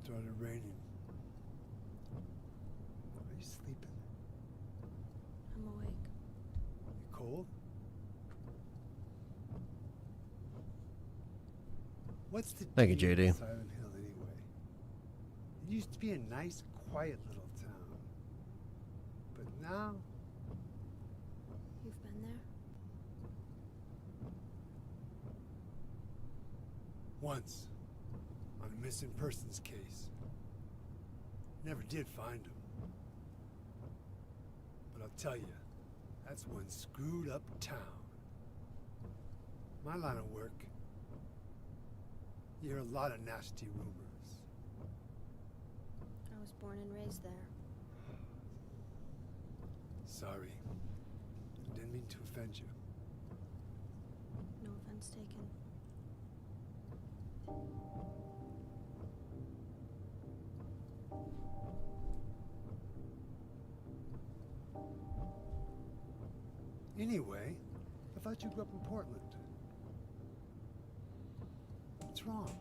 Started raining. Are you sleeping? I'm awake. You cold? What's the Thank you, deal with JD. Silent Hill anyway? It used to be a nice, quiet little town. But now, You've been there? once, on a missing persons case. Never did find him. But I'll tell you, that's one screwed up town. My line of work, you hear a lot of nasty rumors. I was born and raised there. Sorry. Didn't mean to offend you. No offense taken. Anyway, I thought you grew up in Portland. What's wrong?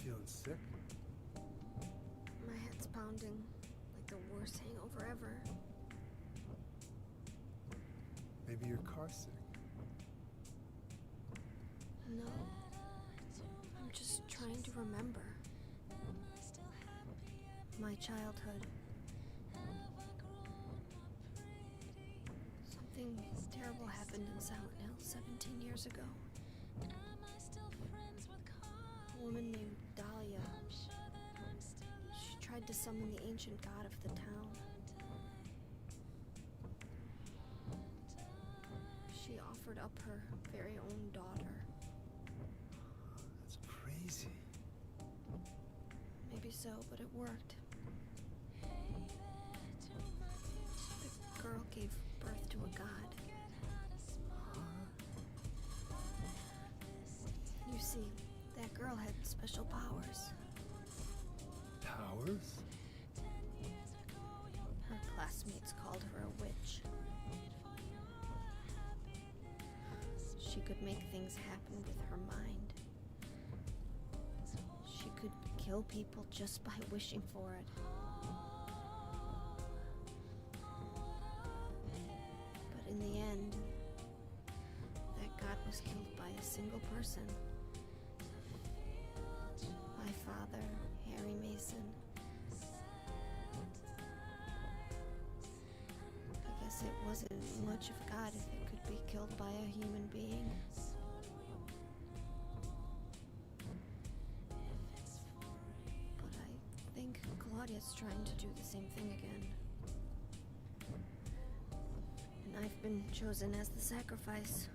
Feeling sick? My head's pounding like the worst hangover ever. Maybe your car's sick. No. I'm just trying to remember. My childhood. Something terrible happened in Silent Hill 17 years ago. A woman named Dahlia. She tried to summon the ancient god of the town. She offered up her very own daughter. That's crazy. Maybe so, but it worked. The girl gave birth to a god. You see, that girl had special powers. Powers? Her classmates called her a witch. She could make things happen with her mind. She could kill people just by wishing for it. But in the end, that god was killed by a single person. My father, Harry Mason. I guess it wasn't much of God if it could be killed by a human being. But I think Claudia's trying to do the same thing again. And I've been chosen as the sacrifice.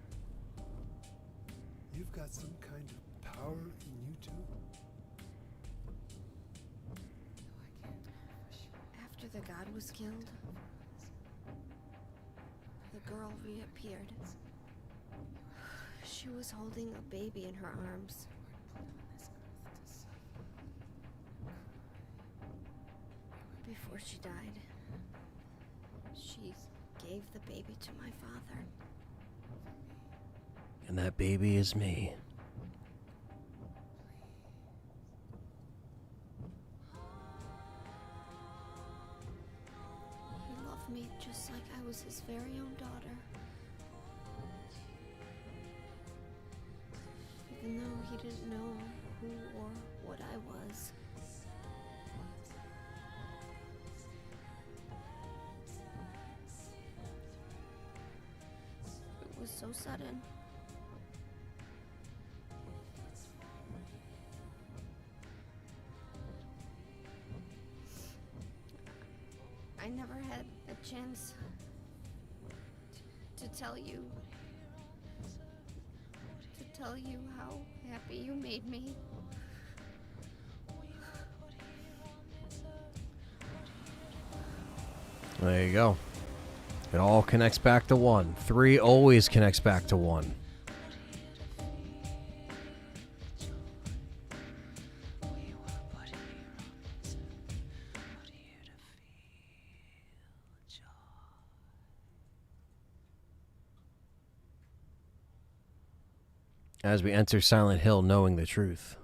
You've got some kind of power in you too? After the god was killed, the girl reappeared. She was holding a baby in her arms. Before she died, she gave the baby to my father. And that baby is me. He loved me just like I was his very own daughter. Even though he didn't know who or what I was. It was so sudden. I never had a chance to tell you how happy you made me. There you go. It all connects back to 1. 3 always connects back to 1. As we enter Silent Hill knowing the truth.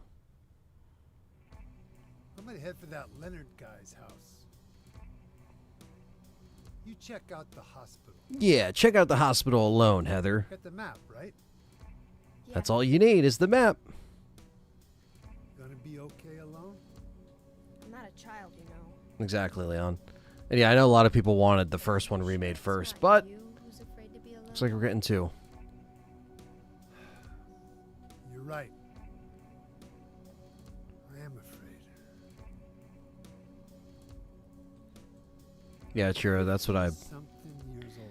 I'm gonna head for that Leonard guy's house. You check out the hospital. Yeah, check out the hospital alone, Heather. Got the map, right? Yeah. That's all you need is the map. Gonna be okay alone? I'm not a child, you know. Exactly, Leon. And yeah, I know a lot of people wanted the first one remade It's first, not but you who's afraid to be alone. looks like we're getting 2. You're right. I am afraid. Yeah, Chiro, that's what I Something years old.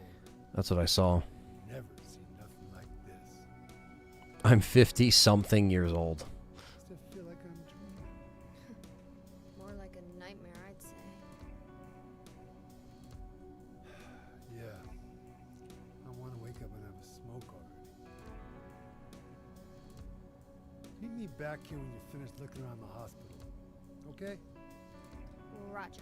saw. Never seen nothing like this. I'm 50-something years old. Still feel like I'm dreaming. More like a nightmare, I'd say. Yeah. I want to wake up and have a smoke already. Meet me back here when you're finished looking around the hospital. Okay? Roger.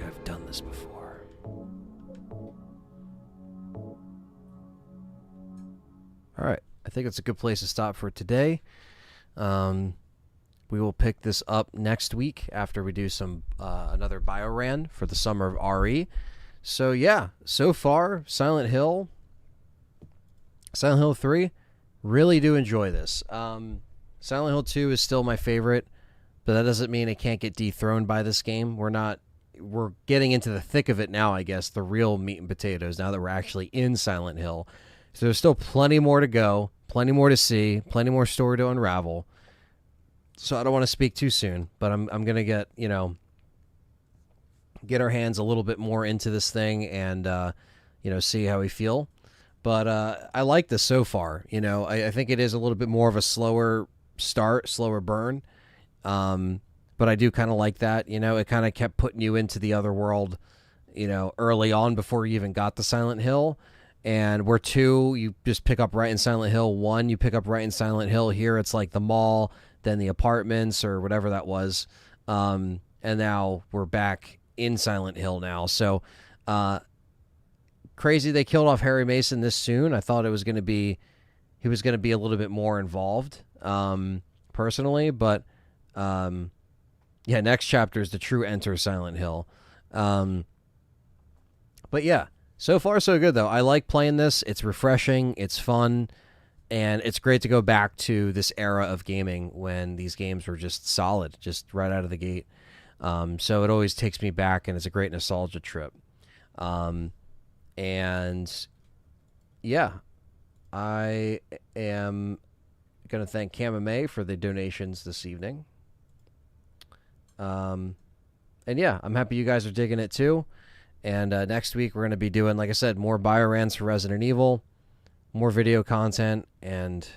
I've done this before. All right, I think it's a good place to stop for today. We will pick this up next week after we do some another Bioran for the summer of RE. So yeah, so far Silent Hill 3, really do enjoy this. Silent Hill 2 is still my favorite, but that doesn't mean it can't get dethroned by this game. We're getting into the thick of it now, I guess, the real meat and potatoes, now that we're actually in Silent Hill. So there's still plenty more to go, plenty more to see, plenty more story to unravel. So I don't want to speak too soon, but I'm going to get our hands a little bit more into this thing and, see how we feel. But I like this so far. I think it is a little bit more of a slower start, slower burn. But I do kind of like that. It kind of kept putting you into the other world, early on before you even got to Silent Hill. And where 2, you just pick up right in Silent Hill. 1, you pick up right in Silent Hill. Here, it's like the mall, then the apartments or whatever that was. And now we're back in Silent Hill now. So crazy they killed off Harry Mason this soon. I thought he was going to be a little bit more involved, personally. But next chapter is the true enter Silent Hill. But yeah, so far so good though. I like playing this. It's refreshing. It's fun. And it's great to go back to this era of gaming when these games were just solid, just right out of the gate. So it always takes me back, and it's a great nostalgia trip. And yeah, I am going to thank Camame for the donations this evening. And yeah, I'm happy you guys are digging it too. And next week we're going to be doing, like I said, more Biorans for Resident Evil, more video content, and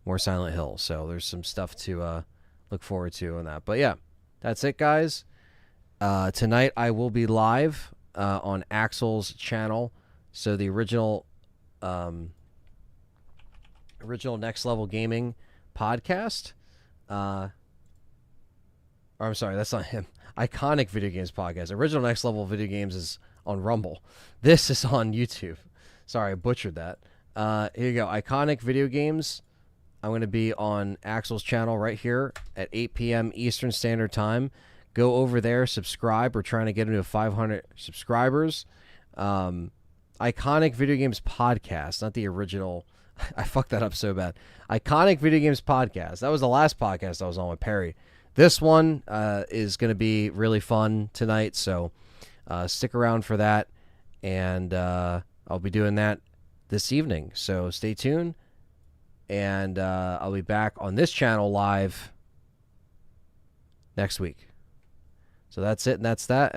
more Silent Hill. So there's some stuff to look forward to on that. But yeah, that's it, guys. Tonight I will be live on Axel's channel. So the original Next Level Gaming podcast. Or I'm sorry, that's not him. Iconic Video Games Podcast. Original Next Level Video Games is on Rumble. This is on YouTube. Sorry, I butchered that. Here you go. Iconic Video Games. I'm going to be on Axel's channel right here at 8 p.m. Eastern Standard Time. Go over there, subscribe. We're trying to get into 500 subscribers. Iconic Video Games Podcast, not the original I fucked that up so bad. Iconic Video Games Podcast. That was the last podcast I was on with Perry. This one is going to be really fun tonight, so stick around for that. And I'll be doing that this evening, so stay tuned. And I'll be back on this channel live next week. So that's it, and that's that.